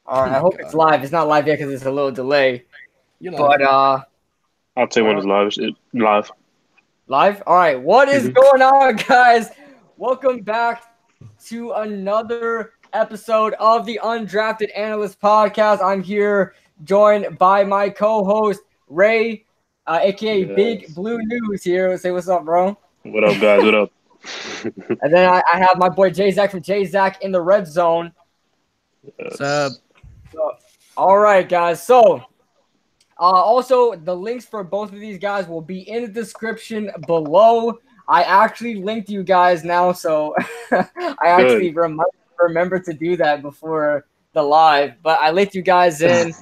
All right, I hope it's live. It's not live yet because it's a little delay. But I'll tell you when it's live. It's live. Live? All right. What is going on, guys? Welcome back to another episode of the Undrafted Analysts podcast. I'm here joined by my co-host Ray, aka Big Blue News here. Say what's up, bro. What up, guys? What up? And then I have my boy Jzach from Jzach In The Redzone. What's up? All right, guys. So, also, the links for both of these guys will be in the description below. I actually linked you guys now, so I actually remember to do that before the live. But I linked you guys in,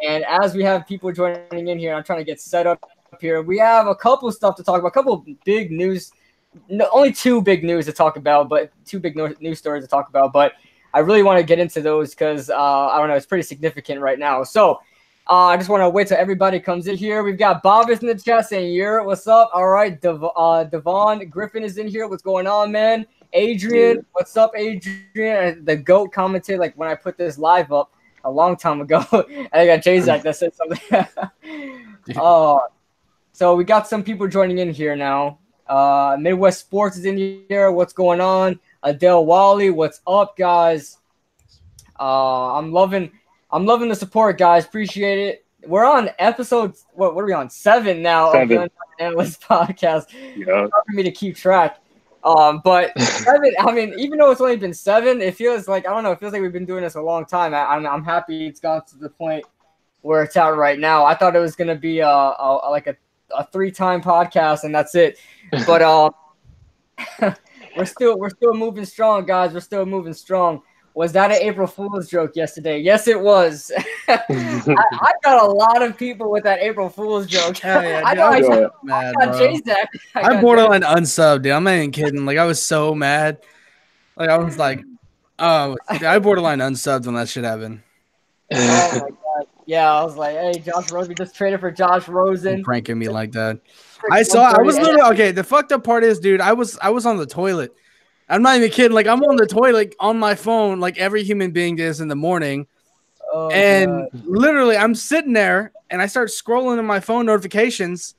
and as we have people joining in here, I'm trying to get set up here. We have a couple stuff to talk about, a couple big news. No, only two big news to talk about, but two big news stories to talk about. But I really want to get into those because, I don't know, it's pretty significant right now. So I just want to wait till everybody comes in here. We've got Bovis in the chat saying, "You're what's up?" All right, Devon Griffin is in here. What's going on, man? Adrian, what's up, Adrian? The GOAT commented, like, when I put this live up a long time ago. I got Jzach that said something. So we got some people joining in here now. Midwest Sports is in here. What's going on? Adele Wally, what's up, guys? I'm loving the support, guys. Appreciate it. We're on episode what are we on? 7 now of the Undrafted Analysts podcast. Yeah. It's hard for me to keep track. But 7, I mean, even though it's only been 7, it feels like, I don't know, it feels like we've been doing this a long time. I'm happy it's gone to the point where it's at right now. I thought it was gonna be like a 3-time podcast and that's it. But we're still moving strong, guys. We're still moving strong. Was that an April Fool's joke yesterday? Yes, it was. I got a lot of people with that April Fool's joke. Hell yeah, dude, I got mad, bro. I'm borderline unsubbed, dude. I'm not even kidding. Like, I was so mad. Like, I was like, oh, I borderline unsubbed when that shit happened. Oh my god. Yeah, I was like, hey, Josh Rosen, we just traded for Josh Rosen. Pranking me like that. I was literally okay. The fucked up part is, dude, I was on the toilet. I'm not even kidding. Like, I'm on the toilet on my phone, like every human being is in the morning. Oh, and literally, I'm sitting there and I start scrolling in my phone notifications,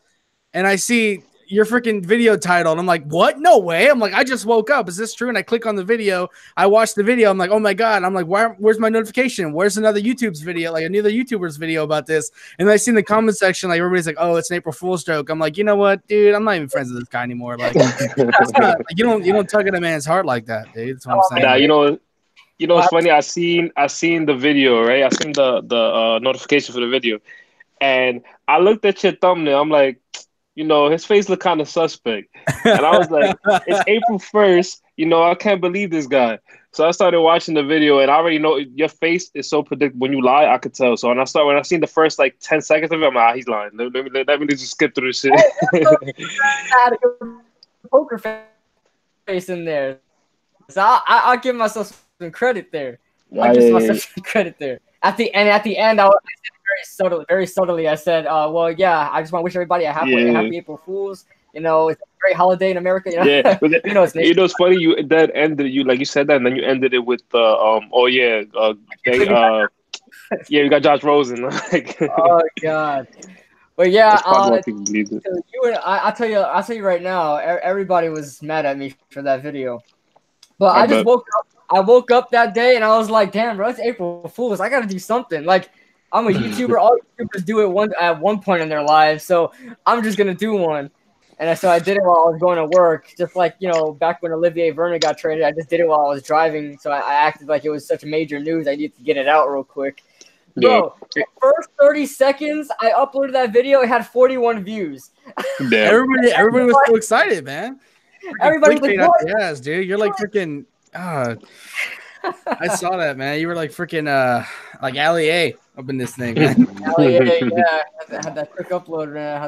and I see your freaking video title. And I'm like, what? No way. I'm like, I just woke up. Is this true? And I click on the video. I watch the video. I'm like, oh my God. I'm like, where's my notification? Where's another YouTube's video? Like another YouTuber's video about this. And I see in the comment section, like everybody's like, oh, it's an April Fool's joke. I'm like, you know what, dude? I'm not even friends with this guy anymore. Like, it's not, like, you don't tug at a man's heart like that, dude. That's what I'm saying. Nah, you know, it's funny. I seen the video, right? I seen the notification for the video, and I looked at your thumbnail. I'm like, you know, his face looked kind of suspect. And I was like, it's April 1st. You know, I can't believe this guy. So I started watching the video, and I already know your face is so predictable. When you lie, I could tell. So when I seen the first, like, 10 seconds of it, I'm like, he's lying. Let me just skip through this shit. Had a poker face in there. So I'll give myself some credit there. I'll give myself some credit there. At the end, I said very subtly, I said, well, yeah, I just want to wish everybody a happy April Fool's. You know, it's a great holiday in America. You know? Yeah, you know, it's funny. You said that, and then you ended it with, we got Josh Rosen. Like, oh God. But yeah, I'll tell you right now, everybody was mad at me for that video. But I just woke up that day and I was like, damn, bro, it's April Fool's. I got to do something. Like, I'm a YouTuber. All YouTubers do it at one point in their lives. So I'm just going to do one. And so I did it while I was going to work. Just like, you know, back when Olivier Vernon got traded, I just did it while I was driving. So I acted like it was such major news. I needed to get it out real quick. Bro, the first 30 seconds I uploaded that video, it had 41 views. Everybody was so excited, man. Everybody was like, what? Yes, dude. You're like freaking I saw that, man. You were like freaking like Ali A up in this thing, man. Ali A, yeah. I had that quick upload, man.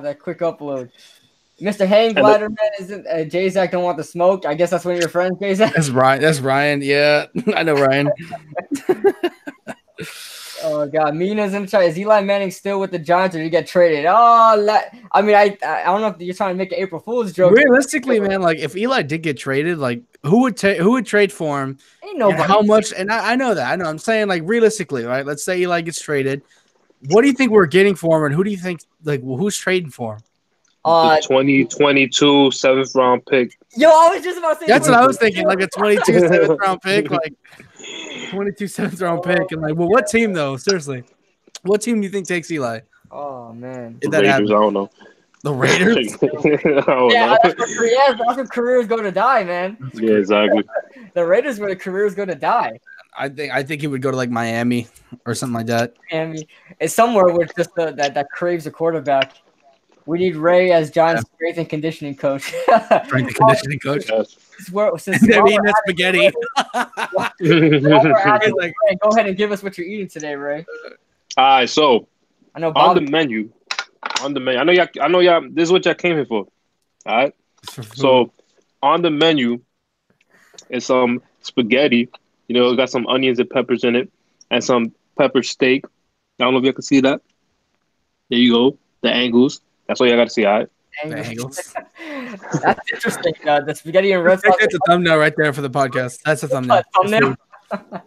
Mr. Hang Glider, man, isn't Jzach don't want the smoke. I guess that's one of your friends, Jzach. That's Ryan. Yeah, I know Ryan. Oh God, Mina's in the chat. Is Eli Manning still with the Giants, or did he get traded? I mean, I don't know if you're trying to make an April Fool's joke. Realistically, man, like if Eli did get traded, like who would trade for him? Ain't nobody. And how much? And I know that. I know. I'm saying like realistically, right? Let's say Eli gets traded. What do you think we're getting for him, and who do you think who's trading for him? The 2022 7th round pick. Yo, I was just about to say that's what I was thinking, like a 22 7th round pick, like 22 7th round pick, and like, well, what team though? Seriously, what team do you think takes Eli? Oh man, The Raiders. I don't know. The Raiders? Yeah, that's where careers go to die, man. Yeah, exactly. The Raiders where the careers go to die. I think he would go to like Miami or something like that. Miami, it's somewhere with just that craves a quarterback. We need Ray as Giants' strength and conditioning coach. Strength and conditioning coach. Yes. They're eating that spaghetti. Ray, go ahead and give us what you're eating today, Ray. All right, so I know on the menu. I know y'all. This is what y'all came here for. All right. So on the menu is some spaghetti. You know, it got some onions and peppers in it, and some pepper steak. I don't know if you can see that. There you go. The angles. That's all you got to see, all right? Angles. That's interesting. The spaghetti and red sauce. That's a thumbnail right there for the podcast. That's a thumbnail.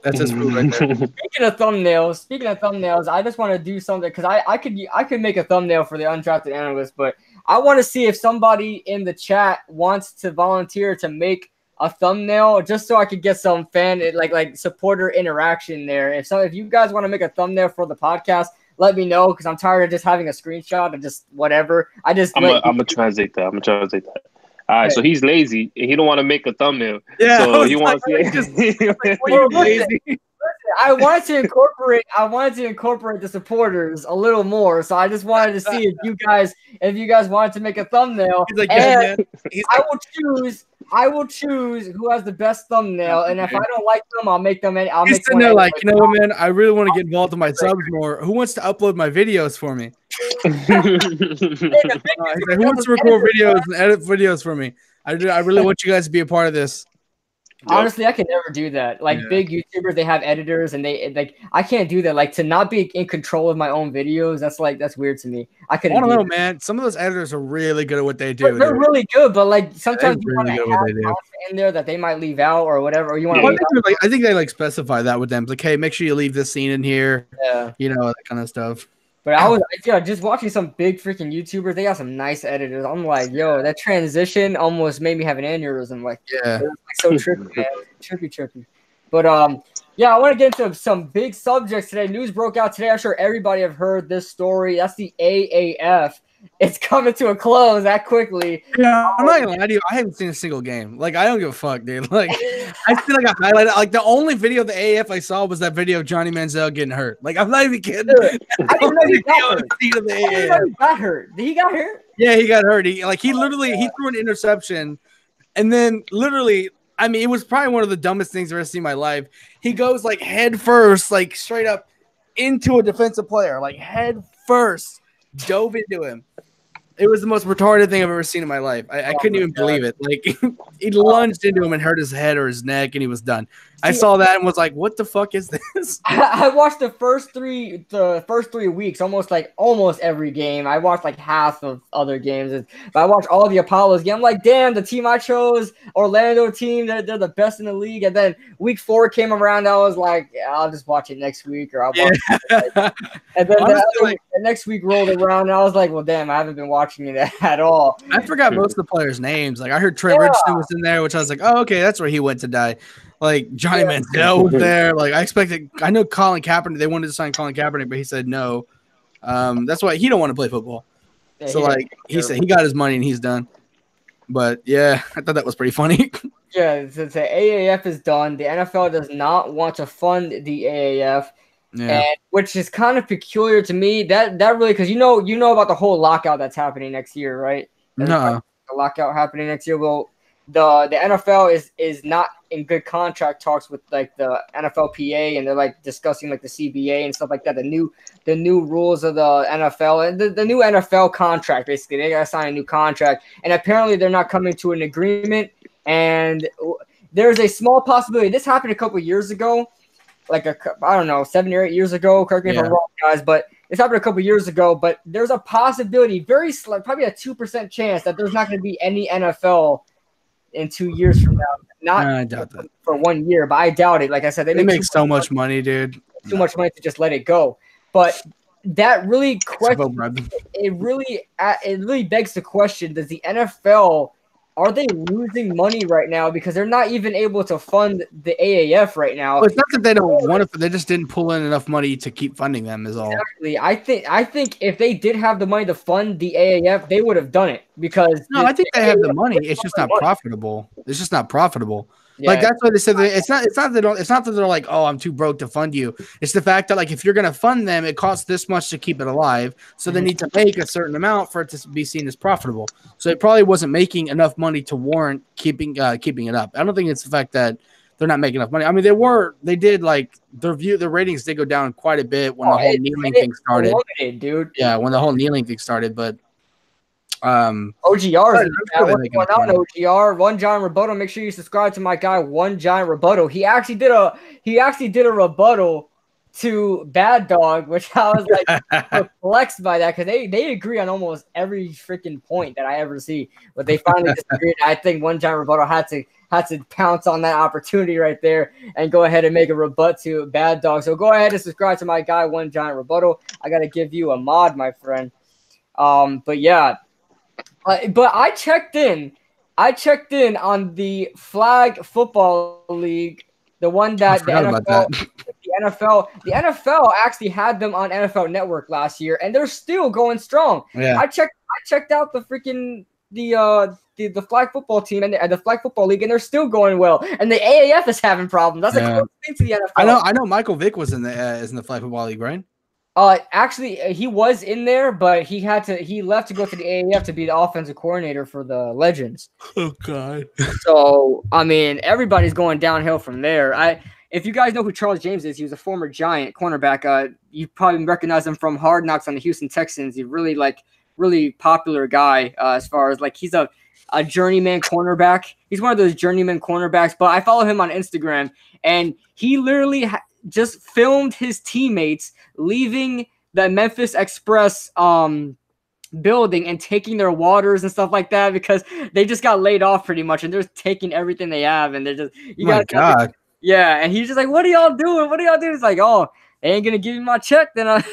That's his food right there. Speaking of thumbnails, I just want to do something because I could make a thumbnail for the Undrafted Analysts, but I want to see if somebody in the chat wants to volunteer to make a thumbnail just so I could get some fan like supporter interaction there. If you guys want to make a thumbnail for the podcast, let me know because I'm tired of just having a screenshot of just whatever. I'm gonna translate that. All right, so he's lazy and he don't want to make a thumbnail. Yeah, so he wants lazy. I wanted to incorporate the supporters a little more. So I just wanted to see if you guys wanted to make a thumbnail. He's like, yeah, man. I will choose who has the best thumbnail, and if I don't like them, I'll make them. I'll make them. They're like, you know what, man? I really want to get involved in my subs more. Who wants to upload my videos for me? Who wants to record videos and edit videos for me? I really want you guys to be a part of this. Honestly, I could never do that. Big YouTubers, they have editors, and I can't do that. Like to not be in control of my own videos, that's weird to me. I don't know, man. Some of those editors are really good at what they do. They're really good, but sometimes you want to have content in there that they might leave out or whatever. Or you want to. I think they specify that with them. It's like, hey, make sure you leave this scene in here. Yeah, that kind of stuff. But I was just watching some big freaking YouTubers. They got some nice editors. I'm like, yo, that transition almost made me have an aneurysm. Like, yeah, it was so trippy, man. Trippy. But I want to get into some big subjects today. News broke out today. I'm sure everybody have heard this story. That's the AAF. It's coming to a close that quickly. Yeah, I'm not gonna lie to you. I haven't seen a single game. Like, I don't give a fuck, dude. Like, I feel like I highlighted. Like, the only video of the AAF I saw was that video of Johnny Manziel getting hurt. Like, I'm not even kidding. Dude, I didn't know he got hurt. Did he got hurt? Yeah, he got hurt. He threw an interception, and then literally, I mean, it was probably one of the dumbest things I've ever seen in my life. He goes like head first, like straight up into a defensive player, like head first, dove into him. It was the most retarded thing I've ever seen in my life. I couldn't even believe it. Like, he lunged into him and hurt his head or his neck, and he was done. I saw that and was like, "What the fuck is this?" I watched the first 3 weeks, almost every game. I watched like half of other games, but I watched all the Apollos games. I'm like, damn, the team I chose, Orlando team, they're the best in the league. And then week 4 came around, I was like, I'll just watch it next week, or I'll watch it. And then the next week rolled around, and I was like, well, damn, I haven't been watching it at all. I forgot most of the players' names. Like, I heard Trent Richardson was in there, which I was like, oh, okay, that's where he went to die. Like, Johnny Manziel was there. Like, I know Colin Kaepernick. They wanted to sign Colin Kaepernick, but he said no. That's why he don't want to play football. Yeah, so, he said he got his money and he's done. But, yeah, I thought that was pretty funny. Yeah, the AAF is done. The NFL does not want to fund the AAF. Yeah. And which is kind of peculiar to me. That really, because you know about the whole lockout that's happening next year, right? No. The lockout happening next year. Well, the NFL is not in good contract talks with like the NFLPA, and they're like discussing like the CBA and stuff like that. The new rules of the NFL and the new NFL contract. Basically, they gotta sign a new contract, and apparently they're not coming to an agreement. And there's a small possibility. This happened a couple of years ago. I don't know, 7 or 8 years ago. Correct me if I'm wrong, guys, but it's happened a couple years ago. But there's a possibility, very slight, probably a 2% chance that there's not going to be any NFL in 2 years from now. Not I doubt that for 1 year, but I doubt it. Like I said, they make so much money, dude. Too much money to just let it go. But that really it really begs the question: does the NFL, are they losing money right now because they're not even able to fund the AAF right now? Well, it's not that they don't want to; they just didn't pull in enough money to keep funding them. Is all. Exactly. I think if they did have the money to fund the AAF, they would have done it because I think they have the money. It's just not profitable. It's just not profitable. Yeah. Like that's why they said it's not that they're like, oh, I'm too broke to fund you. It's the fact that like if you're gonna fund them, it costs this much to keep it alive. So they need to make a certain amount for it to be seen as profitable. So it probably wasn't making enough money to warrant keeping it up. I don't think it's the fact that they're not making enough money. I mean, they did like their ratings did go down quite a bit when the whole kneeling thing started. Dude. Yeah, when the whole kneeling thing started, but OGR, what's going on, OGR? One Giant Rebuttal. Make sure you subscribe to my guy, One Giant Rebuttal. He actually did a rebuttal to Bad Dog, which I was like perplexed by that because they agree on almost every freaking point that I ever see, but they finally disagreed. I think One Giant Rebuttal had to pounce on that opportunity right there and go ahead and make a rebut to Bad Dog. So go ahead and subscribe to my guy, One Giant Rebuttal. I gotta give you a mod, my friend. But yeah. But I checked in on the Flag Football League, the one that the NFL actually had them on NFL Network last year, and they're still going strong. Yeah. I checked out the freaking the flag football team and the Flag Football League, and they're still going well. And the AAF is having problems. That's a close thing to the NFL. I know. Michael Vick was in the Flag Football League, right? Actually, he was in there, but he left to go to the AAF to be the offensive coordinator for the Legends. Oh God! So I mean, everybody's going downhill from there. If you guys know who Charles James is, he was a former Giant cornerback. You probably recognize him from Hard Knocks on the Houston Texans. He's really popular guy as far as like he's a journeyman cornerback. He's one of those journeyman cornerbacks. But I follow him on Instagram, and he literally just filmed his teammates leaving the Memphis Express building and taking their waters and stuff like that because they just got laid off pretty much, and they're taking everything they have, and they're just yeah. And he's just like, "What are y'all doing? What are y'all doing?" It's like, "Oh, they ain't gonna give me my check." Then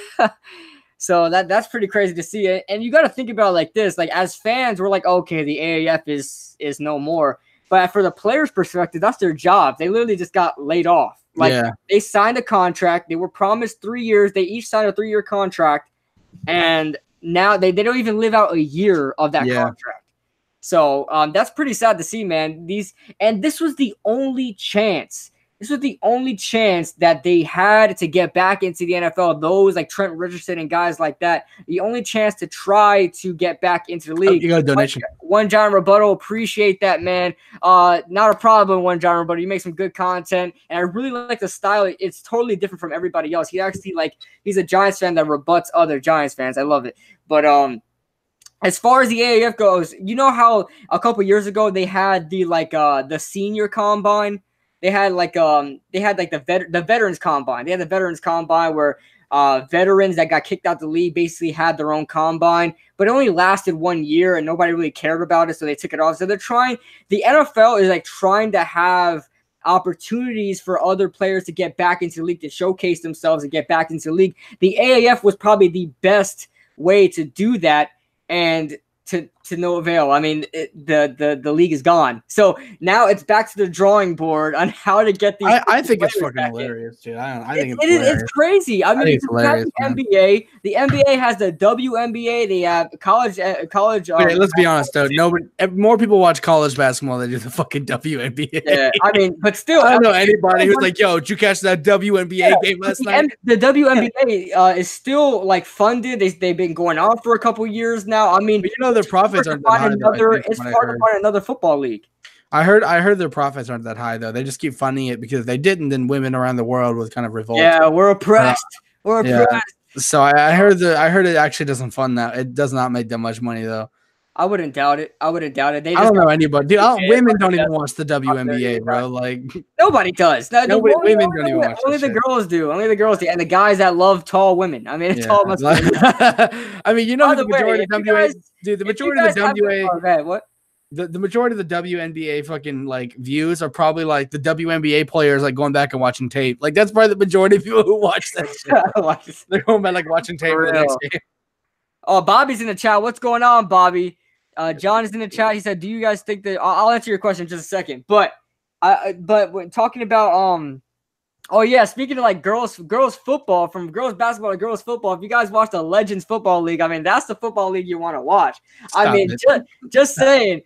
so that's pretty crazy to see it. And you got to think about it like this: like as fans, we're like, "Okay, the AAF is no more," but for the players' perspective, that's their job. They literally just got laid off. They signed a contract. They were promised 3 years. They each signed a 3-year contract, and now they don't even live out a year of that contract. So that's pretty sad to see, man. This was the only chance. This was the only chance that they had to get back into the NFL. Those like Trent Richardson and guys like that, the only chance to try to get back into the league. You got a donation. One Giant Rebuttal, appreciate that, man. Not a problem, One Giant Rebuttal. You make some good content, and I really like the style. It's totally different from everybody else. He's a Giants fan that rebuts other Giants fans. I love it. But as far as the AAF goes, you know how a couple years ago they had the senior combine. They had the veterans combine. They had the veterans combine where veterans that got kicked out the league basically had their own combine, but it only lasted 1 year and nobody really cared about it, so they took it off. So the NFL is like trying to have opportunities for other players to get back into the league, to showcase themselves and get back into the league. The AAF was probably the best way to do that, and to no avail. I mean, the league is gone. So now it's back to the drawing board on how to get these. I think it's fucking hilarious, dude. I think it's crazy. I mean, it's hilarious, the NBA. The NBA has the WNBA. They have college. Okay, let's be honest, though. More people watch college basketball than they do the fucking WNBA. Yeah, I mean, but still, I don't know anybody who's like, "Yo, did you catch that WNBA game last night?" The WNBA is still like funded. They've been going on for a couple years now. I mean, but their profits aren't that high. It's hard to find another football league. I heard their profits aren't that high though. They just keep funding it because if they didn't, then women around the world would kind of revolt. Yeah, we're oppressed. We're oppressed. So I heard it actually doesn't fund that. It does not make that much money though. I wouldn't doubt it. I wouldn't doubt it. They I just don't know anybody. Dude, women don't even that's watch the WNBA, bro. Like, nobody does. No, no, women don't even watch only this the shit. girls do. Only the girls do, and the guys that love tall women. I mean, it's Yeah. all must be. I mean, you know, By the the way, majority if of you WNBA, guys- dude, the if you majority of guys the have- WNBA, oh, man, what? the majority of the WNBA fucking like views are probably like the WNBA players like going back and watching tape. Like that's probably the majority of people who watch that shit. They're going back like watching tape for the next game. Oh, Bobby's in the chat. What's going on, Bobby? John is in the chat. He said, "Do you guys think that?" I'll answer your question in just a second. But when talking about oh yeah, speaking of like girls football, from girls basketball to girls football. If you guys watch the Legends Football League, I mean that's the football league you want to watch. Just saying.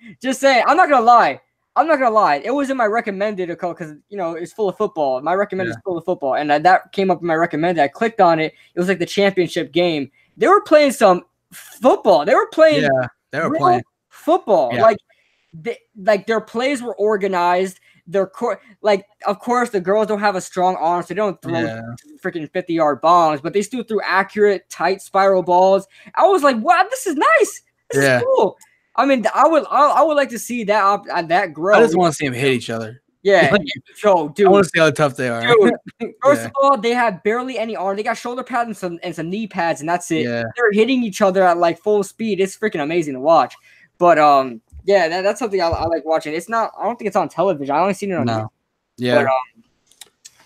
I'm not gonna lie. It was in my recommended because it's full of football. My recommended is full of football, and that came up in my recommended. I clicked on it. It was like the championship game. They were playing some football. They were playing football. Yeah. Like their plays were organized. Of course, the girls don't have a strong arm, so they don't throw freaking 50-yard bombs, but they still threw accurate, tight spiral balls. I was like, wow, this is nice. This is cool. I mean, I would like to see that grow. I just want to see them hit each other. Yeah. So, dude, I want to see how tough they are. Dude, first of all, they have barely any arm. They got shoulder pads and some knee pads, and that's it. Yeah. They're hitting each other at like full speed. It's freaking amazing to watch. But yeah, that's something I like watching. It's not. I don't think it's on television. I only seen it on. No. Yeah.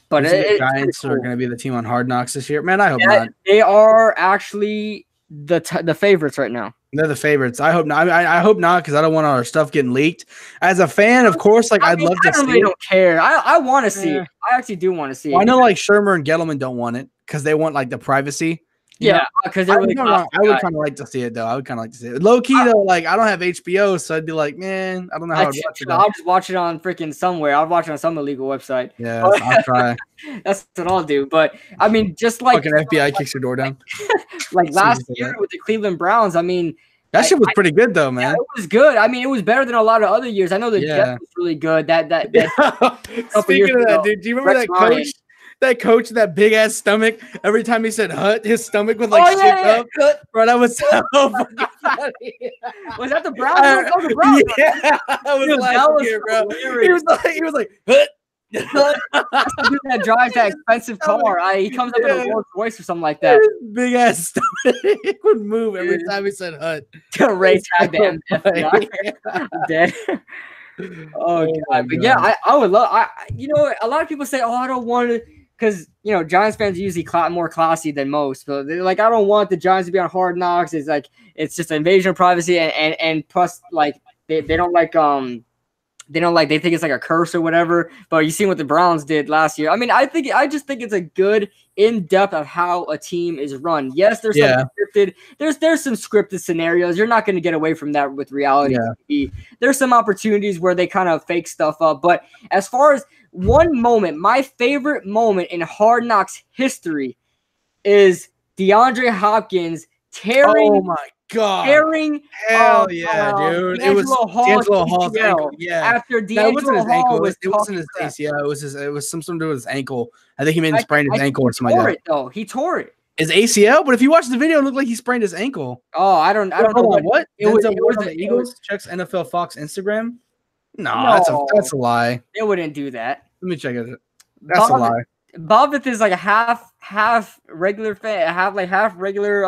But the Giants are going to be the team on Hard Knocks this year. Man, I hope not. They are actually the favorites right now. They're the favorites. I hope not. I hope not because I don't want our stuff getting leaked. As a fan, of course, like I'd love to see it. I don't care. I want to see it. I actually do want to see it. I know like Shermer and Gettleman don't want it because they want like the privacy. Yeah, because I would kind of like to see it though. I would kind of like to see it. Low key though, like I don't have HBO, so I'd be like, man, I don't know how I'd watch it. I'll just watch it on freaking somewhere. I'll watch it on some illegal website. Yeah, I'll try. That's what I'll do. But I mean, just like fucking FBI kicks your door down. Like last year with the Cleveland Browns, I mean, that shit was pretty good though, man. Yeah, it was good. I mean, it was better than a lot of other years. I know the Jets was really good. Speaking of that, dude, do you remember that coach? That coach, that big ass stomach. Every time he said "hut," his stomach would like shoot up. Bro, that was so fucking funny. Was that the Browns? Oh, the Browns. Yeah, that was last year, bro. He was like, "hut." That's the dude that drives that expensive car. He comes up in a Rolls Royce or something like that. His big ass stomach would move every time he said "hut." Ray tag them. I'm dead. Oh god, but yeah, I would love. A lot of people say, "Oh, I don't want to," because Giants fans are usually more classy than most. But they're like, I don't want the Giants to be on Hard Knocks. It's like it's just an invasion of privacy, and plus like they don't like they think it's like a curse or whatever. But you seen what the Browns did last year. I mean, I just think it's a good in-depth of how a team is run. Yes, there's some scripted. There's some scripted scenarios. You're not going to get away from that with reality TV. There's some opportunities where they kind of fake stuff up. But as far as one moment, my favorite moment in Hard Knocks history is DeAndre Hopkins tearing. Oh my god! Tearing. Hell yeah, dude! It was D'Angelo Hall's ankle. Yeah, after D'Angelo Hall was it wasn't his ACL. It was something to do with his ankle. I think he may have sprained his ankle or something like that. Though he tore it. His ACL, but if you watch the video, it looked like he sprained his ankle. Oh, I don't know what. It was the Eagles. Checks NFL Fox Instagram. No, that's a lie. They wouldn't do that. Let me check it. That's a lie. Bobith is like a half regular fan, half regular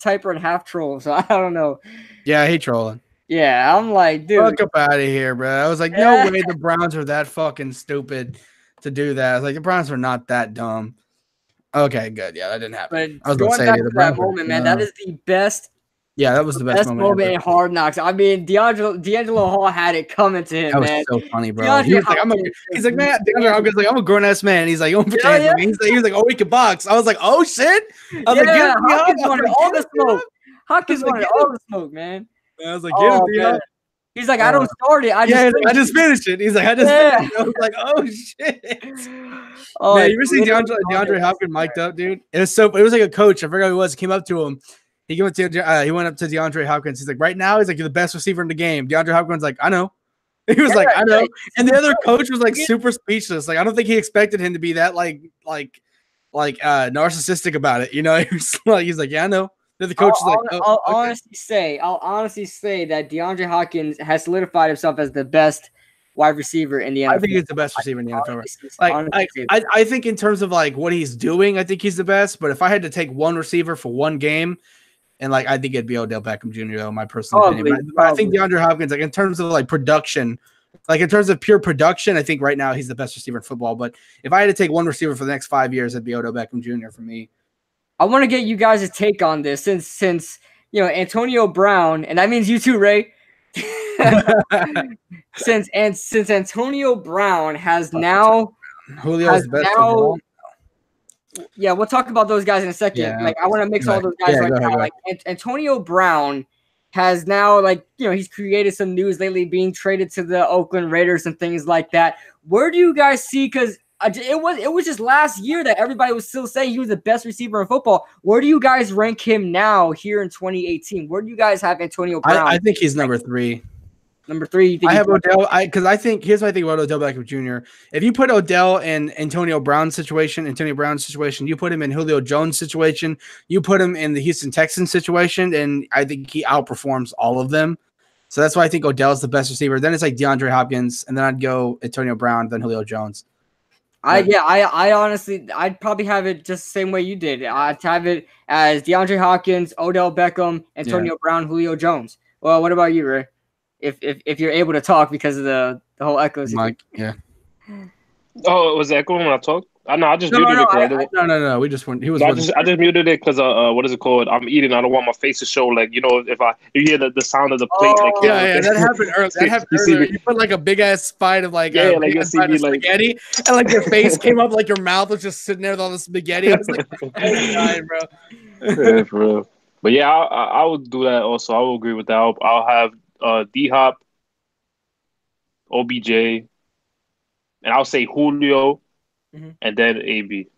typer and half troll. So I don't know. Yeah, I hate trolling. Yeah, I'm like, dude, fuck up out of here, bro. I was like, no way the Browns are that fucking stupid to do that. I was like, the Browns are not that dumb. Okay, good. Yeah, that didn't happen. But I was going back to that moment, man. That is the best. Yeah, that was the best moment in Hard Knocks. I mean, D'Angelo Hall had it coming to him, man. That was so funny, bro. He was like, man, DeAndre Hopkins like, I'm a grown ass man. He's like, he was like, oh, we can box. I was like, oh shit. I was like, Hopkins wanted all the smoke. Hopkins wanted all the smoke, man. I was like, get him, He's like, I don't start it. I just finished it. He's like, I just finished it. I was like, oh shit. Oh, man, you ever see DeAndre Hopkins mic'd up, dude? It was like a coach. I forgot who it was. He came up to him. He went up to DeAndre Hopkins. He's like, right now, he's like, you're the best receiver in the game. DeAndre Hopkins like, I know. He was like, I know. And the other coach was like super speechless. Like, I don't think he expected him to be that like narcissistic about it. He was like, he's like, yeah, I know. That the coach is like, I'll honestly say that DeAndre Hopkins has solidified himself as the best wide receiver in the NFL. I think he's the best receiver in the NFL. I think in terms of like what he's doing, I think he's the best. But if I had to take one receiver for one game, and like I think it'd be Odell Beckham Jr. though, my personal opinion. But I think DeAndre Hopkins, like in terms of like production, like in terms of pure production, I think right now he's the best receiver in football. But if I had to take one receiver for the next 5 years, it'd be Odell Beckham Jr. for me. I want to get you guys' take on this since Antonio Brown, and that means you too, Ray. since Antonio Brown has now Julio's the best overall. Yeah, we'll talk about those guys in a second. Yeah. Like I want to mix all those guys right now. Like Antonio Brown has now he's created some news lately, being traded to the Oakland Raiders and things like that. Where do you guys see? Because it was just last year that everybody was still saying he was the best receiver in football. Where do you guys rank him now here in 2018? Where do you guys have Antonio Brown? I think he's number 3. Number 3. You think I have Odell. Because I think here's what I think about Odell Beckham Jr. If you put Odell in Antonio Brown's situation, you put him in Julio Jones' situation, you put him in the Houston Texans situation, and I think he outperforms all of them. So that's why I think Odell's the best receiver. Then it's like DeAndre Hopkins, and then I'd go Antonio Brown, then Julio Jones. I honestly, I'd probably have it just the same way you did. I'd have it as DeAndre Hopkins, Odell Beckham, Antonio Brown, Julio Jones. Well, what about you, Ray? If you're able to talk because of the whole echoes. Mike, yeah. Oh, it was echoing when I talked? I just muted it. No. We just went. He was. I just muted it because what is it called? I'm eating. I don't want my face to show. Like, if you hear the sound of the plate. That happened earlier. You put like a big ass spite of spaghetti, and like your face came up, like your mouth was just sitting there with all the spaghetti. I was like, dying, bro. Yeah, for real. But yeah, I would do that also. I will agree with that. I'll have D-Hop, OBJ, and I'll say Julio. And then AB.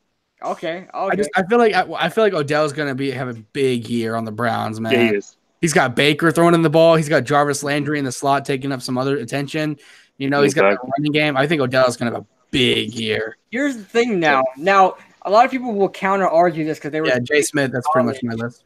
Okay. I feel like Odell's gonna have a big year on the Browns, man. Yeah, he is. He's got Baker throwing in the ball. He's got Jarvis Landry in the slot taking up some other attention. He's got a running game. I think Odell's gonna have a big year. Here's the thing now. Now a lot of people will counter argue this because they were Jay Smith. That's pretty much my list.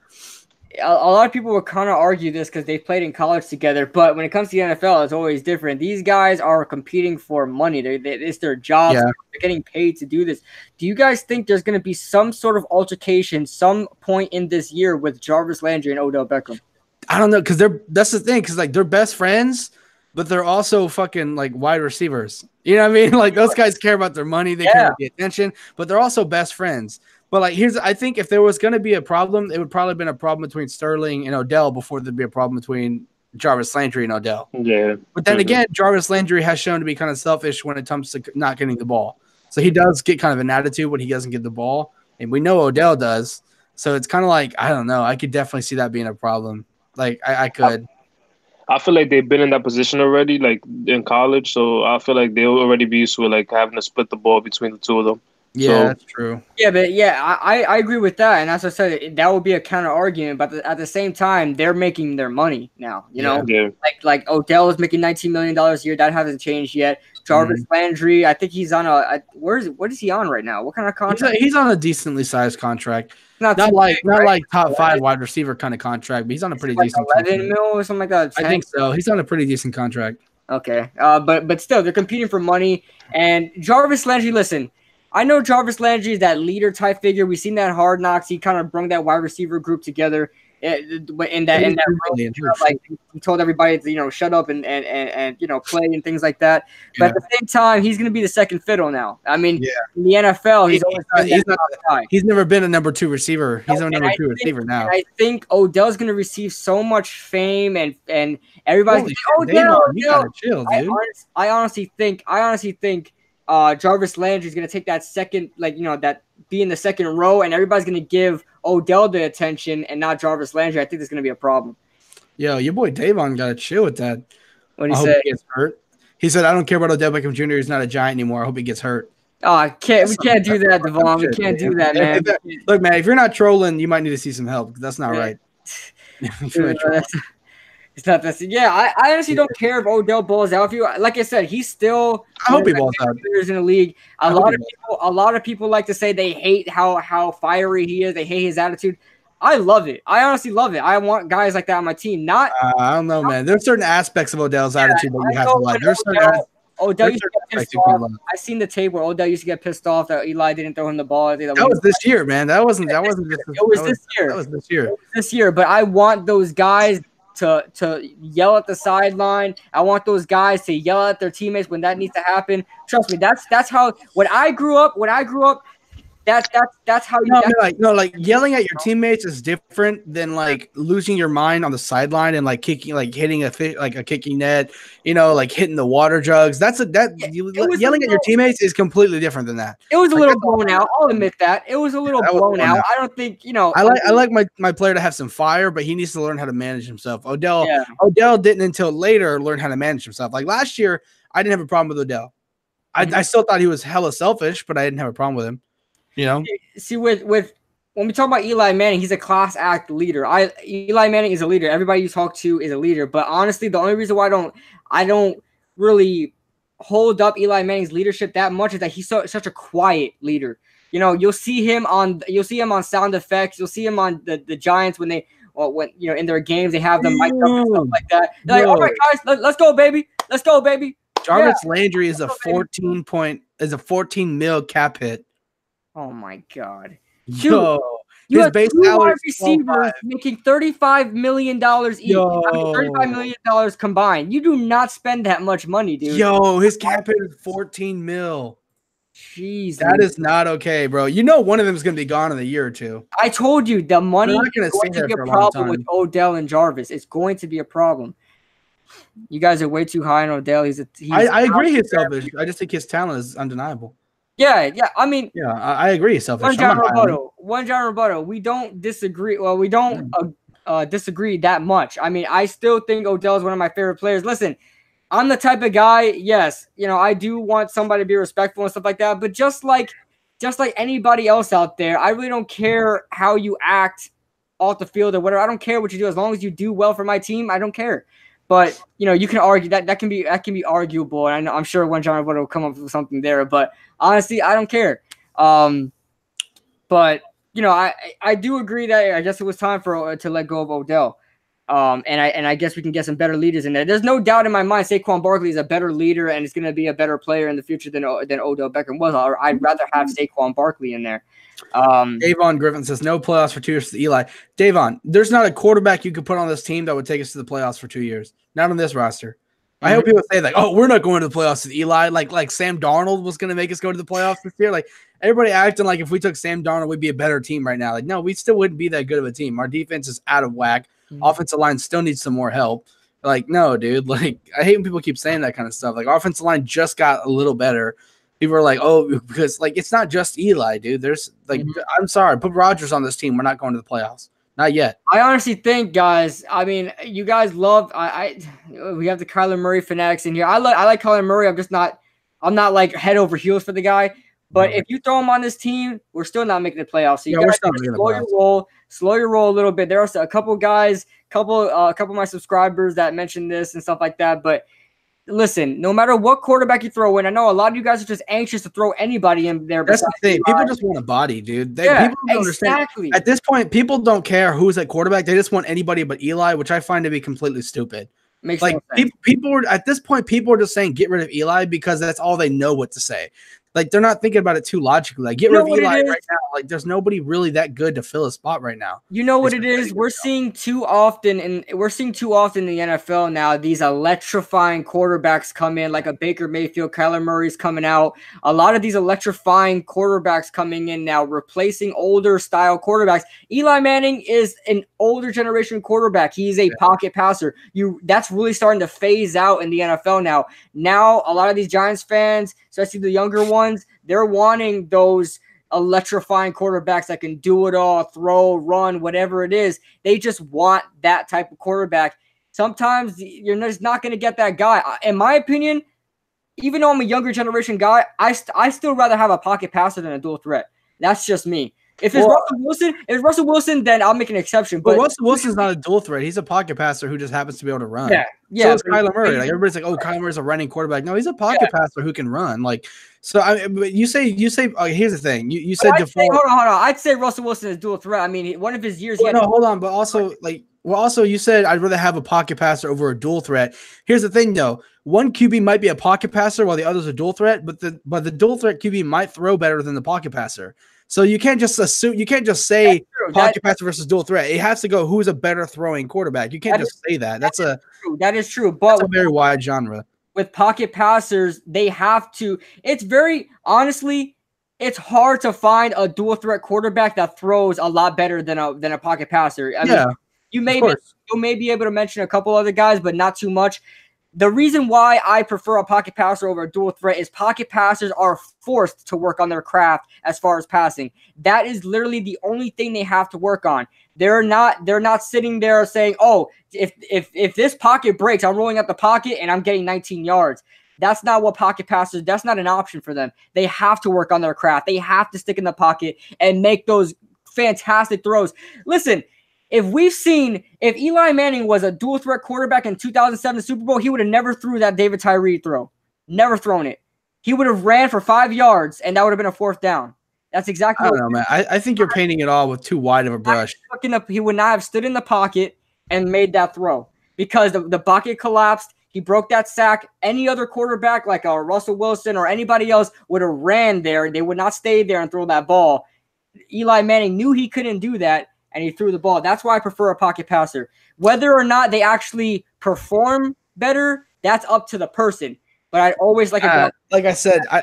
A lot of people will kind of argue this because they played in college together, but when it comes to the NFL, it's always different. These guys are competing for money. It's their jobs. Yeah. They're getting paid to do this. Do you guys think there's going to be some sort of altercation some point in this year with Jarvis Landry and Odell Beckham? I don't know, because that's the thing, because like they're best friends, but they're also fucking like wide receivers. You know what I mean? Like those guys care about their money, they care about the attention, but they're also best friends. But like I think if there was going to be a problem, it would probably have been a problem between Sterling and Odell before there'd be a problem between Jarvis Landry and Odell. Yeah. But then again, Jarvis Landry has shown to be kind of selfish when it comes to not getting the ball. So he does get kind of an attitude when he doesn't get the ball, and we know Odell does. So it's kind of like, I don't know. I could definitely see that being a problem. Like I could. I feel like they've been in that position already, like in college. So I feel like they'll already be used to like having to split the ball between the two of them. Yeah, that's true. Yeah, but I agree with that, and as I said, that would be a counter argument. But at the same time, they're making their money now. Like Odell is making $19 million a year. That hasn't changed yet. Jarvis Landry, I think he's on what is he on right now? What kind of contract? He's on a decently sized contract. Not like top 5 wide receiver kind of contract, but he's on a pretty decent 11 mil or something like that. 10? I think so. He's on a pretty decent contract. Okay, but still, they're competing for money. And Jarvis Landry, listen. I know Jarvis Landry is that leader type figure. We've seen that in Hard Knocks. He kind of brought that wide receiver group together in that role. Like he told everybody to shut up and play and things like that. But at the same time, he's going to be the second fiddle now. I mean, in the NFL, he's never been a number 2 receiver. He's a number 2 receiver now. I think Odell's going to receive so much fame and everybody's Odell. You gotta chill, dude. I honestly think. Jarvis Landry is going to take that second, that be in the second row, and everybody's going to give Odell the attention and not Jarvis Landry. I think there's going to be a problem. Yo, your boy Davon got to chill with that. What did he say? He gets hurt. He said, "I don't care about Odell Beckham Jr. He's not a Giant anymore. I hope he gets hurt." Oh, we can't do that, Devon. We can't do that, man. Look, man, if you're not trolling, you might need to see some help. That's not right. It's not that. Yeah, I honestly don't care if Odell balls out. If you, like I said, he's still. I hope he balls out. In the league, a lot of people like to say they hate how fiery he is. They hate his attitude. I love it. I honestly love it. I want guys like that on my team. I don't know, man. There's certain aspects of Odell's attitude that you have to like. There's Odell used to get pissed off. I seen the tape where Odell used to get pissed off that Eli didn't throw him the ball. That was this year, man. That wasn't. It was this year. That was this year. It was this year. But I want those guys to yell at the sideline. I want those guys to yell at their teammates when that needs to happen. Trust me, that's how. When I grew up, that's how you. Like yelling at your teammates is different than like losing your mind on the sideline and like kicking, like hitting a kicking net. Like hitting the water jugs. Yelling at your teammates is completely different than that. It was a little blown out. I'll admit that it was a little blown out. I don't think I like my player to have some fire, but he needs to learn how to manage himself. Odell didn't until later learn how to manage himself. Like last year, I didn't have a problem with Odell. I still thought he was hella selfish, but I didn't have a problem with him. See, with when we talk about Eli Manning, he's a class act leader. Eli Manning is a leader. Everybody you talk to is a leader. But honestly, the only reason why I don't really hold up Eli Manning's leadership that much is that he's such a quiet leader. You'll see him on sound effects. You'll see him on the Giants when in their games they have them mic'd up and stuff like that. They're like, all right, guys, let's go, baby. Let's go, baby. Jarvis Landry is a 14 mil cap hit. Oh my God! Yo, you have two wide receivers making $35 million each. $35 million combined. You do not spend that much money, dude. Yo, his cap hit is 14 mil. Jeez, that is not okay, bro. One of them is going to be gone in a year or two. I told you the money is going to be a problem with Odell and Jarvis. It's going to be a problem. You guys are way too high on Odell. I agree he's selfish. I just think his talent is undeniable. Yeah. I mean, I agree. Selfish. One John Roboto. We don't disagree. Well, we don't disagree that much. I mean, I still think Odell is one of my favorite players. Listen, I'm the type of guy. Yes, I do want somebody to be respectful and stuff like that. But just like anybody else out there, I really don't care how you act off the field or whatever. I don't care what you do as long as you do well for my team. I don't care. But you can argue that can be arguable, and I'm sure One John Roboto will come up with something there. But honestly, I don't care. But I do agree that I guess it was time to let go of Odell. And I guess we can get some better leaders in there. There's no doubt in my mind Saquon Barkley is a better leader and is going to be a better player in the future than Odell Beckham was. I'd rather have Saquon Barkley in there. Davon Griffin says no playoffs for 2 years to Eli. Davon, there's not a quarterback you could put on this team that would take us to the playoffs for 2 years. Not on this roster. I hope people say like, "Oh, we're not going to the playoffs with Eli." Like Sam Darnold was going to make us go to the playoffs this year. Like everybody acting like if we took Sam Darnold, we'd be a better team right now. Like no, we still wouldn't be that good of a team. Our defense is out of whack. Offensive line still needs some more help. Like no, dude. Like I hate when people keep saying that kind of stuff. Like offensive line just got a little better. People are like, oh, because like it's not just Eli, dude. There's like, I'm sorry, put Rodgers on this team. Not going to the playoffs. Not yet. I honestly think, guys. I mean, you guys love. We have the Kyler Murray fanatics in here. I like Kyler Murray. I'm not like head over heels for the guy. But if you throw him on this team, we're still not making the playoffs. So you guys slow your roll a little bit. There are a couple guys, couple of my subscribers that mentioned this and stuff like that. But listen, no matter what quarterback you throw in, I know a lot of you guys are just anxious to throw anybody in there. That's the thing. People just want a body, dude. People don't understand. At this point, people don't care who's at quarterback. They just want anybody but Eli, which I find to be completely stupid. Makes like no sense. People are at this point, people are just saying get rid of Eli because that's all they know what to say. Like they're not thinking about it too logically. Like get rid of Eli right now. Like there's nobody really that good to fill a spot right now. You know what it is? We're seeing too often in the NFL now. These electrifying quarterbacks come in, like a Baker Mayfield, Kyler Murray's coming out. A lot of these electrifying quarterbacks coming in now, replacing older style quarterbacks. Eli Manning is an older generation quarterback. He's a pocket passer. That's really starting to phase out in the NFL now. Now a lot of these Giants fans, especially the younger ones, they're wanting those electrifying quarterbacks that can do it all, throw, run, whatever it is. They just want that type of quarterback. Sometimes you're just not going to get that guy. In my opinion, even though I'm a younger generation guy, I still rather have a pocket passer than a dual threat. That's just me. If it's Russell Wilson, then I'll make an exception. But Russell Wilson's not a dual threat. He's a pocket passer who just happens to be able to run. Yeah. So is Kyler Murray. Like everybody's like, oh, Kyler Murray's a running quarterback. No, he's a pocket passer who can run. Like, so but you say. Here's the thing. You said default. Hold on. I'd say Russell Wilson is dual threat. I mean, one of his years. Hold on. But also, also you said I'd rather have a pocket passer over a dual threat. Here's the thing, though. One QB might be a pocket passer while the other's a dual threat, but the dual threat QB might throw better than the pocket passer. So you can't just assume. You can't just say pocket passer versus dual threat. It has to go who's a better throwing quarterback. You can't just say that. That is true. But that's a very wide genre. With pocket passers, they have to. It's very honestly, it's hard to find a dual threat quarterback that throws a lot better than a pocket passer. I mean, you may be able to mention a couple other guys, but not too much. The reason why I prefer a pocket passer over a dual threat is pocket passers are forced to work on their craft as far as passing. That is literally the only thing they have to work on. They're not sitting there saying, "Oh, if this pocket breaks, I'm rolling out the pocket and I'm getting 19 yards." That's not what pocket passers. That's not an option for them. They have to work on their craft. They have to stick in the pocket and make those fantastic throws. Listen. If Eli Manning was a dual threat quarterback in 2007 Super Bowl, he would have never threw that David Tyree throw. Never thrown it. He would have ran for 5 yards, and that would have been a 4th down. That's exactly. I don't know, man. I think you're painting it all with too wide of a brush. He would not have stood in the pocket and made that throw because the pocket collapsed. He broke that sack. Any other quarterback like a Russell Wilson or anybody else would have ran there. They would not stay there and throw that ball. Eli Manning knew he couldn't do that. And he threw the ball. That's why I prefer a pocket passer. Whether or not they actually perform better, that's up to the person. But I always like I said, I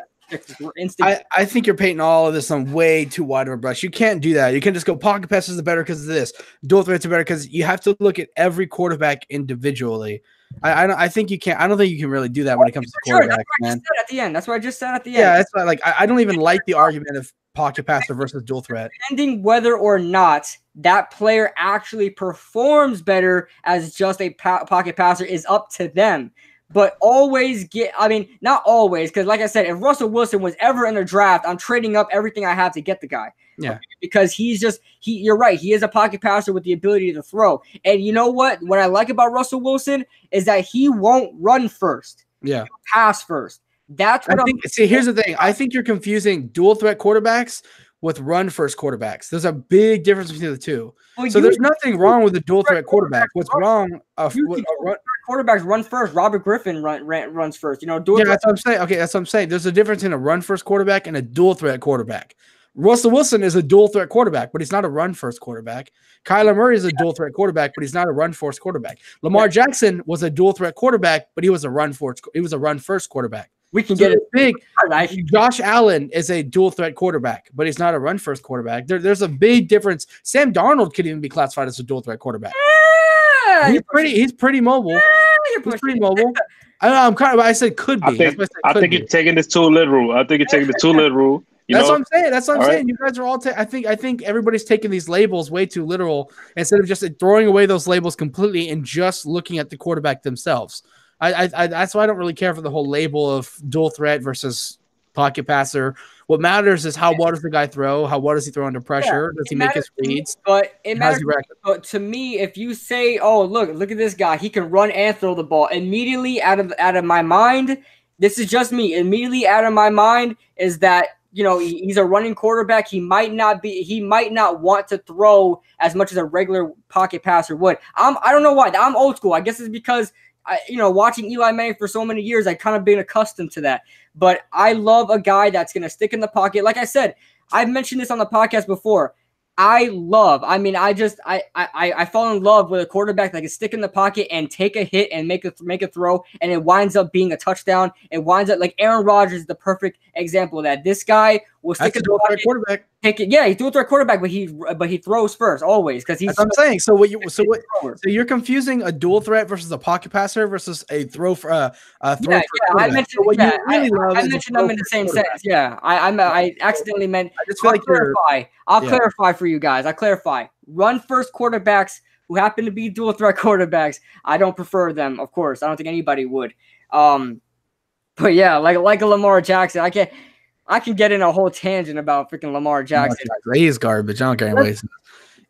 think you're painting all of this on way too wide of a brush. You can't do that. You can't just go pocket passers are better because of this. Dual threats are better because you have to look at every quarterback individually. I think you can't. I don't think you can really do that when it comes to quarterbacks, man. That's what I just said at the end. Yeah, that's why. I don't even like the argument of pocket passer versus dual threat. Depending whether or not that player actually performs better as just a pocket passer is up to them. But not always, because like I said, if Russell Wilson was ever in the draft, I'm trading up everything I have to get the guy. Yeah. Okay? Because you're right. He is a pocket passer with the ability to throw. And you know what? What I like about Russell Wilson is that he won't run first. Yeah. He'll pass first. That's what here's the thing. I think you're confusing dual threat quarterbacks with run first quarterbacks. There's a big difference between the two. Well, so there's nothing wrong with a dual threat quarterback. What's wrong? Quarterbacks run first. Robert Griffin runs first. That's what I'm saying. Okay, that's what I'm saying. There's a difference in a run first quarterback and a dual threat quarterback. Russell Wilson is a dual threat quarterback, but he's not a run first quarterback. Kyler Murray is a dual threat quarterback, but he's not a run first quarterback. Lamar Jackson was a dual threat quarterback, but he was a run first quarterback. We can get it big. Josh Allen is a dual threat quarterback, but he's not a run first quarterback. There's a big difference. Sam Darnold could even be classified as a dual threat quarterback. He's pretty mobile. He's pretty mobile. I said could be. I think you're taking this too literal. That's what I'm saying. That's what I'm saying. You guys are all. I think everybody's taking these labels way too literal instead of just throwing away those labels completely and just looking at the quarterback themselves. That's why I don't really care for the whole label of dual threat versus pocket passer. What matters is how well does the guy throw? How well does he throw under pressure? Does he make his reads? But it matters. But to me, if you say, "Oh, look at this guy. He can run and throw the ball," immediately out of my mind, this is just me. Immediately out of my mind is that he's a running quarterback. He might not want to throw as much as a regular pocket passer would. I don't know why. I'm old school. I guess it's because watching Eli Manning for so many years, I kind of been accustomed to that. But I love a guy that's going to stick in the pocket. Like I said, I've mentioned this on the podcast before. I fall in love with a quarterback that can stick in the pocket and take a hit and make a throw, and it winds up being a touchdown. It winds up like Aaron Rodgers is the perfect example of that. This guy will stick in the pocket, quarterback. Take it. Yeah, he's dual threat quarterback, but he throws first always because he's. That's what I'm saying. So So you're confusing a dual threat versus a pocket passer versus a throw for a throw. Yeah, I mentioned. I mentioned them in the same sentence. Yeah, I accidentally meant. I just feel like I'll clarify for you guys. I clarify. Run first quarterbacks who happen to be dual threat quarterbacks. I don't prefer them, of course. I don't think anybody would. But yeah, like a Lamar Jackson, I can't. I can get in a whole tangent about freaking Lamar Jackson. He is garbage. I don't care anyways.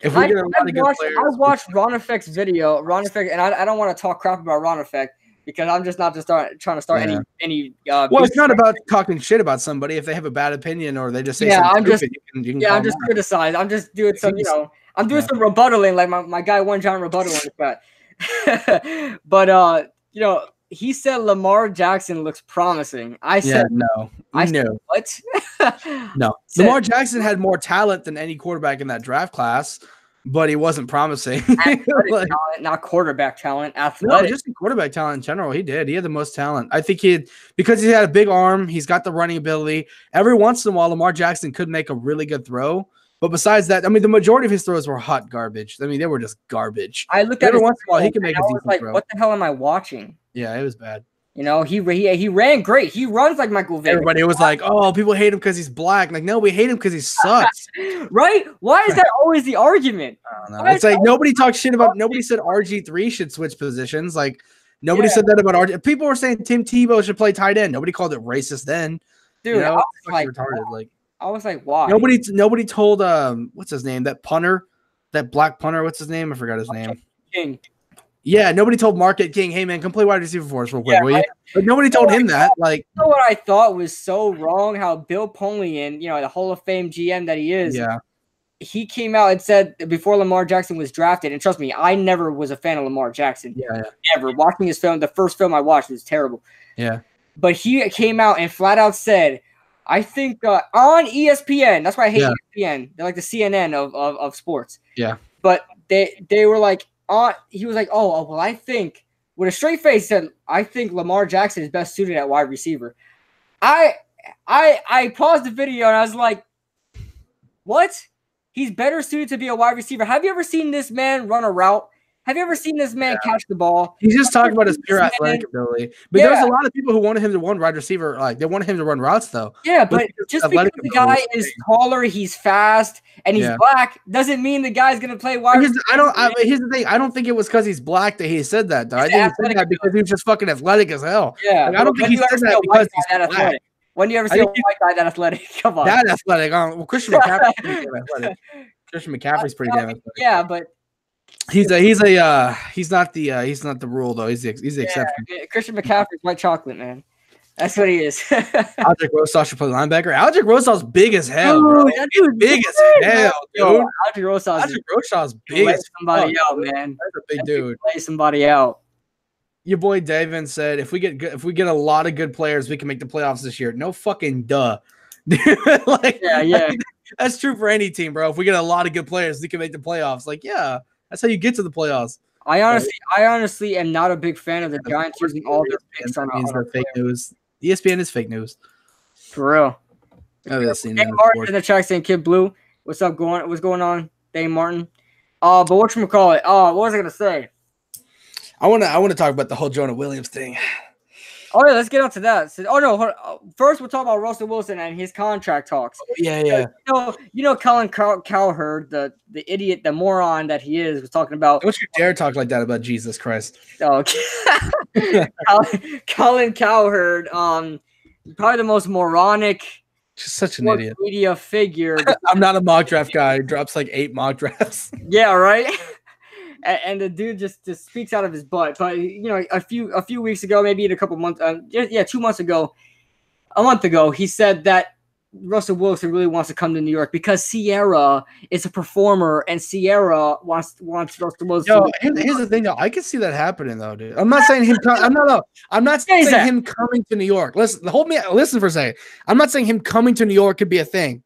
If we get a lot of good players, I watched Ron Effect's video. Ron Effect, and I don't want to talk crap about Ron Effect because I'm just not trying to start any. Well, it's not about talking shit about somebody if they have a bad opinion or they just say I'm just I'm just criticizing. I'm just doing some I'm doing some rebuttaling like my guy One John rebuttal on the cut. But he said Lamar Jackson looks promising. I said no. Said, what? No. Lamar Jackson had more talent than any quarterback in that draft class, but he wasn't promising. Talent, not quarterback talent, athletic. No, just quarterback talent in general. He did. He had the most talent. I think because he had a big arm, he's got the running ability. Every once in a while, Lamar Jackson could make a really good throw. But besides that, I mean, the majority of his throws were hot garbage. I mean, they were just garbage. I looked at every once in a while, he could make a decent throw. What the hell am I watching? Yeah, it was bad. He ran great. He runs like Michael Vick. Everybody was like, "Oh, people hate him because he's black." Like, no, we hate him because he sucks. Right? Why is that always the argument? I don't know. It's like nobody talks shit about. Nobody said RG3 should switch positions. Like nobody said that about RG. People were saying Tim Tebow should play tight end. Nobody called it racist then. Dude, I was like, retarded. Like I was like, why? Nobody told what's his name? That punter, that black punter. What's his name? I forgot his name. King. Yeah, nobody told Market King, hey man, come play wide receiver for us real quick, will you? But nobody told him that. Like, you know what I thought was so wrong? How Bill Polian, the Hall of Fame GM that he is, he came out and said before Lamar Jackson was drafted, and trust me, I never was a fan of Lamar Jackson. Never. Watching his film, the first film I watched was terrible. Yeah. But he came out and flat out said, I think on ESPN, that's why I hate ESPN. They're like the CNN of sports. Yeah. But they were like, he was like, well, I think, with a straight face, said, I think Lamar Jackson is best suited at wide receiver. I paused the video and I was like, what? He's better suited to be a wide receiver. Have you ever seen this man run a route? Have you ever seen this man catch the ball? He's just talking about his pure athletic ability. But there's a lot of people who wanted him to run wide receiver. Like, they wanted him to run routes, though. Yeah, but just because the guy is taller, he's fast, and he's black, doesn't mean the guy's going to play wide receiver. Here's the thing. I don't think it was because he's black that he said that, though. I think he said that because he was just fucking athletic as hell. Yeah. Like, I don't think he said that because he's black. Athletic? When do you ever see a white guy that athletic? Come on. That athletic. Well, Christian McCaffrey's pretty damn athletic. Christian McCaffrey's pretty damn athletic. Yeah, but he's not the rule though. He's the exception. Christian McCaffrey's white chocolate, man. That's what he is. Aldrick Rosas should play linebacker. Aldrick Rosas big as hell, bro. He's big as hell, dude. Aldrick Rosas big as somebody out, man. That's a big dude. Play somebody out. Your boy Davin said, if we get a lot of good players, we can make the playoffs this year. No fucking duh. Like, yeah. That's true for any team, bro. If we get a lot of good players, we can make the playoffs. Like, yeah, that's how you get to the playoffs. I honestly am not a big fan of the Giants using all their picks on fake news. ESPN is fake news. For real. Dane Martin in the chat saying Kid Blue. What's going on? Dane Martin. But whatchamacallit? What was I gonna say? I wanna talk about the whole Jonah Williams thing. Oh yeah, let's get on to that. First we'll talk about Russell Wilson and his contract talks. Yeah. Colin Cowherd, the idiot, the moron that he is, was talking about. Don't you dare talk like that about Jesus Christ. Oh, Colin Cowherd, probably the most moronic, just such an idiot media figure. I'm not a mock draft guy. He drops like 8 mock drafts. Yeah, right. And the dude just speaks out of his butt. But a few weeks ago, maybe in a couple months, 2 months ago, a month ago, he said that Russell Wilson really wants to come to New York because Sierra is a performer, and Sierra wants Russell Wilson. Yo, here's the thing, though. I can see that happening, though, dude. I'm not saying him. I'm not saying him coming to New York. Listen for a second. I'm not saying him coming to New York could be a thing.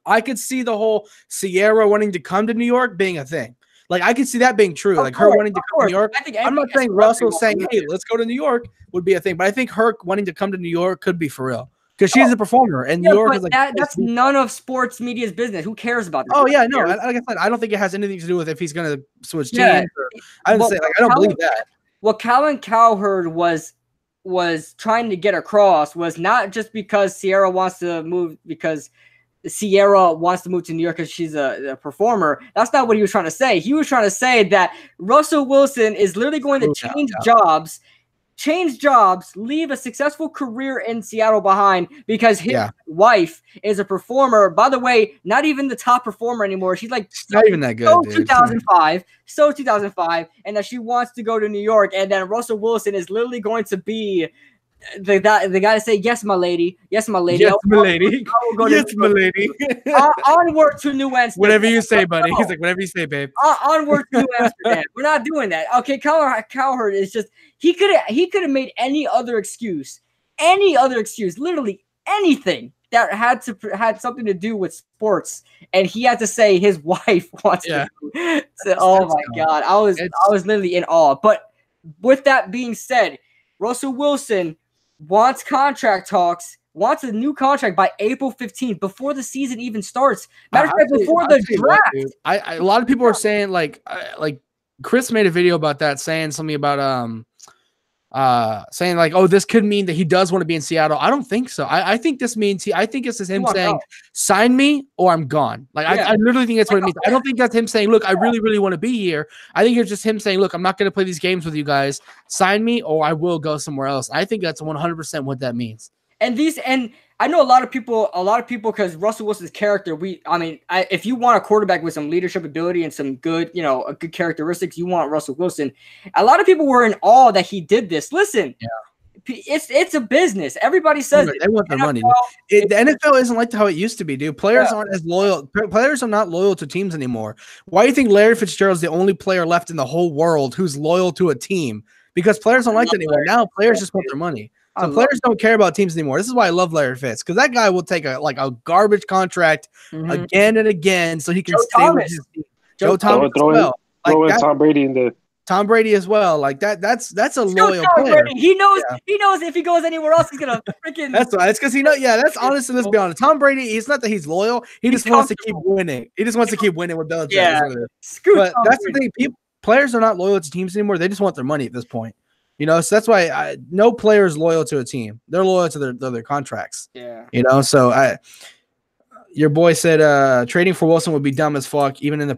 I could see the whole Sierra wanting to come to New York being a thing. Like, I could see that being true. Like, her wanting to come to New York. I'm not saying Russell saying, hey, let's go to New York would be a thing. But I think her wanting to come to New York could be for real. Because she's a performer. And New York is like... That's none of sports media's business. Who cares about that? Oh, yeah, no. Like I said, I don't think it has anything to do with if he's going to switch teams. I don't believe that. What Colin Cowherd was trying to get across was not just because Sierra wants to move because... Sierra wants to move to New York because she's a performer. That's not what he was trying to say. He was trying to say that Russell Wilson is literally going to change jobs change jobs, leave a successful career in Seattle behind because his wife is a performer. By the way, not even the top performer anymore. She's like not even that good, dude. 2005, and that she wants to go to New York. And then Russell Wilson is literally going to be the guy to say, yes, my lady. Yes, my lady. Yes, my lady. I will go yes, my lady. Onward to New Amsterdam. Whatever you say, buddy. He's like, whatever you say, babe. Onward to New Amsterdam. We're not doing that. Okay, Cowherd is just he could have made any other excuse, literally anything that had something to do with sports, and he had to say his wife wants to. So, oh my God, I was literally in awe. But with that being said, Russell Wilson wants contract talks, wants a new contract by April 15th, before the season even starts. Matter of fact, before the draft. A lot of people are saying, like Chris made a video about that, saying something about saying like, oh, this could mean that he does want to be in Seattle. I don't think so. I think this means I think it's just him saying, sign me or I'm gone. Like I literally think that's what it means. I don't think that's him saying, look, I really, really want to be here. I think it's just him saying, look, I'm not going to play these games with you guys. Sign me or I will go somewhere else. I think that's 100% what that means. And I know a lot of people, because Russell Wilson's character, if you want a quarterback with some leadership ability and some good, good characteristics, you want Russell Wilson. A lot of people were in awe that he did this. Listen, it's a business. Everybody says they want their money. The NFL isn't like how it used to be, dude. Players aren't as loyal. Players are not loyal to teams anymore. Why do you think Larry Fitzgerald's the only player left in the whole world who's loyal to a team? Because players don't like that anymore. Now players just want their money. So players don't care about teams anymore. This is why I love Larry Fitz, because that guy will take a garbage contract again and again so he can stay with his team. Joe Thomas as well. Throw in Tom Brady in the Tom Brady as well. Like that's a loyal player. Brady. He knows if he goes anywhere else, he's gonna freaking. That's why. It's because he knows. Yeah, that's honestly. Let's be honest. Tom Brady. It's not that he's loyal. He just wants to keep winning. He just wants to keep winning with Belichick. Yeah. But that's the thing. Players are not loyal to teams anymore. They just want their money at this point. So that's why no player is loyal to a team. They're loyal to their contracts. Yeah. So your boy said trading for Wilson would be dumb as fuck. Even in the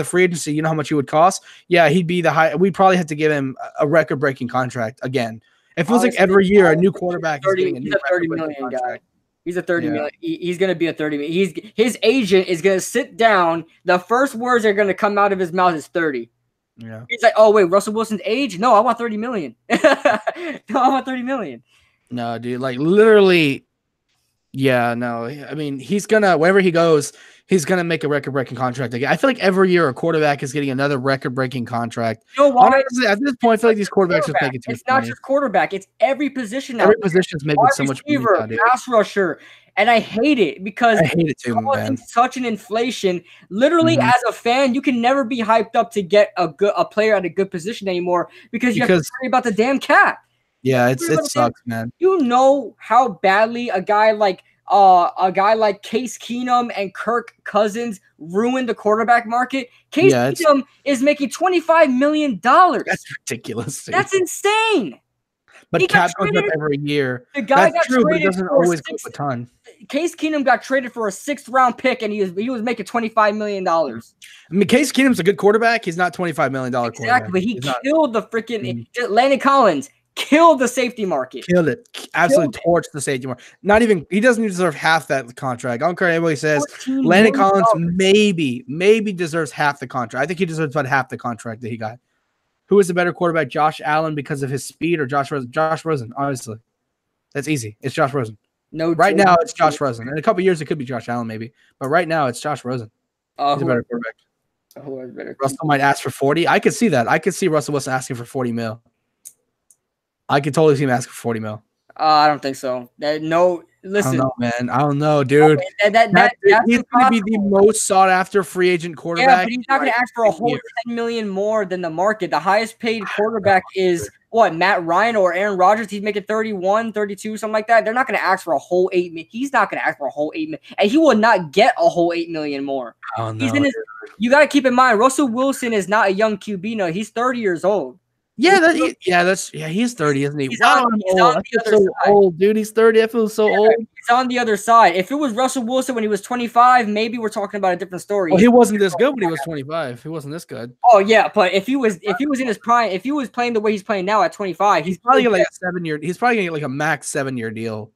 free agency, you know how much he would cost? Yeah, he'd be the high. We'd probably have to give him a record breaking contract again. It feels like every year a new quarterback is getting a new $30 million guy. He's a 30 million. He's going to be a 30 million. His agent is going to sit down. The first words that are going to come out of his mouth is 30. Yeah. He's like, oh wait, Russell Wilson's age? No, I want 30 million. No, I want 30 million. No, dude, like literally. Yeah, no. I mean, he's gonna wherever he goes, he's gonna make a record-breaking contract again. I feel like every year a quarterback is getting another record-breaking contract. You know why? Honestly, at this point, I feel like these quarterbacks are making too much money. It's not just quarterback; it's every position. Every position is making so much money. Pass rusher, and I hate it because I hate it too, man. Such an inflation. Literally, as a fan, you can never be hyped up to get a player at a good position anymore because you have to worry about the damn cap. Yeah, it sucks, man. You know how badly a guy like Case Keenum and Kirk Cousins ruined the quarterback market. Case Keenum is making $25 million. That's ridiculous. Dude. That's insane. But cap goes up every year. The guy That's true, but it doesn't always go a ton. Case Keenum got traded for a 6th-round pick, and he was making $25 million. I mean, Case Keenum's a good quarterback. He's not $25 million quarterback. Exactly, but he killed the freaking Landon Collins. Killed the safety market. Killed it. Absolutely torched the safety market. He doesn't even deserve half that contract. I don't care what anybody says. Landon Collins maybe deserves half the contract. I think he deserves about half the contract that he got. Who is the better quarterback, Josh Allen because of his speed or Josh Rosen? Josh Rosen, honestly. That's easy. It's Josh Rosen. Right now, it's Josh Rosen. In a couple of years, it could be Josh Allen maybe. But right now, it's Josh Rosen. He's a better quarterback. Russell might ask for 40. I could see that. I could see Russell Wilson asking for 40 mil. I could totally see him asking for 40 mil. I don't think so. Listen. I don't know, man. I don't know, dude. He's going to be the most sought-after free agent quarterback. Yeah, but he's not going to ask for a whole $10 million more than the market. The highest-paid quarterback is, Matt Ryan or Aaron Rodgers? He's making 31, 32, something like that. They're not going to ask for a whole $8 million. He's not going to ask for a whole $8 million. And he will not get a whole $8 million more. I don't know. You got to keep in mind, Russell Wilson is not a young QB. No, he's 30 years old. Yeah, he's 30, isn't he? He's Wow, on, I'm he's old. on I the feel other so side. old, dude. He's 30. I feel so old. He's on the other side. If it was Russell Wilson when he was 25, maybe we're talking about a different story. Well, he wasn't this good when he was 25. He wasn't this good. Oh yeah, but if he was in his prime, if he was playing the way he's playing now at 25, He's probably gonna get like a 7-year. He's probably gonna get like a max 7-year deal.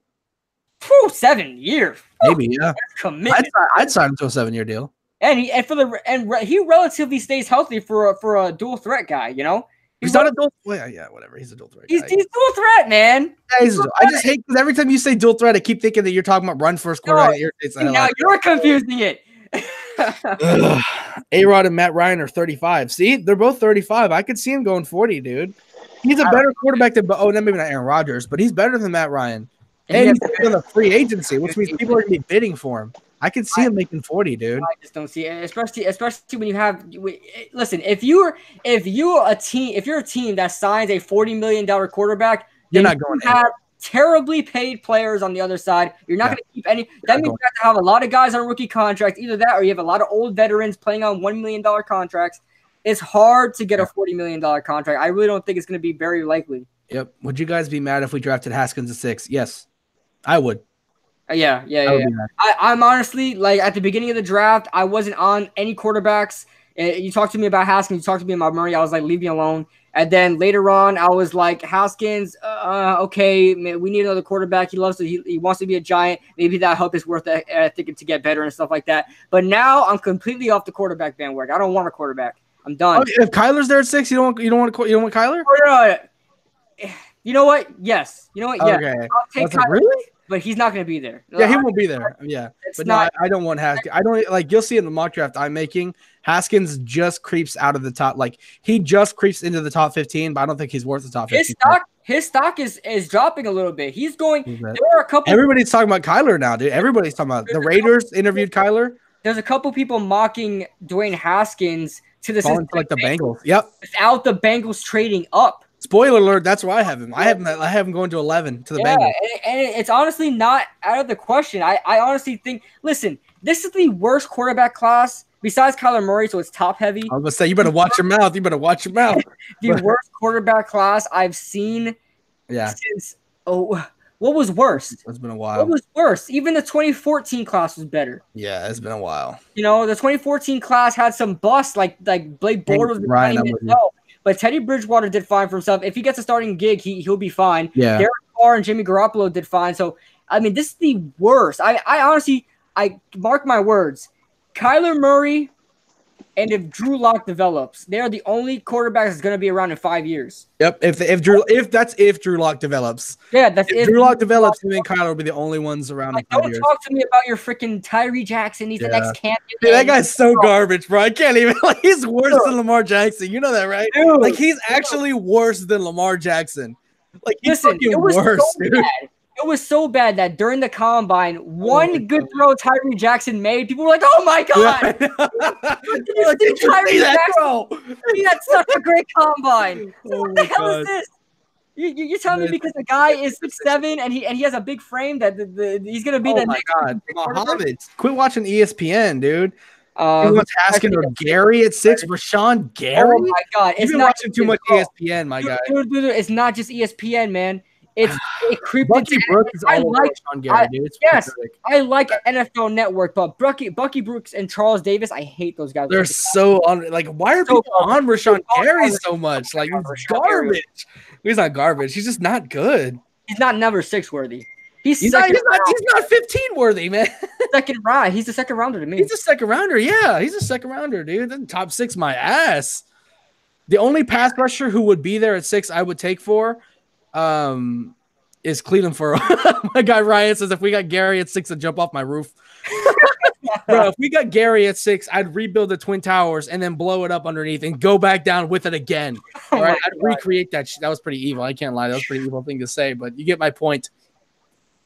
7 years. Maybe, yeah. Commitment. I'd sign him to a 7-year deal. And he relatively stays healthy for a dual threat guy. You know, He's not a dual. Well, yeah, whatever. He's a dual threat. He's dual threat, man. Yeah, I just hate because every time you say dual threat, I keep thinking that you're talking about run first quarterback. Now you're confusing it. A-Rod and Matt Ryan are 35. See, they're both 35. I could see him going 40, dude. He's a better quarterback than maybe not Aaron Rodgers, but he's better than Matt Ryan. And he's on the free agency, which means people are gonna be bidding for him. I can see him making 40, dude. I just don't see it, especially when you have. Listen, if you're a team that signs a $40 million quarterback, you're not going to have terribly paid players on the other side. You're not going to keep any. That means you have to have a lot of guys on rookie contracts. Either that, or you have a lot of old veterans playing on $1 million contracts. It's hard to get a $40 million contract. I really don't think it's going to be very likely. Yep. Would you guys be mad if we drafted Haskins at 6? Yes, I would. Yeah. I'm honestly, like, at the beginning of the draft, I wasn't on any quarterbacks. You talked to me about Haskins. You talked to me about Murray. I was like, leave me alone. And then later on, I was like, Haskins, okay, man, we need another quarterback. He wants to be a Giant. Maybe that help is worth it, thinking to get better and stuff like that. But now I'm completely off the quarterback bandwagon. I don't want a quarterback. I'm done. If Kyler's there at 6, you don't want Kyler? You know what? Yes. You know what? Yeah. Okay. I'll take Kyler. Really? But he's not going to be there. Yeah, he won't be there. Yeah, but no, I don't want Haskins. I don't like. You'll see in the mock draft I'm making. Haskins just creeps out of the top. Like he just creeps into the top 15, but I don't think he's worth the top 15. His stock is dropping a little bit. He's going. There are a couple. Everybody's talking about Kyler now, dude. Everybody's talking about the Raiders interviewed Kyler. There's a couple people mocking Dwayne Haskins to the like the Bengals. Yep. Without the Bengals trading up. Spoiler alert, that's where I have him. I have him going to 11 to the Bengals. And it's honestly not out of the question. I honestly think, listen, this is the worst quarterback class besides Kyler Murray, so it's top heavy. I was going to say, you better watch your mouth. The worst quarterback class I've seen since, what was worse? It's been a while. What was worse? Even the 2014 class was better. Yeah, it's been a while. You know, the 2014 class had some busts, like Blake Bortles was but Teddy Bridgewater did fine for himself. If he gets a starting gig, he'll be fine. Yeah. Derek Carr and Jimmy Garoppolo did fine. So, I mean, this is the worst. I honestly, mark my words. Kyler Murray and if Drew Lock develops, they're the only quarterback that's going to be around in 5 years. Yep. If Drew Lock develops. Yeah, that's if Drew Lock develops, him and Kyler will be the only ones around in 5 years. Don't talk to me about your freaking Tyree Jackson. He's the next champion. Dude, that guy's so garbage, bro. I can't even. Like, he's worse than Lamar Jackson. You know that, right? Dude, like, he's actually worse than Lamar Jackson. Like, he's fucking worse, dude. It was so bad that during the combine, one good throw Tyree Jackson made, people were like, "Oh my god!" Tyree Jackson, he had such a great combine. What the hell is this? You telling me because the guy is 6'7" and he has a big frame that he's gonna be the next? Oh my god, Muhammad! Quit watching ESPN, dude. He wants Haskins or Gary at 6. Rashawn Gary. Oh my god, it's not watching too much ESPN, my guy. Dude, it's not just ESPN, man. It creeped Bucky Brooks is all over Rashawn Gary, dude. I like NFL Network, but Bucky Brooks and Charles Davis, I hate those guys. They're so why are people on Rashawn Gary so much? Like, he's garbage. He's not garbage. He's just not good. He's not number 6 worthy. He's not 15 worthy, man. Second round. He's a second rounder to me. He's a second rounder. Yeah, he's a second rounder, dude. Top 6, my ass. The only pass rusher who would be there at 6, I would take for, is Cleveland for my guy Ryan says if we got Gary at 6, I'd jump off my roof. Bro, if we got Gary at 6, I'd rebuild the Twin Towers and then blow it up underneath and go back down with it again. All right, I'd recreate that. That was pretty evil. I can't lie. That was a pretty evil thing to say, but you get my point.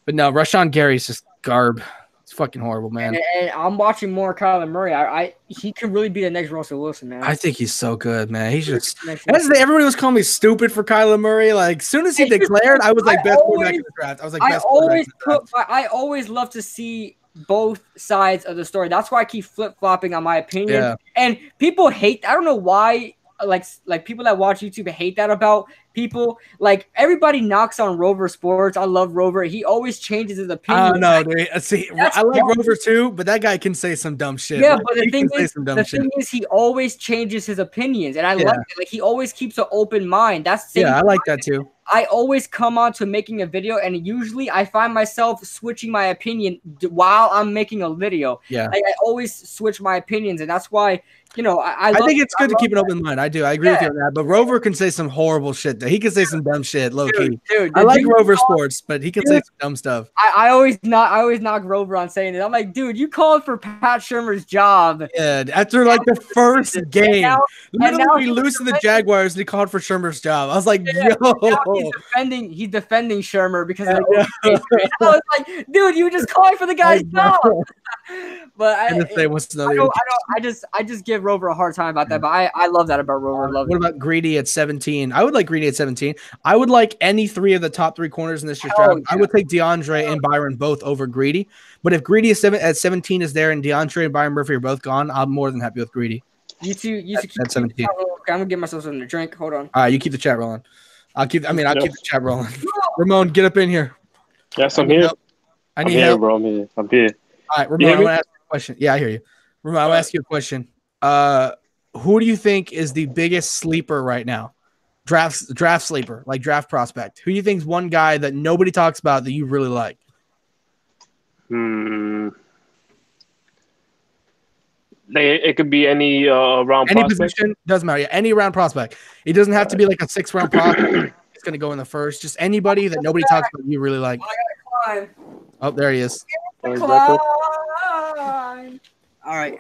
But no, Rashawn Gary's just garb. It's fucking horrible, man. And I'm watching more Kyler Murray. He could really be the next Russell Wilson, man. I think he's so good, man. He's just everybody was calling me stupid for Kyler Murray. Like, as soon as he declared, I was like, best quarterback in the draft. I was like, I always love to see both sides of the story. That's why I keep flip-flopping on my opinion. Yeah. And people hate. I don't know why like people that watch YouTube hate that about people. Like everybody knocks on Rover Sports. I love Rover. He always changes his opinion. I don't know, dude. See, I like Rover too, but that guy can say some dumb shit. Yeah, like, but the thing is, he always changes his opinions, and I like it. Like he always keeps an open mind. That's I like that too. I always come on to making a video, and usually I find myself switching my opinion while I'm making a video. Yeah, like I always switch my opinions, and that's why I think it's good to keep an open mind. I do. I agree with you on that. But Rover can say some horrible shit. He can say some dumb shit, low key. Dude, I like Rover Sports, but he can say some dumb stuff. I always knock Rover on saying it. I'm like, dude, you called for Pat Shurmur's job. Yeah, after like the first game, literally we lose to the Jaguars, and he called for Shurmur's job. I was like, yo. He's defending Shurmur because of I was like, dude, you just calling for the guy's job. But I just give Rover a hard time about that. But I love that about Rover. What about Greedy at 17? I would like Greedy at 17. I would like any three of the top three corners in this year's draft. I would take DeAndre and Byron both over Greedy. But if Greedy is at 17 is there and DeAndre and Byron Murphy are both gone, I'm more than happy with Greedy. You two keep at 17. Okay, I'm gonna get myself something to drink. Hold on. All right, you keep the chat rolling. I'll keep the chat rolling. Ramon, get up in here. Yes, I'm here. I need help, bro. I'm here. All right, Ramon, I'm gonna ask you a question. Yeah, I hear you. Ramon, I'll ask you a question. Who do you think is the biggest sleeper right now? Draft sleeper, like draft prospect. Who do you think is one guy that nobody talks about that you really like? It could be any round any prospect. Position, doesn't matter. Yeah, any round prospect. It doesn't have to be like a 6th round prospect. It's going to go in the first. Just anybody that nobody talks about you really like. I gotta climb. Oh, there he is. Climb. All right.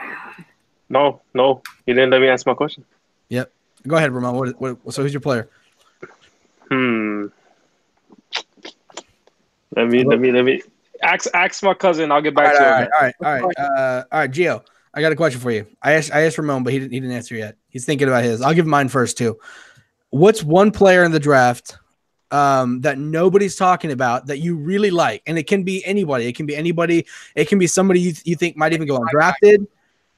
No, you didn't let me ask my question. Yep. Go ahead, Ramon. So who's your player? Let me ask my cousin. I'll get back to him. All right, Gio. I got a question for you. I asked Ramon, but he didn't answer yet. He's thinking about his. I'll give mine first too. What's one player in the draft that nobody's talking about that you really like? And it can be anybody. It can be anybody. It can be somebody you think might even go undrafted.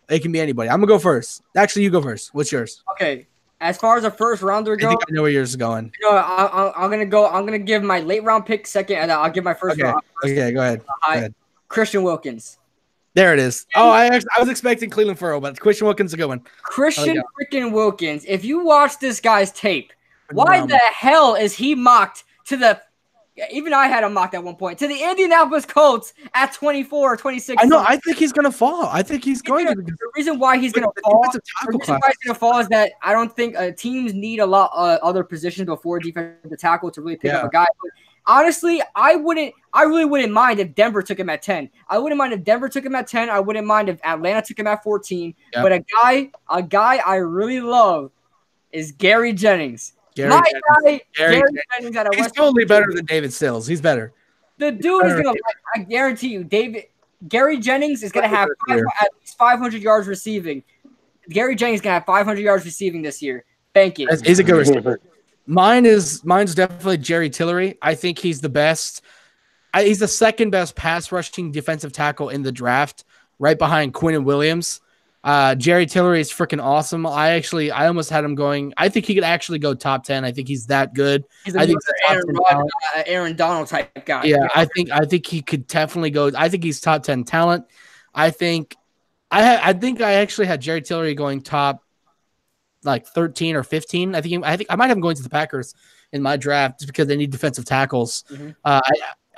It can be anybody. I'm gonna go first. Actually, you go first. What's yours? Okay. As far as a first rounder goes, I think I know where yours is going. I'm gonna give my late round pick second, and I'll give my first round. Okay, go ahead. Christian Wilkins. There it is. Oh, I was expecting Cleveland Furrow, but Christian Wilkins is a good one. Christian freaking Wilkins. If you watch this guy's tape, why the hell is he mocked to the – even I had him mocked at one point – to the Indianapolis Colts at 24 or 26? I know. I think he's going to fall. I think he's going to. The reason why he's going to fall is that I don't think teams need a lot of other positions before defensive tackle to really pick up a guy. But honestly, I really wouldn't mind if Denver took him at 10. I wouldn't mind if Denver took him at 10. I wouldn't mind if Atlanta took him at 14. Yep. But a guy I really love is Gary Jennings. Gary Jennings at He's totally better than David Sills. He's better. The dude is going to, I guarantee you, Gary Jennings is going to have at least 500 yards receiving. Gary Jennings is going to have 500 yards receiving this year. Thank you. He's a good receiver. Mine's definitely Jerry Tillery. I think he's the best. He's the second best pass rushing defensive tackle in the draft, right behind Quinn and Williams. Jerry Tillery is freaking awesome. I almost had him going. I think he could actually go top 10. I think he's that good. I think Aaron Donald type guy. Yeah, I think he could definitely go. I think he's top 10 talent. I think I actually had Jerry Tillery going top like 13 or 15. I think I might have him going to the Packers in my draft just because they need defensive tackles. Mm-hmm.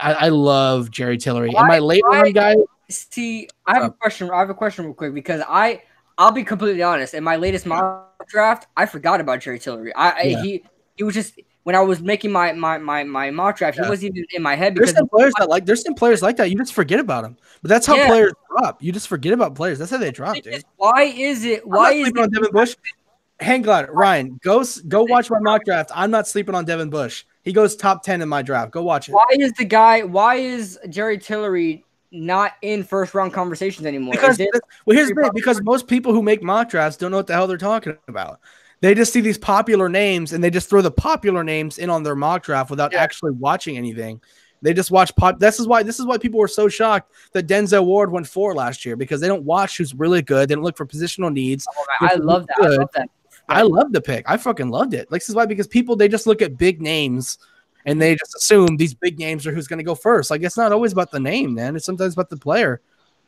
I love Jerry Tillery. And my late round guy. See, I have a question. I have a question real quick because I'll be completely honest. In my latest mock draft, I forgot about Jerry Tillery. He was just when I was making my mock draft, he wasn't even in my head. Because there's some players like that. You just forget about them. But that's how players drop. You just forget about players. That's how they drop, dude. Why is it? Why is it? On Devin Bush? Hang on, Ryan. Go watch my mock draft. I'm not sleeping on Devin Bush. He goes top 10 in my draft. Go watch it. Why is Jerry Tillery not in first round conversations anymore? Because most people who make mock drafts don't know what the hell they're talking about. They just see these popular names and they just throw the popular names in on their mock draft without actually watching anything. They just watch This is why people were so shocked that Denzel Ward went 4 last year, because they don't watch who's really good. They don't look for positional needs. I love that. I love the pick. I fucking loved it. Like, this is why, because people, they just look at big names and they just assume these big names are who's going to go first. Like, it's not always about the name, man. It's sometimes about the player.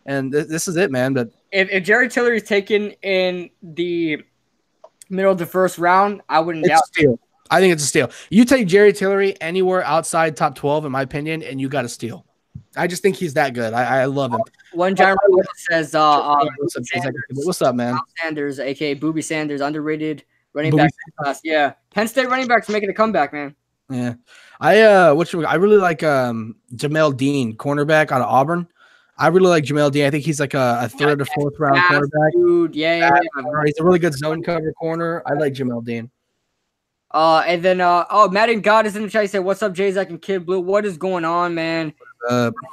And this is it, man. But if Jerry Tillery is taken in the middle of the first round, I wouldn't doubt it. I think it's a steal. You take Jerry Tillery anywhere outside top 12, in my opinion, and you got a steal. I just think he's that good. I love him. One John says, what's up, man? Sanders, aka Booby Sanders, underrated running back class. Yeah, Penn State running backs making a comeback, man. Yeah, I really like Jamel Dean, cornerback out of Auburn. I really like Jamel Dean. I think he's like a third or fourth round cornerback. Dude, yeah. He's a really good zone cover corner. I like Jamel Dean. And then Madden God is in the chat. He said, "What's up, Jzach and Kid Blue? What is going on, man?"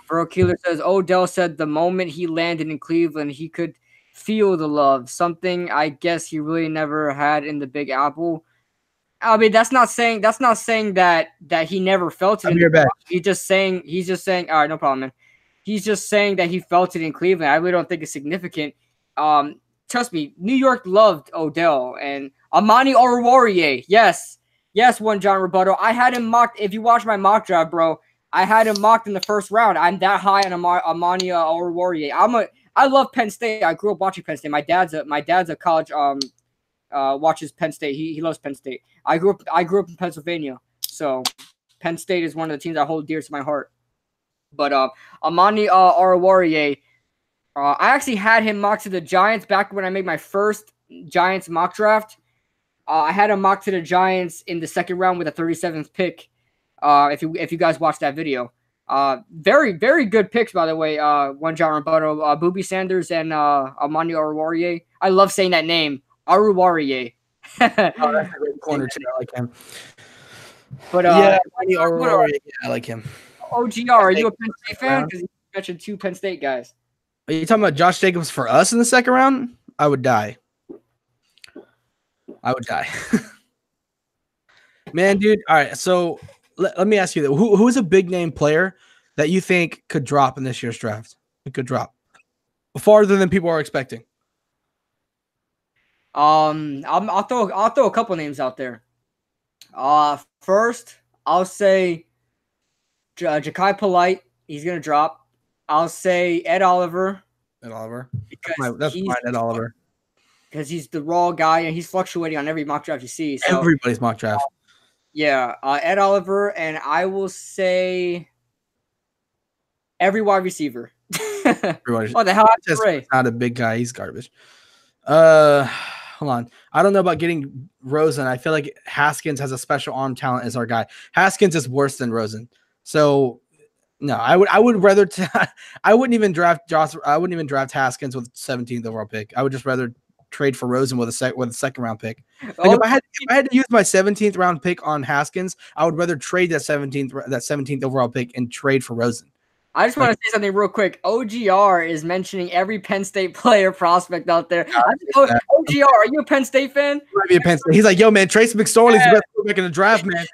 Bro Keeler says Odell said the moment he landed in Cleveland, he could feel the love. Something I guess he really never had in the Big Apple. I mean, that's not saying that he never felt it. He's just saying. All right, no problem, man. He's just saying that he felt it in Cleveland. I really don't think it's significant. Trust me, New York loved Odell and Amani Oruwariye. Yes, one John Rebuttal. I had him mocked. If you watch my mock draft, bro, I had him mocked in the first round. I'm that high on Amani Oruwariye. I love Penn State. I grew up watching Penn State. My dad's a college watches Penn State. He loves Penn State. I grew up in Pennsylvania, so Penn State is one of the teams I hold dear to my heart. But Amani Oruwariye, I actually had him mocked to the Giants back when I made my first Giants mock draft. I had him mocked to the Giants in the second round with a 37th pick. If you guys watched that video, very, very good picks, by the way. One John Rebuttal, Booby Sanders and Amani Oruwariye. I love saying that name, Oruwariye. That's a great corner too. I like him. But Amani Oruwariye, I like him. OGR, are you a Penn State fan? Because you mentioned two Penn State guys. Are you talking about Josh Jacobs for us in the second round? I would die. Man, dude. All right, so let me ask you that. Who's a big name player that you think could drop in this year's draft? It could drop farther than people are expecting. I'll throw a couple names out there. First, I'll say Ja'Kai Polite. He's gonna drop. I'll say Ed Oliver. That's fine, Ed Oliver. Because he's the raw guy and he's fluctuating on every mock draft you see. So, everybody's mock draft. Yeah, Ed Oliver, and I will say every wide receiver. What the hell? That's not a big guy. He's garbage. Hold on. I don't know about getting Rosen. I feel like Haskins has a special arm talent as our guy. Haskins is worse than Rosen. So no, I would rather I wouldn't even draft Haskins with 17th overall pick. I would just rather trade for Rosen with a second round pick. Like if I had to use my 17th round pick on Haskins, I would rather trade that 17th overall pick and trade for Rosen. I just want to say something real quick. OGR is mentioning every Penn State player prospect out there. OGR, are you a Penn State fan? Might be a Penn State. He's like, yo, man, Trace McSorley's the best quarterback in the draft, man.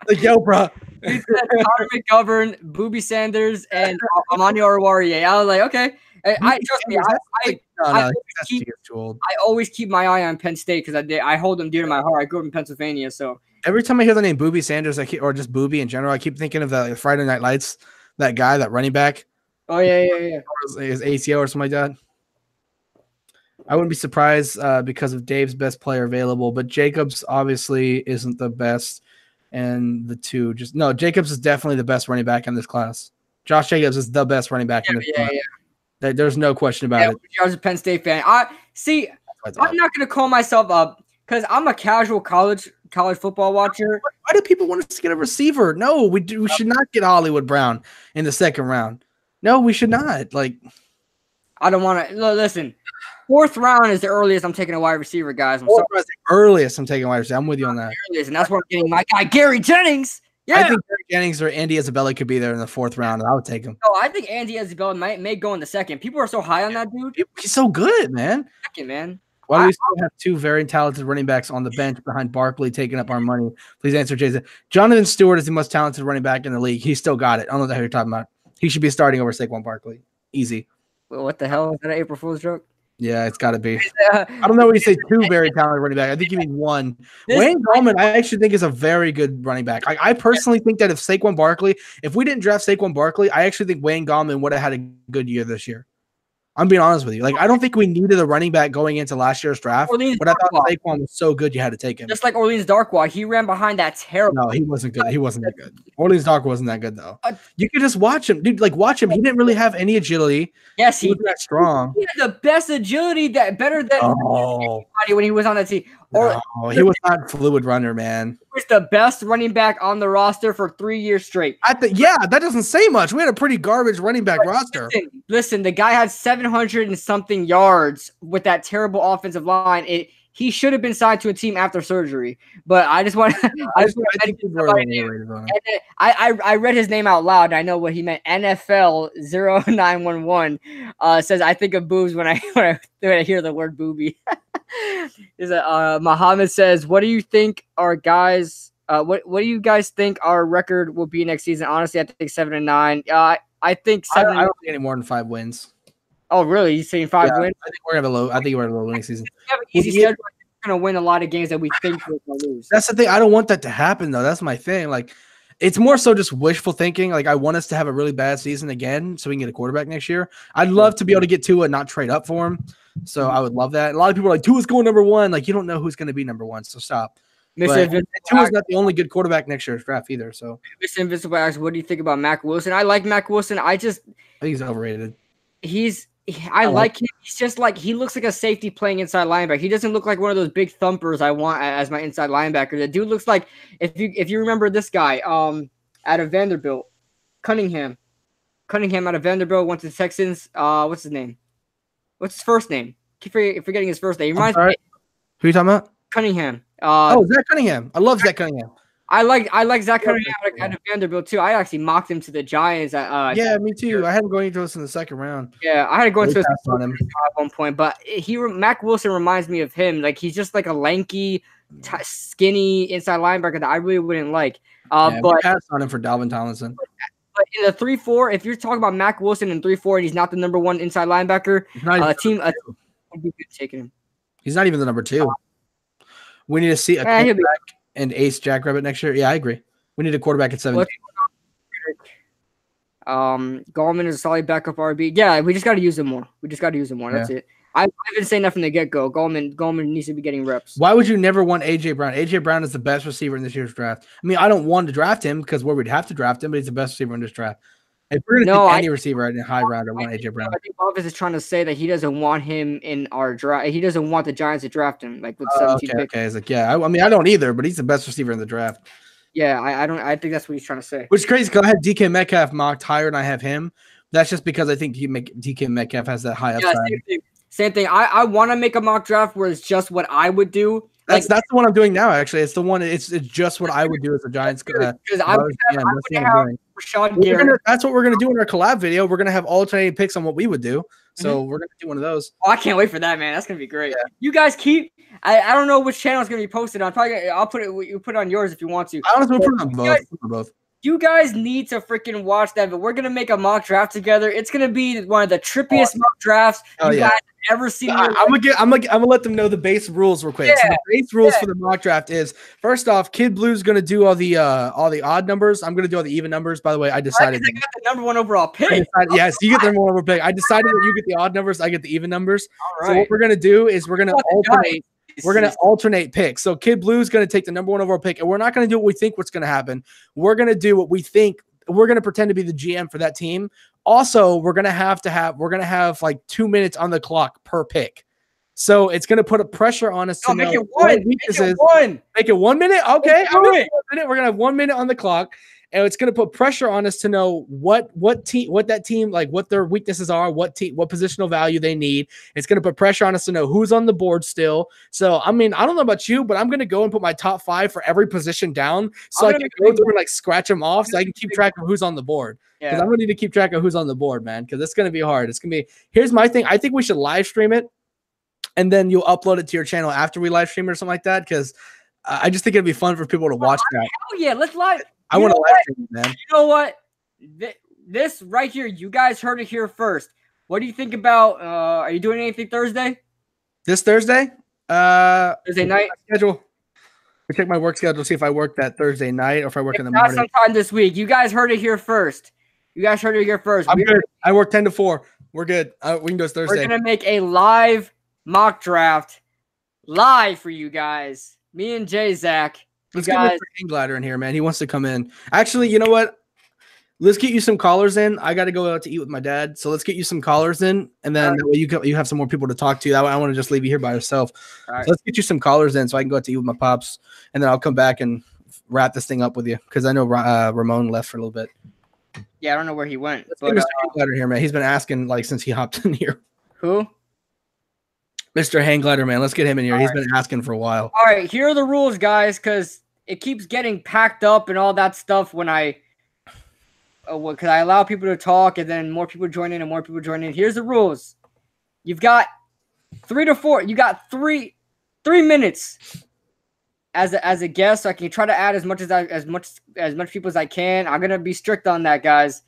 Like, yo, bro. He said Connor McGovern, Booby Sanders, and Amani Oruwariye. I was like, okay. Trust me. I always keep my eye on Penn State because I hold them dear to my heart. I grew up in Pennsylvania, so every time I hear the name Booby Sanders, or just Booby in general, I keep thinking of the Friday Night Lights. That guy, that running back. Oh, yeah. His ACO or something like that. I wouldn't be surprised because of Dave's best player available, but Jacobs obviously isn't the best. And Jacobs is definitely the best running back in this class. Josh Jacobs is the best running back in this class. Yeah. There's no question about it. I was a Penn State fan. I'm not going to call myself up because I'm a casual college football watcher. Why do people want us to get a receiver? No, we should not get Hollywood Brown in the second round. No, we should not. Like, I don't want to listen. Fourth round is the earliest I'm taking a wide receiver, guys. Earliest I'm taking a wide receiver. I'm with you on that. And that's where I'm getting my guy Gary Jennings. Yeah, I think Gary Jennings or Andy Isabella could be there in the fourth round, and I would take him. No, I think Andy Isabella may go in the second. People are so high on that dude. He's so good, man. Second, man. Why do we still have two very talented running backs on the bench behind Barkley taking up our money? Please answer, Jason. Jonathan Stewart is the most talented running back in the league. He's still got it. I don't know who you're talking about. He should be starting over Saquon Barkley. Easy. Well, what the hell? Is that an April Fool's joke? Yeah, it's got to be. I don't know when you say two very talented running back. I think you mean one. Wayne Gallman, I actually think is a very good running back. I personally think that if we didn't draft Saquon Barkley, I actually think Wayne Gallman would have had a good year this year. I'm being honest with you. Like, I don't think we needed a running back going into last year's draft, but I thought Saquon was so good you had to take him. Just like Orleans Darkwa, he ran behind that terrible. No, he wasn't good. He wasn't that good. Orleans Darkwa wasn't that good though. You could just watch him, dude. Like, watch him. He didn't really have any agility. Yes, he wasn't that strong. He had the best agility, that better than anybody when he was on that team. No, he was not a fluid runner, man. He was the best running back on the roster for 3 years straight. Yeah, that doesn't say much. We had a pretty garbage running back roster. Listen, the guy had 700 and something yards with that terrible offensive line. He should have been signed to a team after surgery. But I just want I read his name out loud and I know what he meant. NFL 0911 says I think of boobs when I hear the word booby. Muhammad says, what do you think our guys what do you guys think our record will be next season? Honestly, I think 7-9. I think 7. I don't think any more than 5 wins. Oh, really? You saying 5 wins? I think we're gonna have a low. I think we're gonna have a low winning season. We have an easy schedule. We're gonna win a lot of games that we think we're gonna lose. That's the thing. I don't want that to happen though. That's my thing. Like, it's more so just wishful thinking. Like, I want us to have a really bad season again so we can get a quarterback next year. I'd love to be able to get Tua and not trade up for him. So I would love that. And a lot of people are like, Tua's going number 1. Like, you don't know who's going to be number 1. So stop. Tua's not the only good quarterback next year's draft either. So Mr. Invincible asks, what do you think about Mac Wilson? I like Mac Wilson. I think he's overrated. I like him. He's just like, he looks like a safety playing inside linebacker. He doesn't look like one of those big thumpers I want as my inside linebacker. The dude looks like, if you remember this guy, out of Vanderbilt, Cunningham out of Vanderbilt, went to the Texans. What's his name? What's his first name? Keep forgetting his first name. He reminds me. Who are you talking about? Cunningham. Zach Cunningham. I love Zach Cunningham. I like Jzach Cunningham out of Vanderbilt too. I actually mocked him to the Giants. Yeah, me too. I had him going into us in the second round. Yeah, I had to go into on him at one point, but Mac Wilson reminds me of him. Like, he's just like a lanky, skinny inside linebacker that I really wouldn't like. But we passed on him for Dalvin Tomlinson. But in the 3-4, if you're talking about Mac Wilson in 3-4 and he's not the number 1 inside linebacker, team would be good taking him. He's not even the number 2. We need to see a quarterback and ace Jackrabbit next year. Yeah, I agree. We need a quarterback at 17. Gallman is a solid backup RB. Yeah, we just got to use him more. That's it. I've been saying that from the get-go. Gallman needs to be getting reps. Why would you never want A.J. Brown? A.J. Brown is the best receiver in this year's draft. I mean, I don't want to draft him because we'd have to draft him, but he's the best receiver in this draft. If we're going to take any receiver in a high round, I want A.J. Brown. I think Office is trying to say that he doesn't want him in our draft. He doesn't want the Giants to draft him, like with 17 picks. Okay. It's like, yeah. I mean, I don't either, but he's the best receiver in the draft. Yeah, I don't. I think that's what he's trying to say. Which is crazy because I had DK Metcalf mocked higher than I have him. That's just because I think DK Metcalf has that high upside. Same thing. I want to make a mock draft where it's just what I would do. That's the one I'm doing now. Actually, it's the one. It's just what I would do as a Giants. Because I would have Rashawn Gary. That's what we're gonna do in our collab video. We're gonna have alternating picks on what we would do. So we're gonna do one of those. Oh, I can't wait for that, man. That's gonna be great. Yeah. You guys keep. I don't know which channel is gonna be posted on. Probably I'll put it. You put it on yours if you want to. I honestly will put it on both. You guys need to freaking watch that. But we're gonna make a mock draft together. It's gonna be one of the trippiest mock drafts you guys have ever seen. I'm gonna let them know the base rules real quick. Yeah. So the base rules for the mock draft is, first off, Kid Blue's gonna do all the odd numbers. I'm gonna do all the even numbers. By the way, I decided I got the number 1 overall pick. Yes, you get the number 1 overall pick. I decided that you get the odd numbers, I get the even numbers. All right. So what we're gonna do is we're gonna alternate. We're going to alternate picks. So Kid Blue's going to take the number 1 overall pick, and we're not going to do what we think what's going to happen. We're going to do what we think. We're going to pretend to be the GM for that team. Also, we're going to have like 2 minutes on the clock per pick. So it's going to put a pressure on us to make know it one. Make it 1 minute. Okay. We're going to have 1 minute on the clock. And it's going to put pressure on us to know what that team, like what their weaknesses are, what positional value they need. It's going to put pressure on us to know who's on the board still. So, I mean, I don't know about you, but I'm going to go and put my top 5 for every position down so I can go through and like scratch them off so I can keep track of who's on the board. Because I'm going to need to keep track of who's on the board, man, because it's going to be hard. It's going to be – here's my thing. I think we should live stream it, and then you'll upload it to your channel after we live stream it or something like that, because I just think it'd be fun for people to watch that. Hell yeah, let's live – I want to live stream it, man. You know what? This right here, you guys heard it here first. what do you think about? Are you doing anything Thursday? This Thursday? Thursday night schedule. I check my work schedule to see if I work that Thursday night or if I work in the morning. Sometime this week. You guys heard it here first. I'm good. I work 10 to 4. We're good. We can do it Thursday. We're gonna make a live mock draft live for you guys. Me and Jzach. Let's get Mr. Hangglider in here, man. He wants to come in. Actually, you know what? Let's get you some callers in. I got to go out to eat with my dad, so let's get you some callers in, and then that way you have some more people to talk to. That way I want to just leave you here by yourself. So let's get you some callers in, so I can go out to eat with my pops, and then I'll come back and wrap this thing up with you because I know Ramon left for a little bit. Yeah, I don't know where he went. Let's get Mr. Hangglider here, man. He's been asking like since he hopped in here. Who? Mr. Hangglider, man. Let's get him in here. He's been asking for a while. All right, here are the rules, guys, because it keeps getting packed up and all that stuff when because I allow people to talk and then more people join in and more people join in. Here's the rules. You've got 3 to 4. You got 3 minutes as a guest. So I can try to add as much people as I can. I'm gonna be strict on that, guys.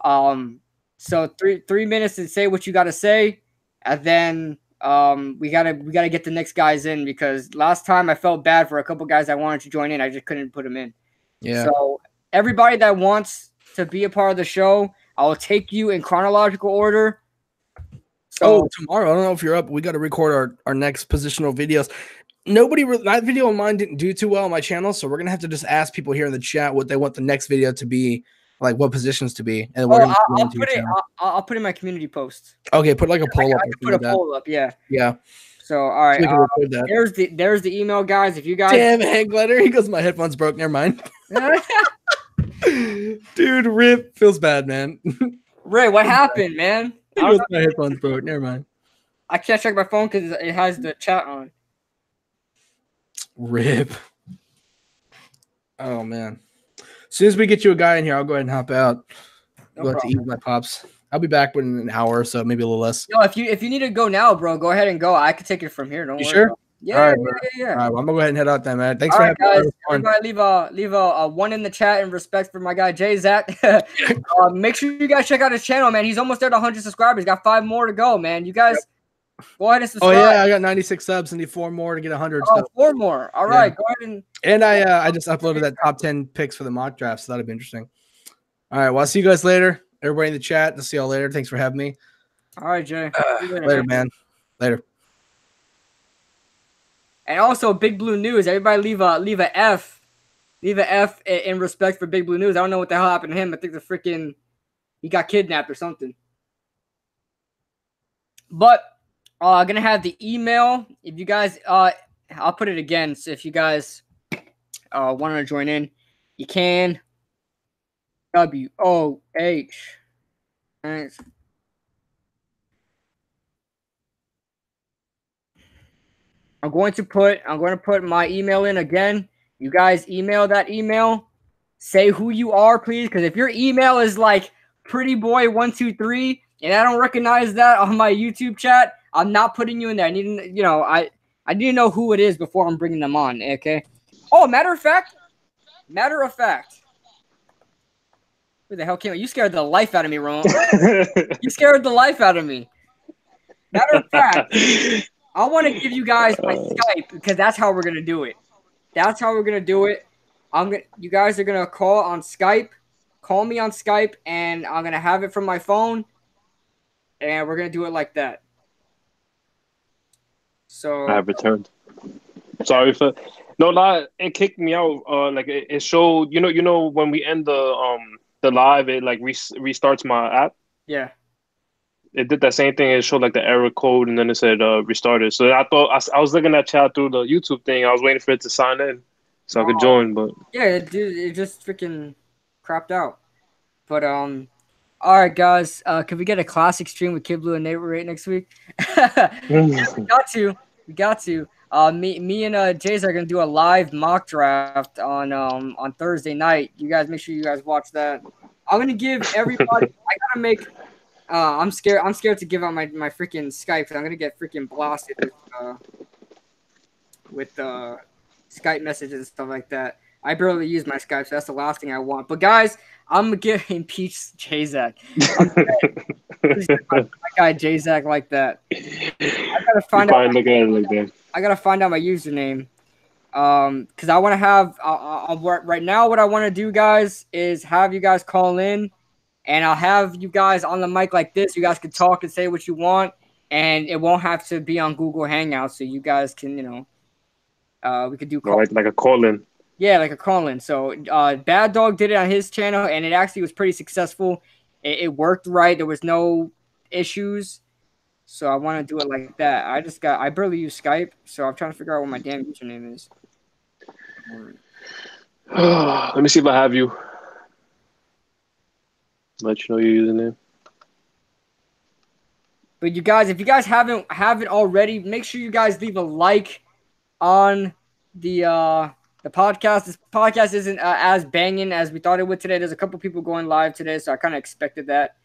So 3 minutes to say what you gotta say, and then we gotta get the next guys in because last time I felt bad for a couple guys that wanted to join in. I just couldn't put them in. Yeah. So everybody that wants to be a part of the show, I will take you in chronological order. So tomorrow, I don't know if you're up. We got to record our next positional videos. That video of mine didn't do too well on my channel, so we're gonna have to just ask people here in the chat what they want the next video to be, like what positions to be, and I'll put in my community post. Okay, put like a poll up. I can put a poll up, yeah. Yeah. So all right, there's the email, guys. If you guys damn Hangglider, he goes, my headphones broke. Never mind. Dude, Rip feels bad, man. Ray, what happened, man? My headphones broke. Never mind. I can't check my phone because it has the chat on. Rip. Oh man. As soon as we get you a guy in here, I'll go ahead and hop out. Go out to eat with my pops. I'll be back within an hour or so, maybe a little less. No, if you need to go now, bro, go ahead and go. I can take it from here. Don't worry. Sure? Yeah, all right, yeah. All right, well, I'm gonna go ahead and head out then, man. Thanks all for right, having guys. Everybody leave a 1 in the chat in respect for my guy Jzach. Make sure you guys check out his channel, man. He's almost there to 100 subscribers. He's got 5 more to go, man. You guys go ahead and subscribe. Oh yeah, I got 96 subs and need 4 more to get 100. Oh, 4 more. All right, go ahead and I just uploaded that top 10 picks for the mock draft, so that'll be interesting. All right, well, I'll see you guys later. Everybody in the chat, I'll see y'all later. Thanks for having me. All right, Jay. Later, man. Later. And also, Big Blue News. Everybody leave a F in respect for Big Blue News. I don't know what the hell happened to him. I think he got kidnapped or something. But I'm gonna have the email. If you guys, I'll put it again. So if you guys want to join in, you can. WOH. Thanks. I'm going to put my email in again. You guys email that email. Say who you are, please, because if your email is like prettyboy123 and I don't recognize that on my YouTube chat, I'm not putting you in there. I need to know who it is before I'm bringing them on. Okay. Oh, matter of fact. Who the hell came? You scared the life out of me, Ron. You scared the life out of me. Matter of fact. I want to give you guys my Skype because that's how we're gonna do it. You guys are gonna call on Skype. Call me on Skype, and I'm gonna have it from my phone, and we're gonna do it like that. So I have returned. Sorry for it kicked me out. Like it showed. You know when we end the live, it like restarts my app. Yeah. It did that same thing. It showed like the error code, and then it said restarted. So I thought I was looking at chat through the YouTube thing. I was waiting for it to sign in so I could join. But yeah, it just freaking crapped out. But all right, guys, could we get a classic stream with Kid Blue and Neighbor Rate next week? Yeah, we got to. Me and Jay's are gonna do a live mock draft on Thursday night. You guys make sure you guys watch that. I'm gonna give everybody. I gotta make. I'm scared to give out my freaking Skype. I'm gonna get freaking blasted with Skype messages and stuff like that. I barely use my Skype, so that's the last thing I want. But guys, I'm gonna impeach Jzach. my guy Jzach like that. I gotta find You out. probably look at it like that. I gotta find out my username. Because I want to have right now. What I want to do, guys, is have you guys call in, and I'll have you guys on the mic like this. You guys can talk and say what you want, and it won't have to be on Google Hangouts. So you guys can, we could do All right, like a call-in. Yeah, like a call-in. So Bad Dog did it on his channel, and it actually was pretty successful. It worked right. There was no issues. So I want to do it like that. I barely use Skype, so I'm trying to figure out what my damn username is. Let me see if I have you. Let you know your username. But you guys, if you guys haven't already, make sure you guys leave a like on the podcast. This podcast isn't as banging as we thought it would today. There's a couple people going live today, so I kind of expected that.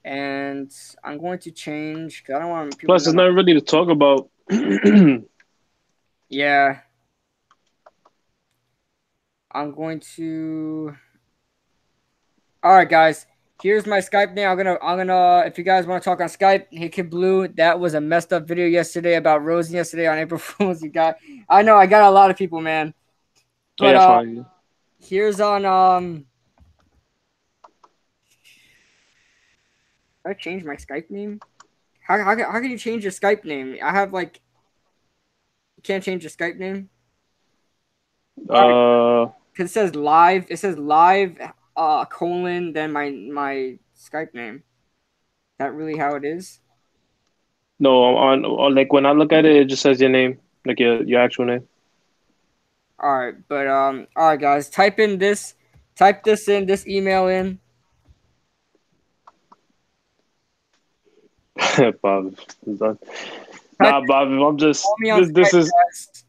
And I'm going to change because I don't want people. Plus, there's nothing really to talk about. Yeah. I'm going to. All right, guys. Here's my Skype name. I'm gonna. If you guys want to talk on Skype, hey Kid Blue. That was a messed up video yesterday about Rosie yesterday on April Fools. I know I got a lot of people, man. But yeah, fine. Here's on I change my Skype name? How can you change your Skype name? I have you can't change your Skype name? Cause it says live. It says live colon then my Skype name. Is that really how it is? No, on like when I look at it, it just says your name, like your actual name. All right, but all right, guys, type this email in. Bob is done. Nah, Bob, I'm just this is guys.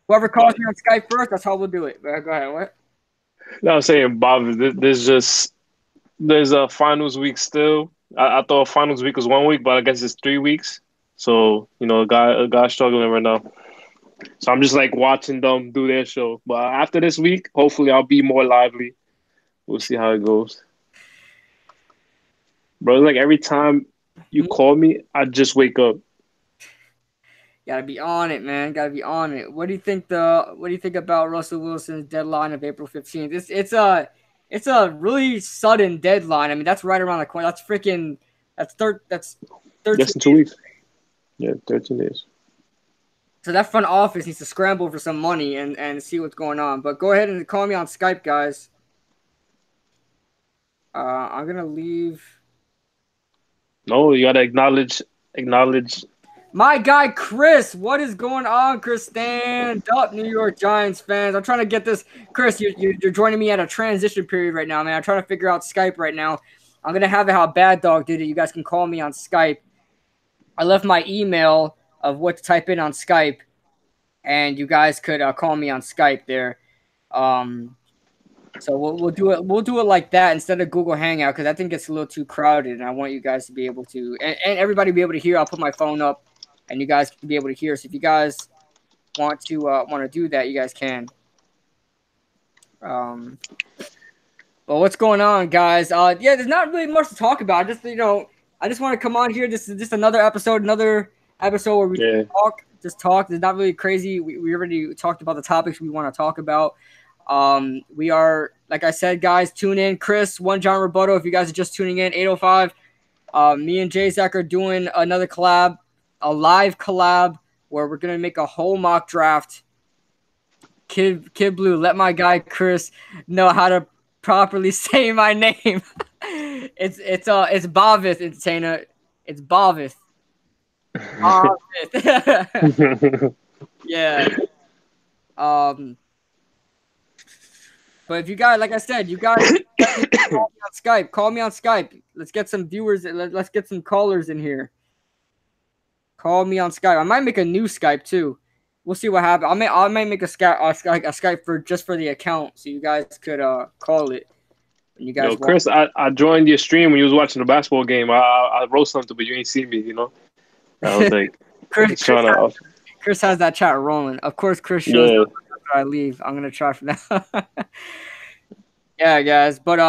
Whoever calls me on Skype first, that's how we'll do it. Go ahead. What? No, I'm saying, Bob, there's a finals week still. I thought finals week was 1 week, but I guess it's 3 weeks. So, a guy struggling right now. So I'm just like watching them do their show. But after this week, hopefully I'll be more lively. We'll see how it goes. Bro, like every time you call me, I just wake up. Gotta be on it, man. Gotta be on it. What do you think about Russell Wilson's deadline of April 15th? It's a really sudden deadline. I mean, that's right around the corner. That's 13 Less than 2 weeks. Yeah, 13 days. So that front office needs to scramble for some money and see what's going on. But go ahead and call me on Skype, guys. I'm gonna leave. No, you gotta acknowledge. My guy Chris, what is going on, Chris? Stand up, New York Giants fans. I'm trying to get this. Chris, you're joining me at a transition period right now, man. I'm trying to figure out Skype right now. I'm going to have it how Bad Dog did it. You guys can call me on Skype. I left my email of what to type in on Skype, and you guys could call me on Skype there. So we'll do it. We'll do it like that instead of Google Hangout because I think it's a little too crowded, and I want you guys to be able to and everybody be able to hear. I'll put my phone up, and you guys can be able to hear. So if you guys want to do that, you guys can. But what's going on, guys? Yeah, there's not really much to talk about. I just want to come on here. This is just another episode where we talk. There's not really crazy. We already talked about the topics we want to talk about. We are, like I said, guys, tune in. Chris, One John Roboto, if you guys are just tuning in, 805. Me and Jzach are doing another collab, a live collab, where we're going to make a whole mock draft. Kid Blue, let my guy Chris know how to properly say my name. It's Bavith, Entertainer. It's Bavith. Yeah. But if you guys, like I said, you guys call me on Skype. Let's get some viewers. Let's get some callers in here. Call me on Skype. I might make a new Skype too. We'll see what happens. I might make a Skype for the account, so you guys could call it. When you guys Yo, Chris, I joined your stream when you was watching the basketball game. I wrote something, but you ain't see me. I was like, Chris has that chat rolling. Of course, Chris shows up after I leave. I'm gonna try for that. Yeah, guys. But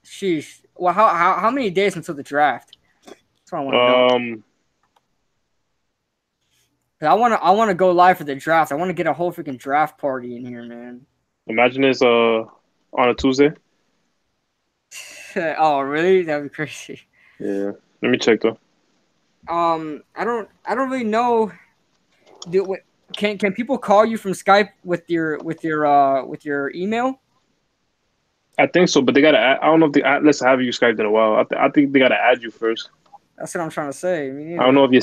Sheesh. Well, how many days until the draft? That's what I want to know. 'Cause I wanna go live for the draft. I want to get a whole freaking draft party in here, man. Imagine it's on a Tuesday. Oh, really? That'd be crazy. Yeah. Let me check though. I don't really know. Can people call you from Skype with your email? I think so, but they gotta. I don't know if they. Let's have you Skyped in a while. I think they gotta add you first. That's what I'm trying to say. Me I don't neither. know if your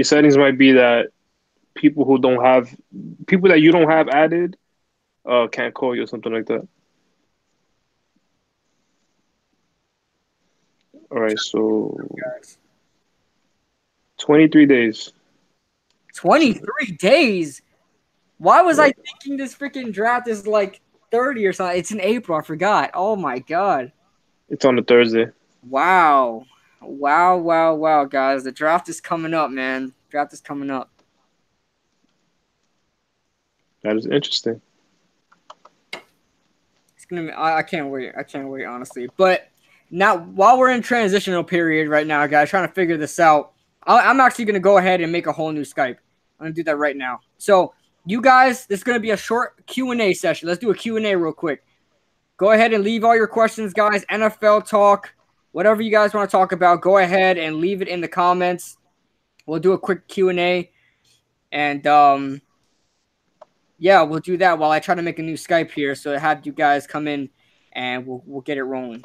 settings might be that people that you don't have added can't call you or something like that. All right, so Guys. 23 days. 23 days. Why was Yeah, I thinking this freaking draft is like 30 or something? It's in April. I forgot. Oh my god. it's on a Thursday. Wow. Wow, wow, wow, guys. The draft is coming up, man. Draft is coming up. That is interesting. It's gonna be, I can't wait. I can't wait, honestly. But now, while we're in transitional period right now, guys, trying to figure this out, I'm actually gonna go ahead and make a whole new Skype. I'm gonna do that right now. So, you guys, this is gonna be a short Q&A session. Let's do a Q&A real quick. Go ahead and leave all your questions, guys. NFL talk, whatever you guys want to talk about, go ahead and leave it in the comments. We'll do a quick Q&A, and yeah, we'll do that while I try to make a new Skype here, so I have you guys come in, and we'll get it rolling.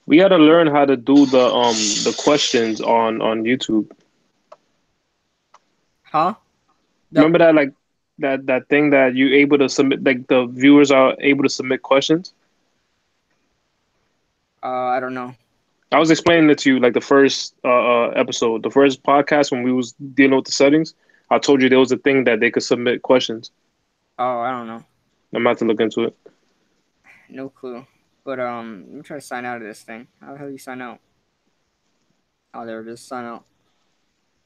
We gotta learn how to do the questions on YouTube. Huh? Remember that like that thing that you able to submit, like the viewers are able to submit questions. I don't know. I was explaining it to you like the first episode, the first podcast when we was dealing with the settings. I told you there was a thing that they could submit questions. Oh, I don't know. I'm about to look into it. No clue. But let me try to sign out of this thing. How the hell do you sign out? Oh, there it is. Sign out.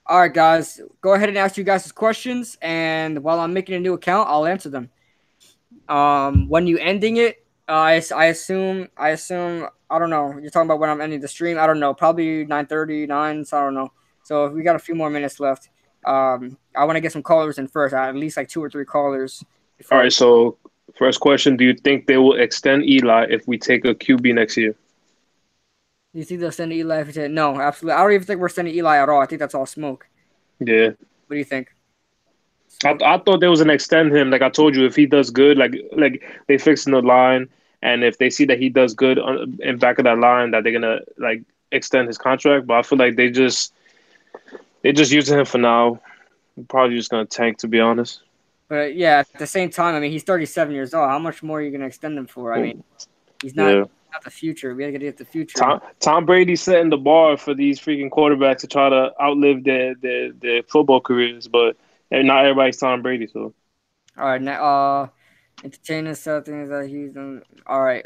All right, guys. Go ahead and ask you guys questions, and while I'm making a new account, I'll answer them. When you ending it, I assume I don't know. You're talking about when I'm ending the stream. I don't know. Probably 9:30, 9. So I don't know. So if we got a few more minutes left. I want to get some callers in first. At least like 2 or 3 callers All before. right, so first question: do you think they will extend Eli if we take a QB next year? Do you think they'll send Eli? If you say no, absolutely. I don't even think we're sending Eli at all. I think that's all smoke. Yeah, What do you think? I thought they was gonna extend him. Like I told you, if he does good, like they fixing the line, and if they see that he does good in back of that line, that they're gonna like extend his contract. But I feel like they're just using him for now. Probably just gonna tank, to be honest. But yeah, at the same time, I mean, he's 37 years old. How much more are you going to extend him for? I mean, he's not Yeah, the future. We got to get the future. Tom Brady's setting the bar for these freaking quarterbacks to try to outlive their football careers, but not everybody's Tom Brady. So All right, now, entertainment stuff, things that he's done. All right,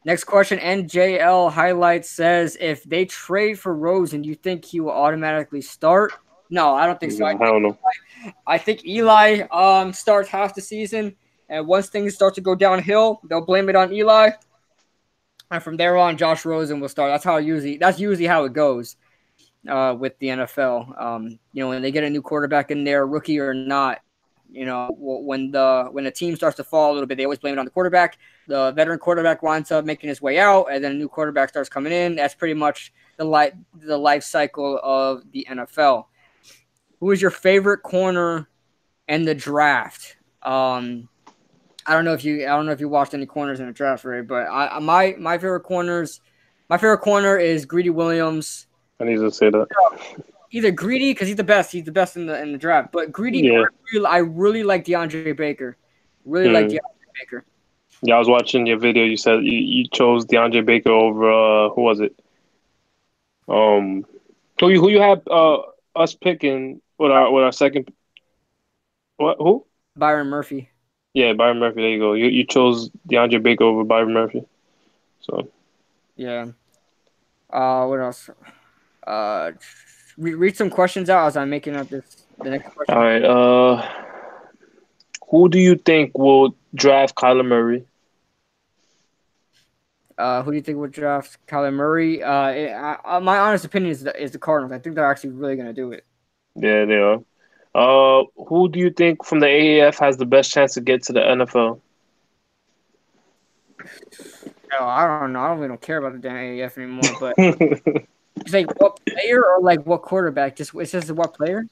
next question. NJL highlights says if they trade for Rosen, you think he will automatically start? No, I don't think so. I don't know. I think Eli starts half the season, and once things start to go downhill, they'll blame it on Eli, and from there on, Josh Rosen will start. That's usually how it goes with the NFL. When they get a new quarterback in there, rookie or not, when the team starts to fall a little bit, they always blame it on the quarterback. The veteran quarterback winds up making his way out, and then a new quarterback starts coming in. That's pretty much the life cycle of the NFL. Who is your favorite corner in the draft? I don't know if you watched any corners in the draft, Ray, but my favorite corner is Greedy Williams. I need to say that. Either Greedy because he's the best in the draft, but Greedy, Yeah. I really like DeAndre Baker. Really like DeAndre Baker. Yeah, I was watching your video. You said you chose DeAndre Baker over who was it? Who you had us picking with our second? What who? Byron Murphy. Yeah, Byron Murphy. There you go. You chose DeAndre Baker over Byron Murphy. So yeah. What else? Read some questions out as I'm making up the next question. all right. Who do you think will draft Kyler Murray? Who do you think would draft Kyler Murray? My honest opinion is the Cardinals. I think they're actually really going to do it. Yeah, they are. Who do you think from the AAF has the best chance to get to the NFL? No, I don't know. I don't really don't care about the damn AAF anymore. But it's like what player or like what quarterback? Just it's just what player?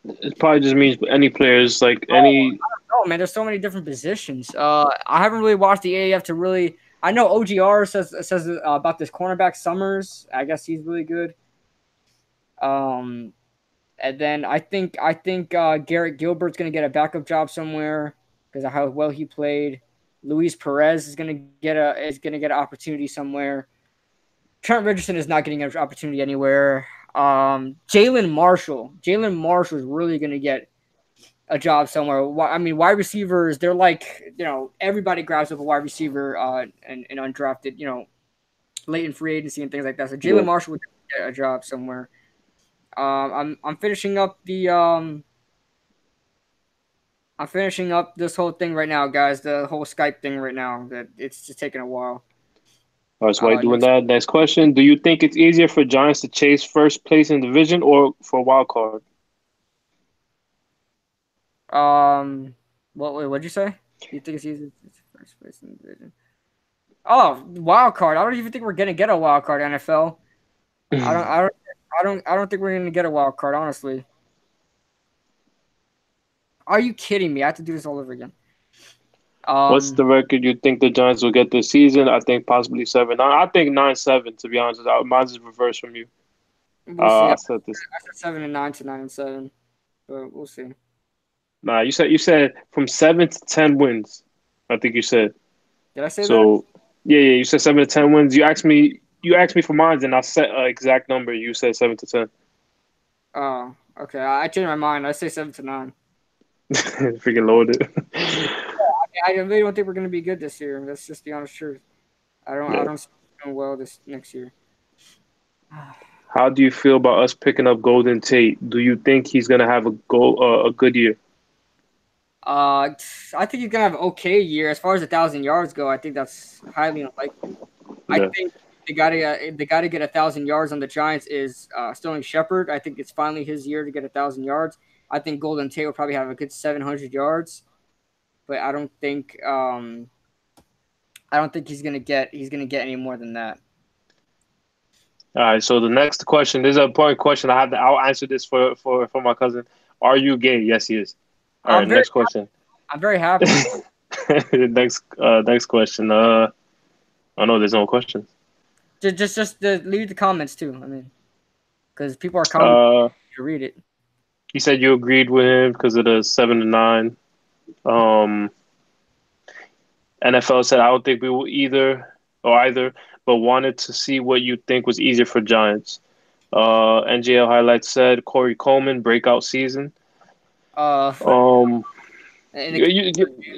It probably just means any players, like Oh, any. oh man, there's so many different positions. I haven't really watched the AAF to really. I know OGR says about this cornerback Summers. I guess he's really good. Um, and then I think Garrett Gilbert's gonna get a backup job somewhere because of how well he played. Luis Perez is gonna get an opportunity somewhere. Trent Richardson is not getting an opportunity anywhere. Jalen Marshall is really gonna get a job somewhere. I mean, wide receivers, they're like, everybody grabs up a wide receiver and undrafted, late in free agency and things like that. So Yeah. Jalen Marshall would get a job somewhere. I'm finishing up this whole thing right now, guys. The whole Skype thing right now. That it's just taking a while. All right, so while you're doing that, next question: do you think it's easier for Giants to chase first place in the division or for a wild card? What'd you say? You think it's easy? It's first place in the division. Oh, wild card. I don't even think we're gonna get a wild card, NFL. I don't think we're gonna get a wild card, honestly. Are you kidding me? I have to do this all over again. What's the record you think the Giants will get this season? I think possibly 7-9. I think 9-7. To be honest, mine's is reverse from you. We'll see. I said this. I said 7-9 to 9-7, but we'll see. Nah, you said from 7 to 10 wins. I think you said. Did I say that? So yeah, you said 7 to 10 wins. You asked me for mine, and I set an exact number. You said 7 to 10. Oh, okay. I changed my mind. I say 7-9. Freaking loaded. I really don't think we're gonna be good this year. That's just the honest truth. I don't see us doing well this next year. How do you feel about us picking up Golden Tate? Do you think he's gonna have a good year? I think he's gonna have an okay year. As far as 1,000 yards go, I think that's highly unlikely. Yeah. I think the guy to get 1,000 yards on the Giants is Sterling Shepard. I think it's finally his year to get 1,000 yards. I think Golden Tate will probably have a good 700 yards, but I don't think he's gonna get any more than that. All right. So the next question, this is an important question. I'll answer this for my cousin. Are you gay? Yes, he is. All right. Next question. I'm very happy. Next question. Oh no, there's no questions. Just leave the comments too. I mean, because people are commenting to read it. You said you agreed with him because of the 7-9. NFL said I don't think we will either, but wanted to see what you think was easier for Giants. NGL highlights said Corey Coleman breakout season. You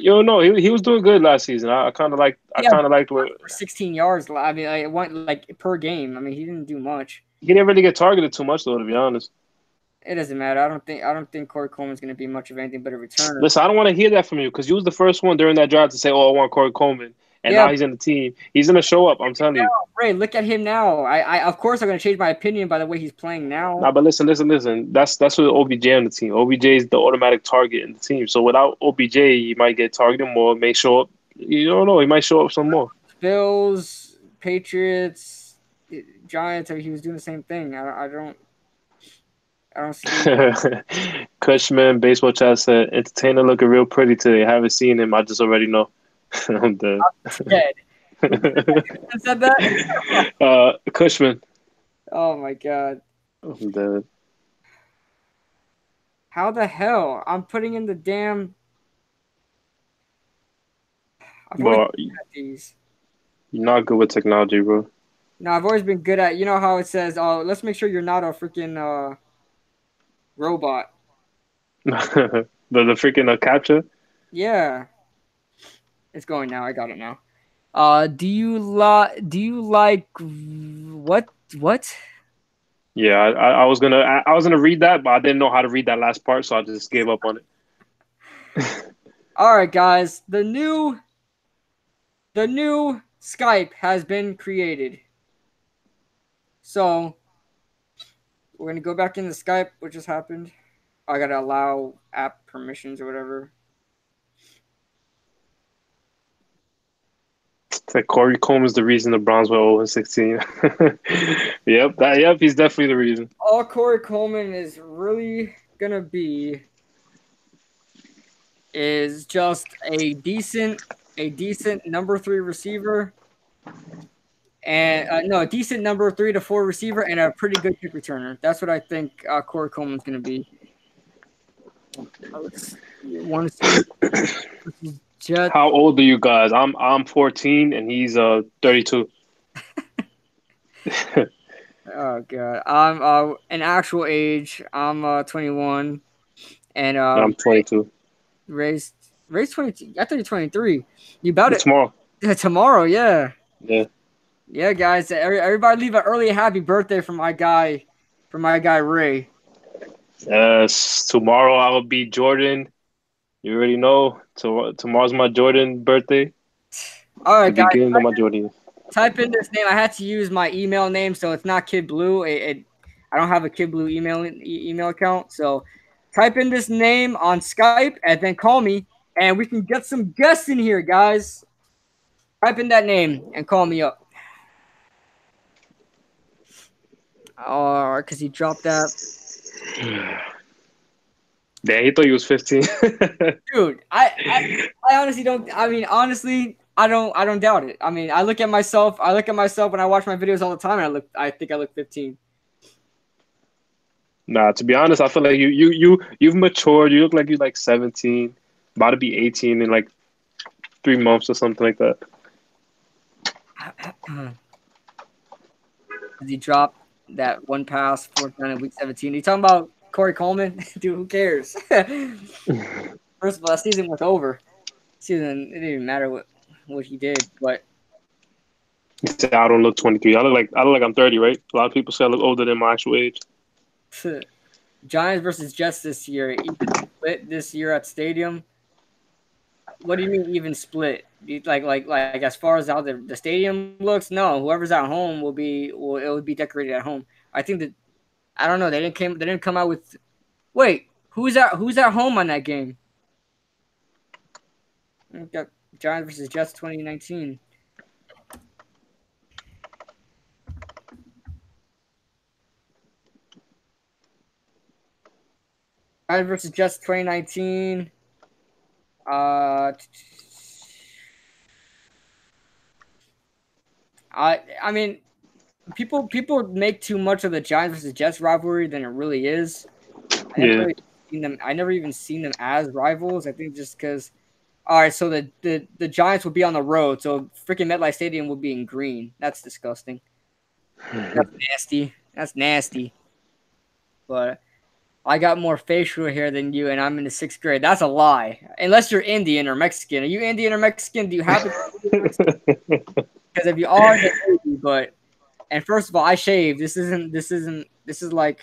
don't know he was doing good last season. I kind of liked where 16 yards. I mean, it went like per game. I mean, he didn't do much. He didn't really get targeted too much though, to be honest. It doesn't matter. I don't think Corey Coleman's going to be much of anything but a returner. Listen, I don't want to hear that from you because you was the first one during that draft to say, "Oh, I want Corey Coleman," and now he's in the team. He's going to show up. I'm telling you. Ray, look at him now. I of course I'm going to change my opinion by the way he's playing now. Nah, but listen. That's with OBJ on the team. OBJ is the automatic target in the team. So without OBJ, he might get targeted more. May show up. You don't know. He might show up some more. Bills, Patriots, Giants. I mean, he was doing the same thing. I don't see. Cushman, baseball chat said, "Entertainer looking real pretty today. I haven't seen him. I just already know." I'm dead. I'm dead. Who said that? Cushman. Oh my god. I'm dead. How the hell? I'm putting in the damn. Bro, you're not good with technology, bro. No, I've always been good at. You know how it says, "Oh, let's make sure you're not a freaking robot." the freaking capture. Yeah, it's going now. I got it now. Do you like what? Yeah, I was gonna read that, but I didn't know how to read that last part, so I just gave up on it. All right, guys. The new Skype has been created. So we're gonna go back into Skype, what just happened. I gotta allow app permissions or whatever. It's like Corey Coleman's the reason the Browns were 0-16. Yep, he's definitely the reason. All Corey Coleman is really gonna be is just a decent number 3 receiver, and a decent number 3 to 4 receiver, and a pretty good kick returner. That's what I think Corey Coleman's gonna be. Want to see Jets? How old are you guys? I'm 14 and he's 32. Oh god, I'm an actual age. I'm 21, and I'm 22. raised 22. I thought you're 23. You about it Tomorrow. tomorrow? Yeah, Yeah. guys. Everybody leave an early happy birthday for my guy, Ray. Yes. Tomorrow I will be Jordan. You already know. Tomorrow's my Jordan birthday. All right, The guys. beginning of my Jordan. Type in this name. I had to use my email name, so it's not Kid Blue. I don't have a Kid Blue email account, so type in this name on Skype and then call me, and we can get some guests in here, guys. Type in that name and call me up. Oh, because he dropped that. Damn, he thought he was 15. Dude, I honestly don't. I mean, honestly, I don't doubt it. I mean, I look at myself when I watch my videos all the time, and I think I look 15. Nah, to be honest, I feel like you've matured. You look like you're like 17, about to be 18 in like 3 months or something like that. Did he drop that one pass, 4th down in week 17? Are you talking about Corey Coleman? Dude, who cares? First of all, that season was over. Season, it didn't even matter what he did, but He said, I don't look 23. I look like I'm 30, right? A lot of people say I look older than my actual age. Giants versus Jets this year, even split this year at Stadium. What do you mean even split? Like as far as how the stadium looks? No, whoever's at home it would be decorated at home. I think that I don't know. They didn't come out with. Wait, who's at home on that game? We got Giants versus Jets 2019. Giants versus Jets 2019. I mean, people make too much of the Giants versus Jets rivalry than it really is. I never even seen them as rivals. I think just because. All right, so the Giants will be on the road, so freaking MetLife Stadium will be in green. That's disgusting. That's nasty. That's nasty. But I got more facial hair than you, and I'm in the 6th grade. That's a lie. Unless you're Indian or Mexican. Are you Indian or Mexican? Do you have it? Because if you are, then maybe. And first of all, I shave. This is like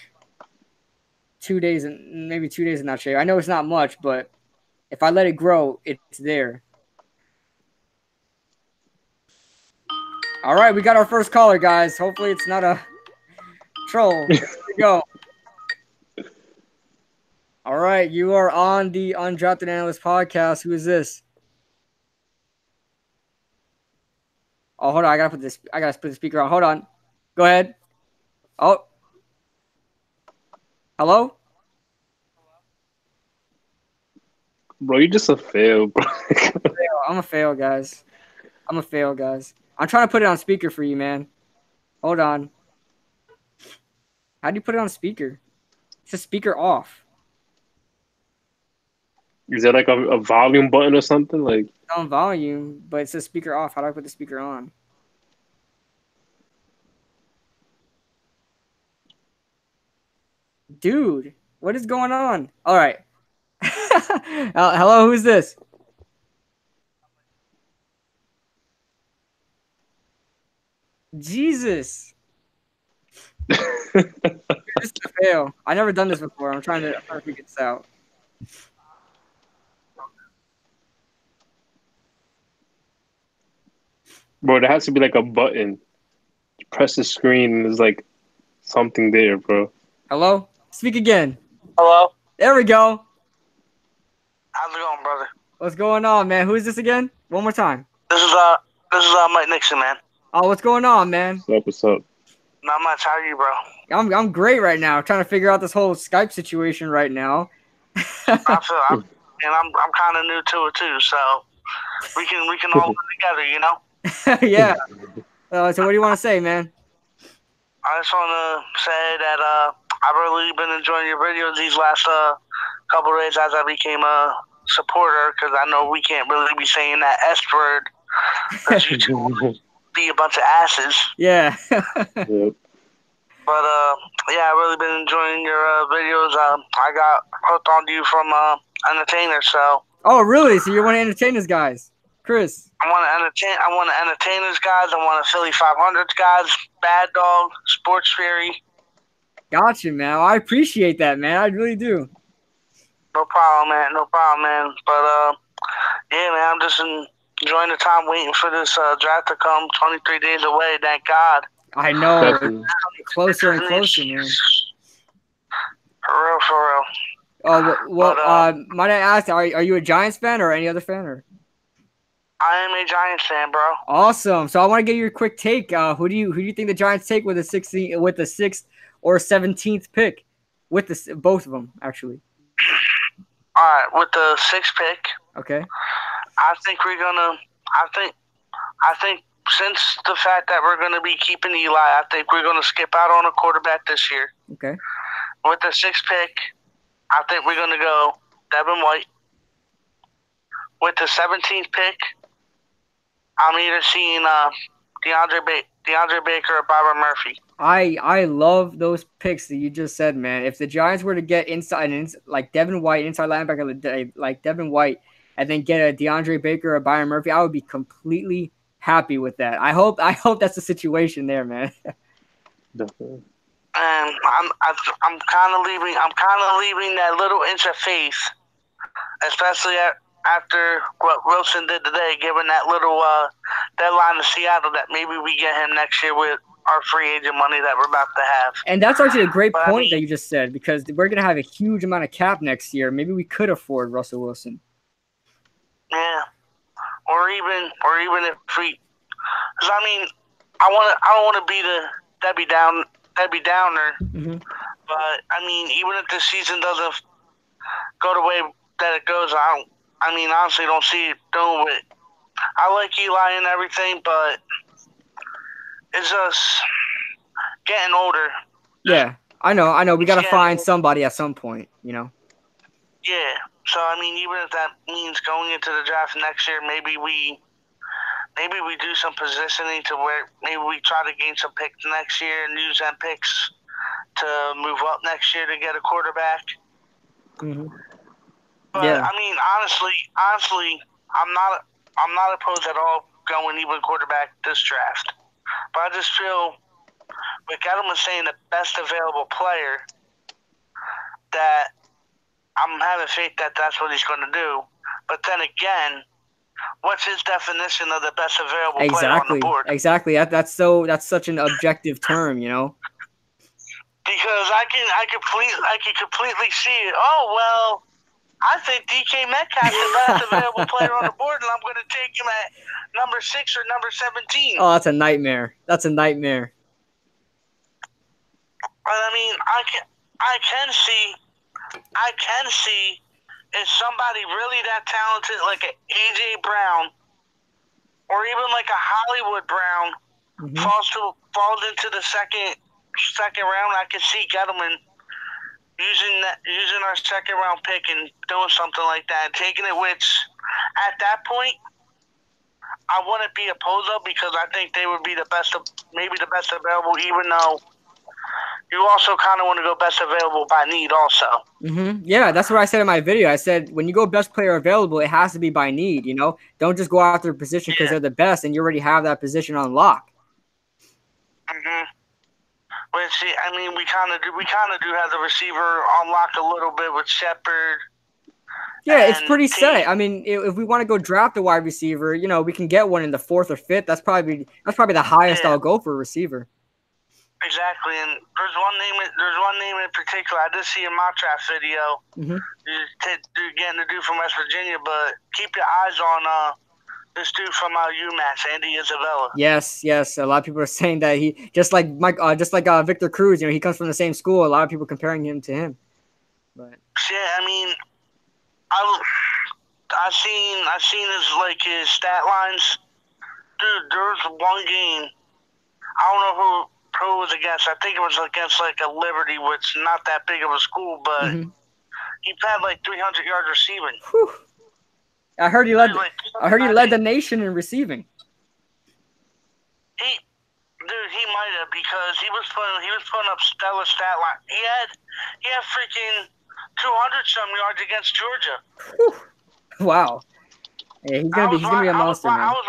2 days and maybe 2 days and not shave. I know it's not much, but if I let it grow, it's there. All right, we got our first caller, guys. Hopefully it's not a troll. Here we go. All right, you are on the Undrafted Analysts podcast. Who is this? Oh, hold on. I gotta put the speaker on. Hold on. Go ahead. Oh. Hello? Bro, you're just a fail, bro. I'm a fail, guys. I'm trying to put it on speaker for you, man. Hold on. How do you put it on speaker? It's a speaker off. Is there like a volume button or something? Like It's on volume, but it says speaker off. How do I put the speaker on? Dude, what is going on? All right. Hello, who's this? Jesus. This is a fail. I never done this before. I'm trying to figure this out. Bro, there has to be like a button. You press the screen and there's like something there, bro. Hello? Speak again. Hello? There we go. How's it going, brother? What's going on, man? Who is this again? One more time. This is Mike Nixon, man. Oh, what's going on, man? What's up? Not much. How are you, bro? I'm great right now. I'm trying to figure out this whole Skype situation right now. I'm kind of new to it too, so we can all work together, you know. Yeah. So what do you want to say, man? I just want to say that I've really been enjoying your videos these last couple of days as I became a supporter, because I know we can't really be saying that S word because you two be a bunch of asses. Yeah. Yep. But yeah, I've really been enjoying your videos. I got hooked onto you from Entertainer, so. Oh, really? So you want to entertain us guys, Chris? I want to entertain those guys. I want to Philly 500s guys, Bad Dog, Sports Fury. Gotcha, man. I appreciate that, man. I really do. No problem, man. No problem, man. But yeah, man, I'm just enjoying the time waiting for this draft to come. 23 days away. Thank God. I know. Definitely. It's closer and closer, man. For real, for real. Oh, well, might I ask, are you a Giants fan or any other fan? Or? I am a Giants fan, bro. Awesome. So I want to get your quick take. Who do you think the Giants take with the 6th or 17th pick? With both of them, actually. All right, with the 6th pick. Okay. I think we're gonna. I think since the fact that we're gonna be keeping Eli, I think we're gonna skip out on a quarterback this year. Okay. With the 6th pick, I think we're gonna go Devin White. With the 17th pick, I'm either seeing DeAndre Baker or Byron Murphy. I love those picks that you just said, man. If the Giants were to get like Devin White, inside linebacker like Devin White, and then get a DeAndre Baker or Byron Murphy, I would be completely happy with that. I hope that's the situation there, man. Definitely. And I'm kind of leaving that little inch of faith, especially after what Wilson did today, giving that little deadline to Seattle that maybe we get him next year with our free agent money that we're about to have. And that's actually a great point that you just said, because we're going to have a huge amount of cap next year. Maybe we could afford Russell Wilson. Yeah. Or even if we, because I mean, I don't want to be the Debbie Downer, but I mean, even if the season doesn't go the way that it goes, I honestly don't see it doing it. I like Eli and everything, but it's just getting older. Yeah, I know. We got to find somebody at some point, you know? Yeah. So, I mean, even if that means going into the draft next year, maybe we do some positioning to where maybe we try to gain some picks next year and use them picks to move up next year to get a quarterback. Mm-hmm. But yeah. I mean, honestly, I'm not opposed at all going even quarterback this draft. But I just feel with Gettleman saying the best available player that I'm having faith that that's what he's going to do. But then again, what's his definition of the best available player on the board? Exactly. That's such an objective term, you know. Because I can completely see it. Oh well, I think DK Metcalf's the best available player on the board, and I'm going to take him at number 6 or number 17. Oh, that's a nightmare. That's a nightmare. But I mean, I can see if somebody really that talented, like an AJ Brown, or even like a Hollywood Brown, falls into the second round. I can see Gettleman using our second round pick and doing something like that, and taking it. Which at that point, I wouldn't be opposed of, because I think they would be maybe the best available, even though you also kind of want to go best available by need also. Yeah, that's what I said in my video. I said when you go best player available, it has to be by need, you know? Don't just go after a position because they're the best and you already have that position on lock. But see, I mean, we kind of do have the receiver on lock a little bit with Shepard Yeah, it's pretty set. I mean, if we want to go draft a wide receiver, you know, we can get one in the 4th or 5th. That's probably the highest I'll go for a receiver. Exactly, and there's one name in particular. I did see a mock draft video. Getting the dude from West Virginia, but keep your eyes on this dude from UMass, Andy Isabella. Yes. A lot of people are saying that he just like Victor Cruz. You know, he comes from the same school. A lot of people comparing him to him. But yeah, I mean, I seen his stat lines. Dude, there was one game. I don't know who it was against. I think it was against like a Liberty, which not that big of a school, but he had like 300 yards receiving. Whew. I heard he led the nation in receiving. He might have, because he was putting up stellar stat line. He had freaking 200 some yards against Georgia. Whew. Wow. Yeah, he's gonna be a monster, man. I was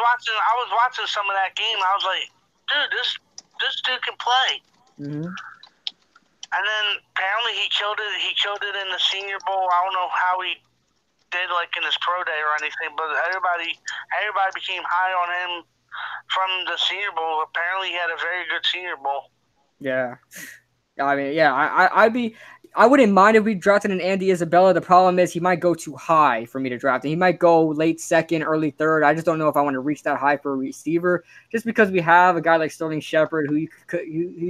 watching some of that game. I was like, dude, this dude can play. And then apparently he killed it in the Senior Bowl. I don't know how he did like in his pro day or anything, but everybody became high on him from the Senior Bowl. Apparently he had a very good Senior Bowl. Yeah. I mean, yeah, I wouldn't mind if we drafted an Andy Isabella. The problem is he might go too high for me to draft him. He might go late 2nd, early 3rd. I just don't know if I want to reach that high for a receiver, just because we have a guy like Sterling Shepard who you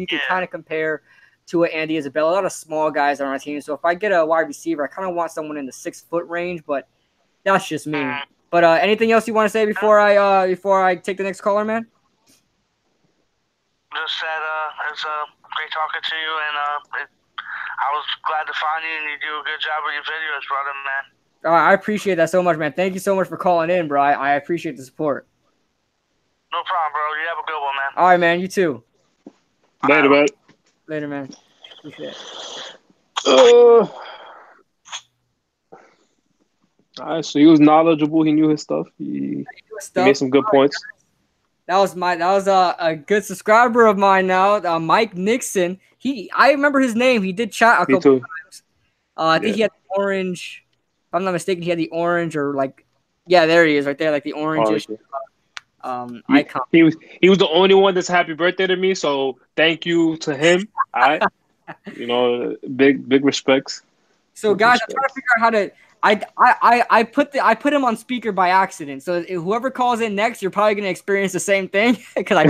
can kind of compare to an Andy Isabella. A lot of small guys on our team. So if I get a wide receiver, I kind of want someone in the 6-foot range, but that's just me. But anything else you want to say before I take the next caller, man? Just that it's great talking to you, and I was glad to find you, and you do a good job with your videos, brother, man. I appreciate that so much, man. Thank you so much for calling in, bro. I appreciate the support. No problem, bro. You have a good one, man. All right, man. You too. Later, man. Later, man. Appreciate it. All right, so he was knowledgeable. He knew his stuff. He made some good points. That was a good subscriber of mine now, Mike Nixon. I remember his name. He did chat a couple times. I think he had the orange. If I'm not mistaken, he had the orange there he is, right there, like the orange icon. He was the only one that's happy birthday to me, so thank you to him. All right. You know, big respects. So guys, I'm trying to figure out how to. I put him on speaker by accident. So whoever calls in next, you're probably gonna experience the same thing, because I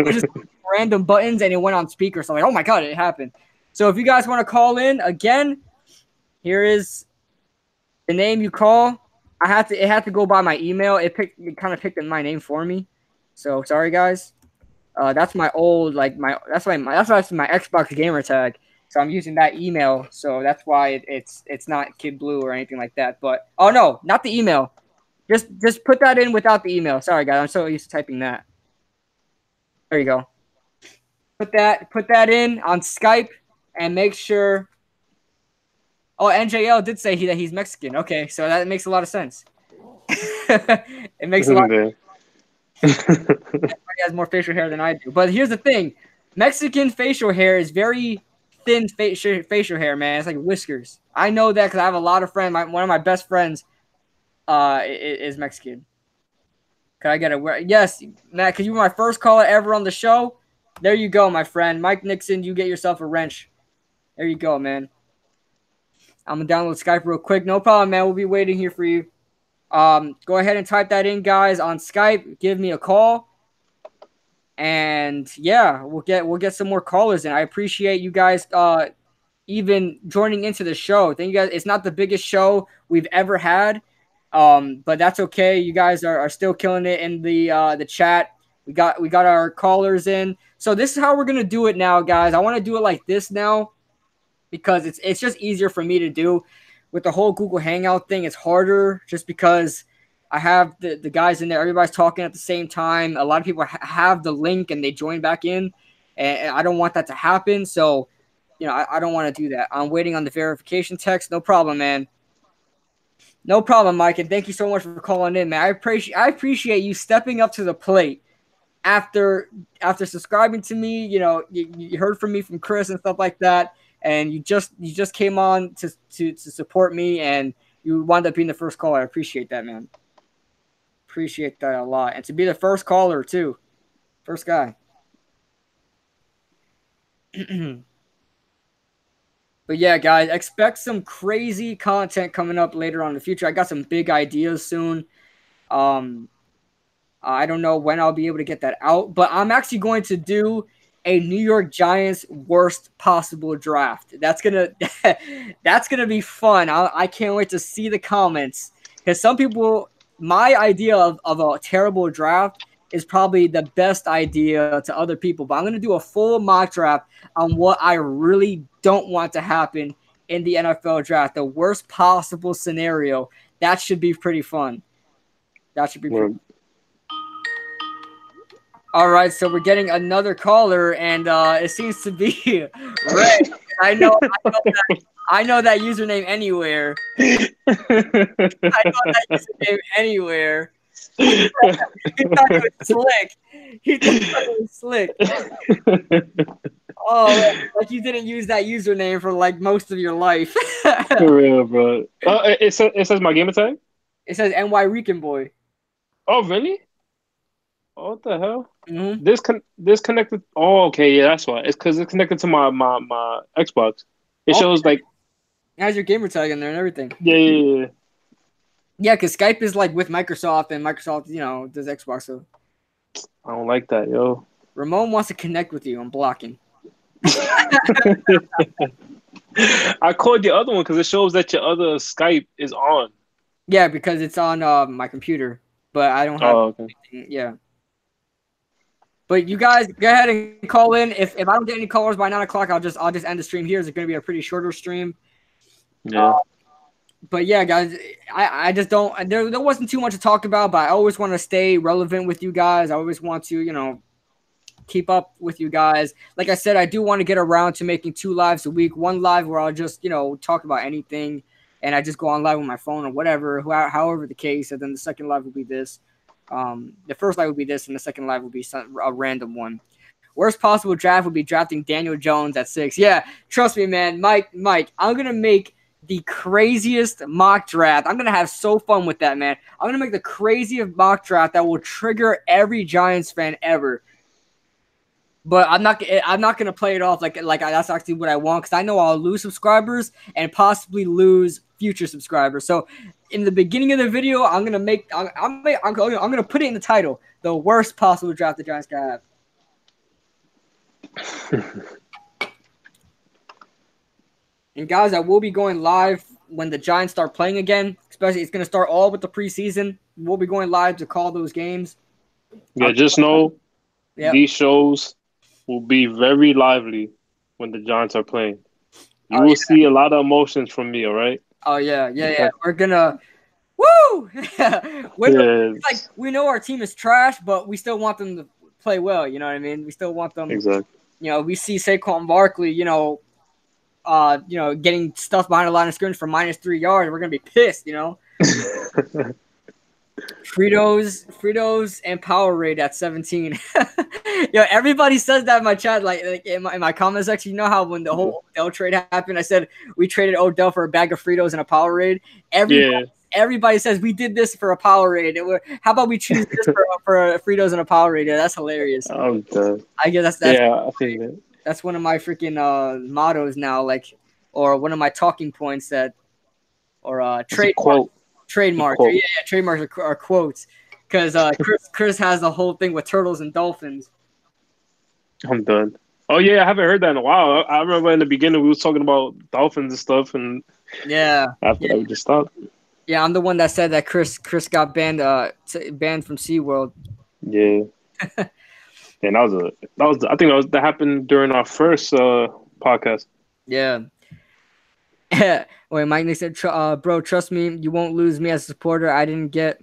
was just random buttons and it went on speaker. So I'm like, oh my god, it happened. So if you guys want to call in again, here is the name you call. It had to go by my email. It kind of picked my name for me. So sorry guys. That's my old that's actually my Xbox gamer tag. So I'm using that email, so that's why it's not Kid Blue or anything like that. But oh no, not the email. Just put that in without the email. Sorry guys, I'm so used to typing that. There you go. Put that in on Skype and make sure. Oh, NJL did say that he's Mexican. Okay, so that makes a lot of sense. It makes a lot. Everybody has more facial hair than I do. But here's the thing: Mexican facial hair is very thin facial hair, man. It's like whiskers. I know that because I have a lot of friends. One of my best friends is Mexican. Can I get a yes, Matt? Because you were my first caller ever on the show. There you go, my friend. Mike Nixon, you get yourself a wrench. There you go, man. I'm going to download Skype real quick. No problem, man. We'll be waiting here for you. Go ahead and type that in, guys, on Skype. Give me a call. And, yeah, we'll get some more callers in. I appreciate you guys even joining into the show. Thank you guys. It's not the biggest show we've ever had, but that's okay. You guys are still killing it in the chat. We got our callers in. So this is how we're gonna do it now, guys. I want to do it like this now because it's just easier for me to do. With the whole Google Hangout thing, it's harder just because I have the guys in there. Everybody's talking at the same time. A lot of people have the link and they join back in, and I don't want that to happen. So, I don't want to do that. I'm waiting on the verification text. No problem, man. No problem, Mike. And thank you so much for calling in, man. I appreciate you stepping up to the plate. After subscribing to me, you heard from me from Chris and stuff like that, and you just came on to support me, and you wound up being the first caller. I appreciate that, man. Appreciate that a lot. And to be the first caller, too. First guy. But yeah, guys, expect some crazy content coming up later on in the future. I got some big ideas soon. I don't know when I'll be able to get that out, but I'm actually going to do a New York Giants worst possible draft. That's gonna be fun. I can't wait to see the comments, because some people, my idea of a terrible draft is probably the best idea to other people, but I'm gonna do a full mock draft on what I really don't want to happen in the NFL draft, the worst possible scenario. That should be pretty fun. That should be pretty fun. All right, so we're getting another caller, and it seems to be Ray. I know that username anywhere. I know that username anywhere. He thought it was slick. Oh, like you didn't use that username for like most of your life. For real, bro. It says my gamer tag? It says NY Rican Boy. Oh, really? Oh, what the hell? Mm-hmm. This connected. Oh, okay, yeah, that's why. It's because it's connected to my Xbox. It shows like it has your gamer tag in there and everything. Yeah. Yeah, because Skype is like with Microsoft, and Microsoft, does Xbox. So I don't like that, yo. Ramon wants to connect with you. I'm blocking. I called the other one because it shows that your other Skype is on. Yeah, because it's on my computer, but I don't have. Oh, okay. Yeah. But you guys go ahead and call in. If I don't get any callers by 9 o'clock, I'll just end the stream here. It's going to be a pretty shorter stream. Yeah. But yeah, guys, I just don't. There wasn't too much to talk about, but I always want to stay relevant with you guys. I always want to, keep up with you guys. Like I said, I do want to get around to making 2 lives a week. 1 live where I'll just, talk about anything, and I just go on live with my phone or whatever, however the case. And then the second live will be this. The first live will be this, and the second live will be a random one. Worst possible draft would be drafting Daniel Jones at 6. Yeah, trust me, man. Mike, I'm going to make the craziest mock draft. I'm going to have so fun with that, man. I'm going to make the craziest mock draft that will trigger every Giants fan ever. But I'm not going to play it off like that's actually what I want, because I know I'll lose subscribers and possibly lose future subscribers. So in the beginning of the video, I'm going to put it in the title, the worst possible draft the Giants can have. And guys, I will be going live when the Giants start playing again. Especially, it's going to start all with the preseason. We'll be going live to call those games. Yeah, just know these shows will be very lively when the Giants are playing. You will see a lot of emotions from me, all right? Oh, yeah. We're going to – woo! We know our team is trash, but we still want them to play well, you know what I mean? We still want them – Exactly. We see Saquon Barkley, getting stuff behind the line of scrimmage for -3 yards. We're going to be pissed, Fritos and Powerade at 17. Everybody says that in my chat, like in my comment section. You know how when the whole Odell trade happened, I said we traded Odell for a bag of Fritos and a Powerade. Everybody says we did this for a Powerade. How about we choose this for a Fritos and a Powerade? Yeah, that's hilarious. Oh, God. I guess that's I think that. That's one of my freaking mottos now, or one of my talking points trademark. Yeah, trademarks are quotes, because Chris has the whole thing with turtles and dolphins. I'm done. Oh yeah, I haven't heard that in a while. I remember in the beginning we was talking about dolphins and stuff, and after that we just stopped. Yeah, I'm the one that said that Chris got banned from SeaWorld. Yeah. And that happened during our first podcast. Yeah. Wait, Mike said, bro, trust me, you won't lose me as a supporter. I didn't get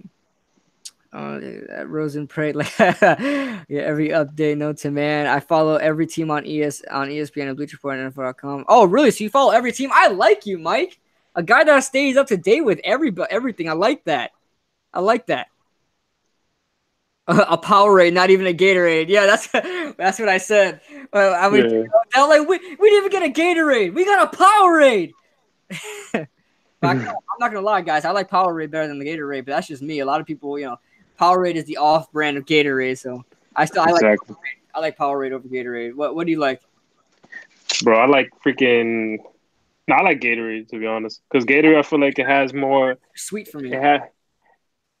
Rosen prayed every update. No to man. I follow every team on ESPN and Bleacher Report and NFL.com. Oh, really? So you follow every team? I like you, Mike. A guy that stays up to date with everything. I like that. A Powerade, not even a Gatorade. Yeah, that's what I said. We didn't even get a Gatorade. We got a Powerade. But I'm not gonna lie, guys. I like Powerade better than the Gatorade, but that's just me. A lot of people, Powerade is the off-brand of Gatorade, so I like Powerade over Gatorade. What do you like? Bro, I like freaking. No, I like Gatorade to be honest, because Gatorade I feel like it has more. Sweet for me.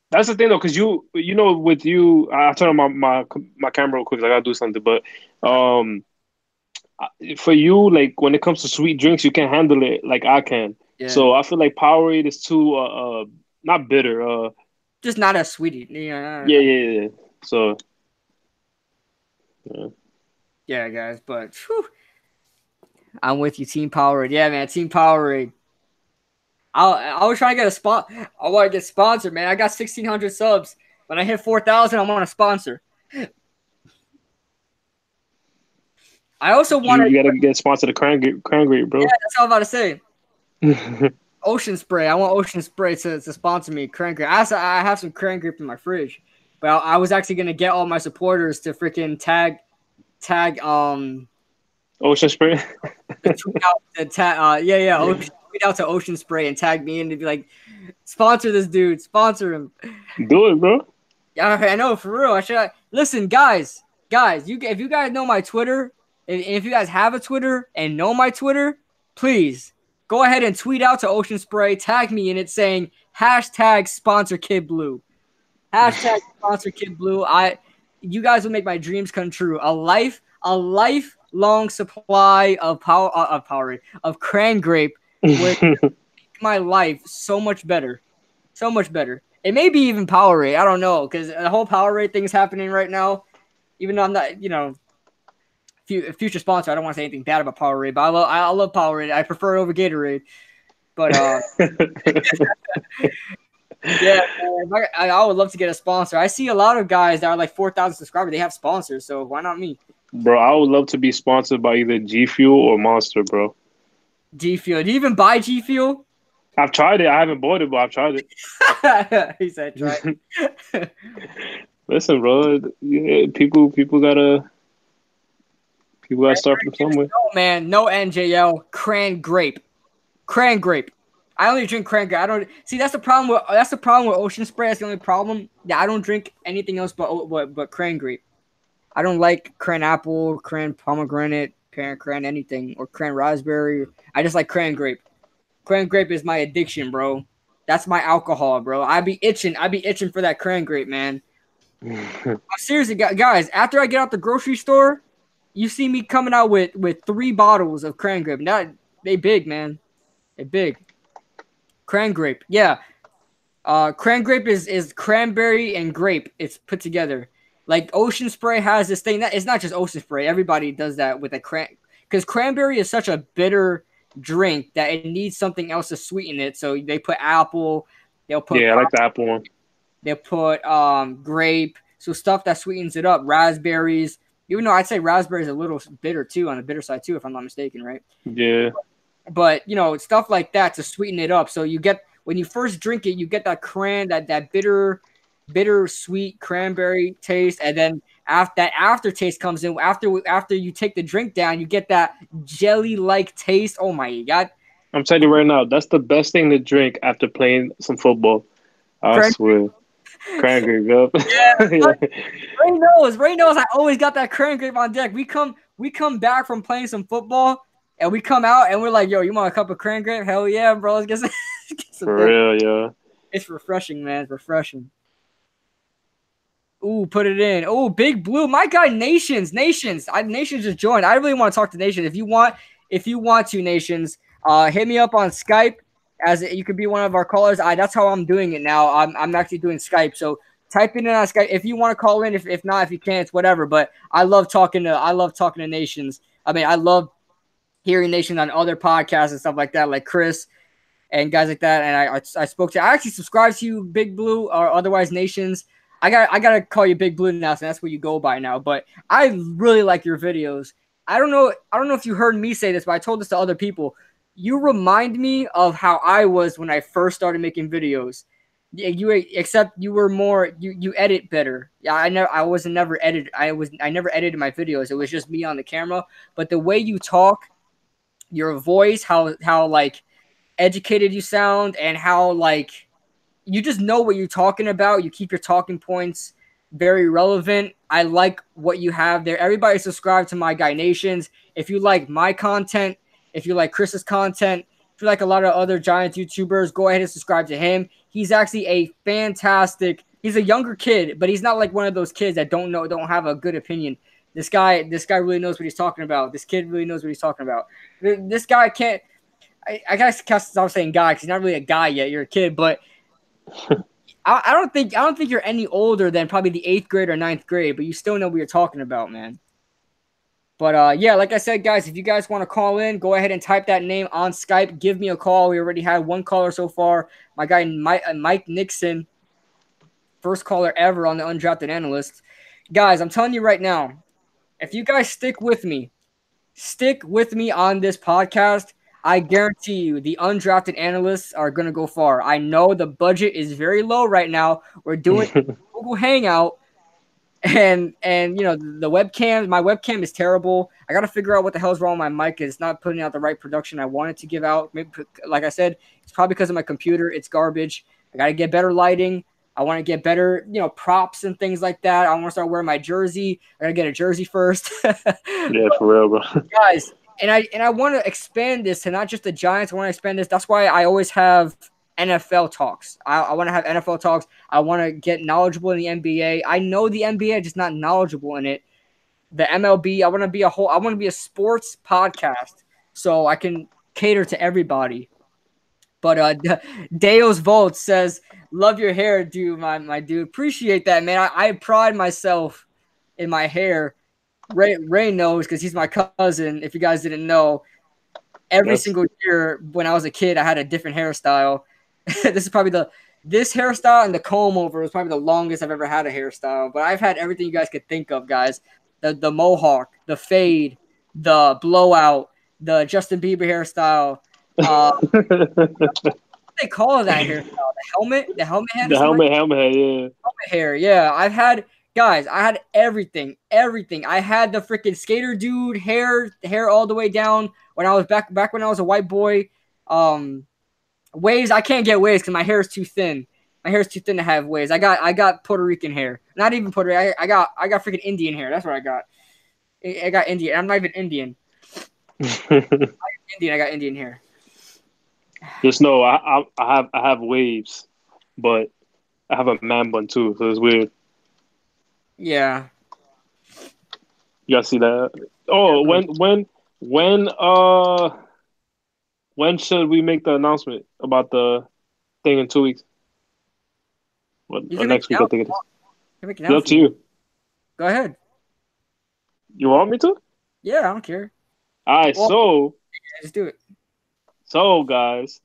That's the thing though, because with you, I turn on my camera real quick. I gotta do something, but for you, like when it comes to sweet drinks, you can't handle it like I can. Yeah. So I feel like Powerade is too not bitter. Just not as sweetie. Yeah. So yeah, guys. But I'm with you, Team Powerade. Yeah, man, Team Powerade. I was trying to get a spot. I want to get sponsored, man. I got 1,600 subs. When I hit 4,000, I want a sponsor. I also want to. You gotta get sponsored to Cran Grape, bro. Yeah, that's all I'm about to say. Ocean Spray. I want Ocean Spray to sponsor me. Cran Grape. I have some Cran Grape in my fridge, but I was actually gonna get all my supporters to freaking tag. Ocean Spray. Tweet out to Ocean Spray and tag me in to be like, sponsor this dude, sponsor him. Do it, bro. Yeah, I know, for real. Listen, guys. If you guys know my Twitter, and if you guys have a Twitter and know my Twitter, please go ahead and tweet out to Ocean Spray, tag me in it saying #sponsor Kid Blue. #sponsor Kid Blue. You guys will make my dreams come true. A lifelong supply of Powerade, of Cran Grape would make my life so much better. So much better. It may be even Powerade. I don't know, because the whole Powerade thing is happening right now. Even though I'm not, future sponsor, I don't want to say anything bad about Powerade, but I love Powerade. I prefer it over Gatorade. But yeah, man, I would love to get a sponsor. I see a lot of guys that are like 4,000 subscribers. They have sponsors, so why not me? Bro, I would love to be sponsored by either G Fuel or Monster, bro. G Fuel. Do you even buy G Fuel? I've tried it. I haven't bought it, but I've tried it. He said, "Try it." Listen, bro. Yeah, people gotta start from somewhere. No, man. No NJL. Cran Grape. I only drink Cran Grape. I don't see. That's the problem with Ocean Spray. That's the only problem. Yeah, I don't drink anything else but Cran Grape. I don't like Cran Apple, Cran Pomegranate, Cran anything, or Cran Raspberry. I just like Cran Grape. Cran Grape is my addiction, bro. That's my alcohol, bro. I be itching for that Cran Grape, man. Seriously, guys, after I get out the grocery store, you see me coming out with 3 bottles of Cran Grape. Now, they big, man. They big. Cran Grape, yeah. Cran Grape is cranberry and grape. It's put together. Like Ocean Spray has this thing that it's not just Ocean Spray. Everybody does that with because cranberry is such a bitter drink that it needs something else to sweeten it. So they put apple. I like the apple one. They'll put grape, so stuff that sweetens it up. Raspberries, even though I'd say raspberries a little bitter too, on the bitter side too, if I'm not mistaken, right? Yeah. But stuff like that to sweeten it up. So you get, when you first drink it, you get that that bitter sweet cranberry taste, and then that aftertaste comes in after you take the drink down. You get that jelly like taste. Oh my god! I'm telling you right now, that's the best thing to drink after playing some football. I swear. Cran Grape up. Yeah. Ray knows. I always got that Cran Grape on deck. We come back from playing some football, and we come out and we're like, "Yo, you want a cup of Cran Grape? Hell yeah, bro! Let's get some." For real, yeah. It's refreshing, man. It's refreshing. Ooh, put it in. Oh, Big Blue. My guy, Nations. Nations just joined. I really want to talk to Nations. If you want to, Nations, hit me up on Skype. As you could be one of our callers. That's how I'm doing it now. I'm actually doing Skype. So type in on Skype if you want to call in. If not, if you can't, it's whatever. But I love talking to Nations. I mean, I love hearing Nations on other podcasts and stuff like that, like Chris and guys like that. And I actually subscribed to you, Big Blue, or otherwise Nations. I gotta call you Big Blue now, so that's what you go by now. But I really like your videos. I don't know if you heard me say this, but I told this to other people. You remind me of how I was when I first started making videos. Except you were more you edit better. Yeah, I never edited my videos. It was just me on the camera. But the way you talk, your voice, how like educated you sound and how like you just know what you're talking about. You keep your talking points very relevant. I like what you have there. Everybody subscribe to my Guy Nations. If you like my content, if you like Chris's content, if you like a lot of other Giants YouTubers, go ahead and subscribe to him. He's actually a fantastic. He's a younger kid, but he's not like one of those kids that don't have a good opinion. This guy really knows what he's talking about. This kid really knows what he's talking about. This guy can't. I guess stop saying guy because he's not really a guy yet. You're a kid, but I don't think you're any older than probably the 8th grade or 9th grade, but you still know what you're talking about, man. But yeah, like I said, guys, if you guys want to call in, go ahead and type that name on Skype. Give me a call. We already had one caller so far. My guy Mike Nixon, first caller ever on the Undrafted Analysts. Guys, I'm telling you right now, if you guys stick with me on this podcast, I guarantee you the Undrafted Analysts are going to go far. I know the budget is very low right now. We're doing Google Hangout. And you know, my webcam is terrible. I got to figure out what the hell's wrong with my mic. It's not putting out the right production I wanted to give out. Maybe, like I said, it's probably because of my computer. It's garbage. I got to get better lighting. I want to get better, you know, props and things like that. I want to start wearing my jersey. I got to get a jersey first. Yeah, for real, bro. Guys, and I want to expand this to not just the Giants. I want to expand this. That's why I always have NFL talks. I want to have NFL talks. I want to get knowledgeable in the NBA. I know the NBA, just not knowledgeable in it. The MLB, I want to be a sports podcast so I can cater to everybody. But Deo's Volt says, love your hair, dude, my dude. Appreciate that, man. I pride myself in my hair. Ray knows because he's my cousin. If you guys didn't know, every single year when I was a kid, I had a different hairstyle. This hairstyle and the comb over was probably the longest I've ever had a hairstyle. But I've had everything you guys could think of, guys. The mohawk, the fade, the blowout, the Justin Bieber hairstyle. What do they call that hairstyle? The helmet head? The helmet head, yeah. Helmet hair, yeah. I had everything. I had the freaking skater dude hair all the way down when I was back when I was a white boy. Waves, I can't get waves because my hair is too thin. My hair is too thin to have waves. I got Puerto Rican hair. Not even Puerto Rican. I got freaking Indian hair. That's what I got. I got Indian. I'm not even Indian. I got Indian hair. Just know I have waves, but I have a man bun too, so it's weird. Yeah. You gotta see that. Oh, when should we make the announcement about the thing in 2 weeks? Or next week, I think it is. It's up to you. Go ahead. You want me to? Yeah, I don't care. All right, so just do it. So, guys,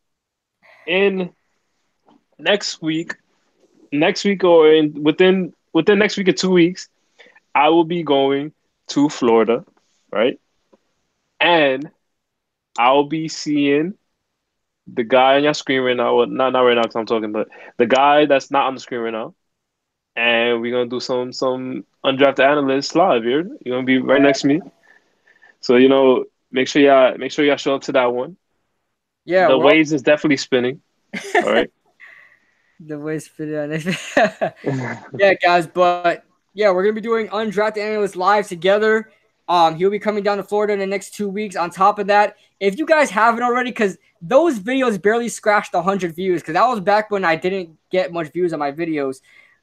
in next week or within next week or 2 weeks, I will be going to Florida, right? And I'll be seeing the guy on your screen right now. Well, not right now because I'm talking, but the guy that's not on the screen right now. And we're gonna do some Undrafted Analysts live here. You're gonna be right next to me. So, you know, make sure y'all show up to that one. Yeah, the waves is definitely spinning. All right. The waves spinning on it. Yeah, guys, but yeah, we're gonna be doing Undrafted Analysts live together. He'll be coming down to Florida in the next 2 weeks. On top of that, if you guys haven't already, because those videos barely scratched 100 views, because that was back when I didn't get much views on my videos.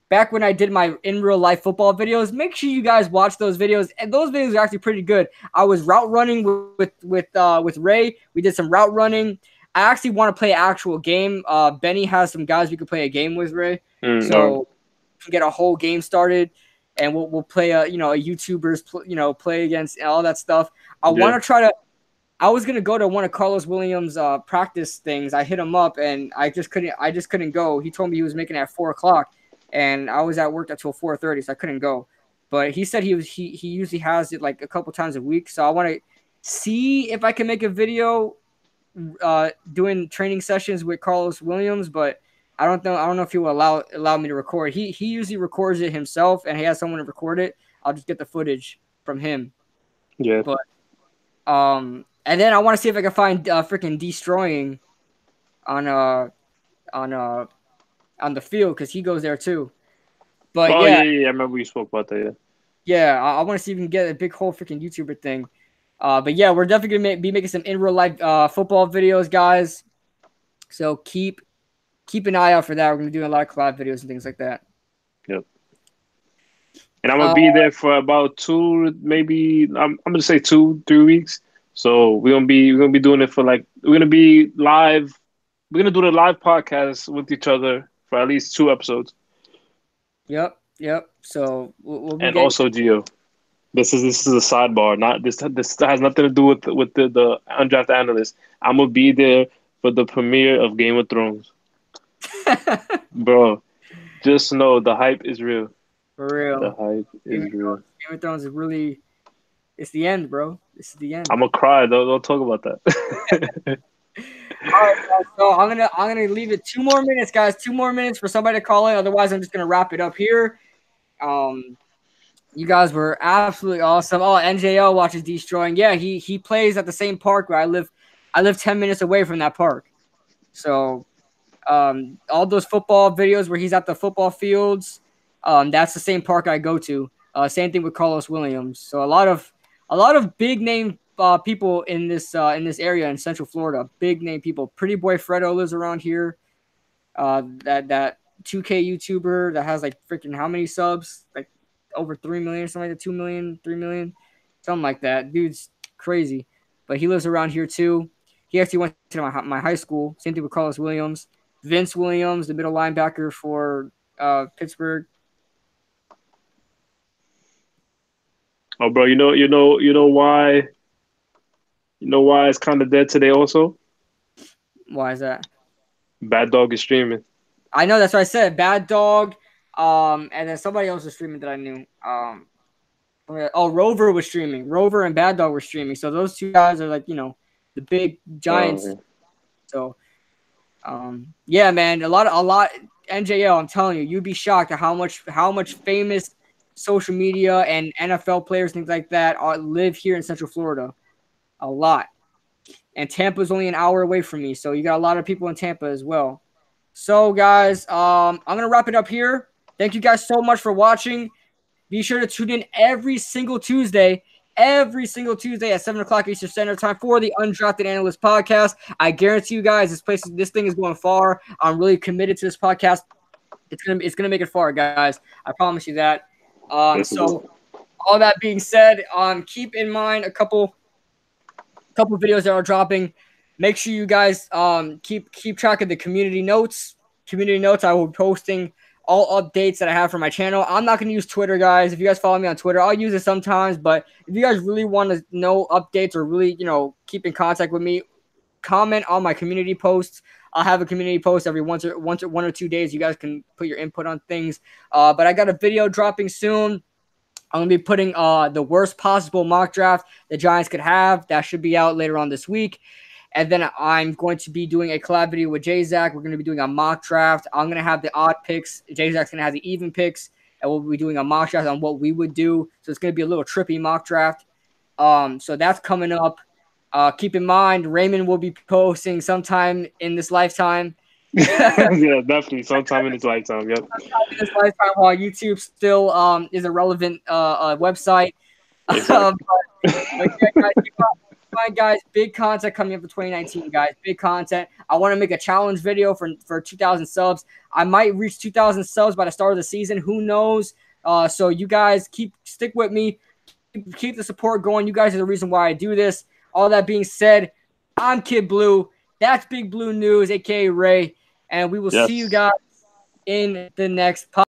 Back when I did my in real life football videos, make sure you guys watch those videos. And those videos are actually pretty good. I was route running with Ray. We did some route running. I actually want to play an actual game. Benny has some guys we could play a game with, Ray. So we can get a whole game started, and we'll play a YouTubers play against and all that stuff. I want to try to. I was gonna go to one of Carlos Williams' practice things. I hit him up, and I just couldn't go. He told me he was making it at 4:00. And I was at work until 4:30, so I couldn't go. But he said he usually has it like a couple times a week. So I want to see if I can make a video doing training sessions with Carlos Williams. But I don't know if he will allow me to record. He usually records it himself, and he has someone to record it. I'll just get the footage from him. Yeah. But and then I want to see if I can find freaking Destroying on the field because he goes there too. But Oh yeah, yeah. I remember you spoke about that. yeah, I want to see if we can get a big whole freaking YouTuber thing. But yeah, we're definitely gonna be making some in real life football videos, guys. So keep an eye out for that. We're gonna be doing a lot of collab videos and things like that. Yep. And I'm gonna be there for about 2, maybe I'm gonna say 2-3 weeks. So we're gonna be doing it for like we're gonna be live. We're gonna do the live podcast with each other for at least 2 episodes. Yep. So we'll be And getting. also Gio. This is a sidebar. Not this has nothing to do with the undrafted analyst. I'm gonna be there for the premiere of Game of Thrones. Bro, just know the hype is real. For real. The hype is real. Game of Thrones is really, it's the end, bro. This is the end. I'm gonna cry. Don't talk about that. All right, guys, so I'm gonna leave it 2 more minutes, guys. 2 more minutes for somebody to call in. Otherwise, I'm just gonna wrap it up here. You guys were absolutely awesome. Oh, NJL watches Destroying. Yeah, he plays at the same park where I live. I live 10 minutes away from that park. So all those football videos where he's at the football fields, that's the same park I go to. Same thing with Carlos Williams. So a lot of big name people in this area in Central Florida. Big name people. Pretty Boy Fredo lives around here. That 2K YouTuber that has like freaking how many subs? Like over 3 million or something like that. 2 million, 3 million, something like that. Dude's crazy. But he lives around here too. He actually went to my high school. Same thing with Carlos Williams. Vince Williams, the middle linebacker for Pittsburgh. Oh, bro, you know why it's kind of dead today. Also, Why is that? Bad Dog is streaming. I know, that's what I said. Bad Dog. And then somebody else was streaming that I knew. Rover was streaming. Rover and Bad Dog were streaming. So those 2 guys are like, the big giants. Oh, yeah. So, yeah, man, a lot. NJL, I'm telling you, you'd be shocked at how much famous social media and NFL players, things like that, live here in Central Florida. A lot. And Tampa's only an hour away from me, so you got a lot of people in Tampa as well. So, guys, I'm gonna wrap it up here. Thank you guys so much for watching. Be sure to tune in every single Tuesday at 7 o'clock Eastern Standard Time for the Undrafted Analysts podcast. I guarantee you guys, this thing is going far. I'm really committed to this podcast. It's gonna make it far, guys. I promise you that. So, all that being said, keep in mind a couple videos that are dropping. Make sure you guys keep track of the community notes. I will be posting all updates that I have for my channel. I'm not going to use Twitter, guys. If you guys follow me on Twitter, I'll use it sometimes. But if you guys really want to know updates or really, keep in contact with me, comment on my community posts. I'll have a community post every 1 or 2 days. You guys can put your input on things. But I got a video dropping soon. I'm going to be putting the worst possible mock draft the Giants could have. That should be out later on this week. And then I'm going to be doing a collab video with Jzach. We're going to be doing a mock draft. I'm going to have the odd picks. Jzach's going to have the even picks. And we'll be doing a mock draft on what we would do. So it's going to be a little trippy mock draft. So that's coming up. Keep in mind, Raymond will be posting sometime in this lifetime. Yeah, definitely. Sometime in his lifetime, yep. Sometime in this lifetime while YouTube still is a relevant website. Exactly. But yeah, guys, big content coming up for 2019, guys. Big content. I want to make a challenge video for 2,000 subs. I might reach 2,000 subs by the start of the season. Who knows? So you guys stick with me. Keep the support going. You guys are the reason why I do this. All that being said, I'm Kid Blue. That's Big Blue News, aka Ray. And we will see you guys in the next podcast.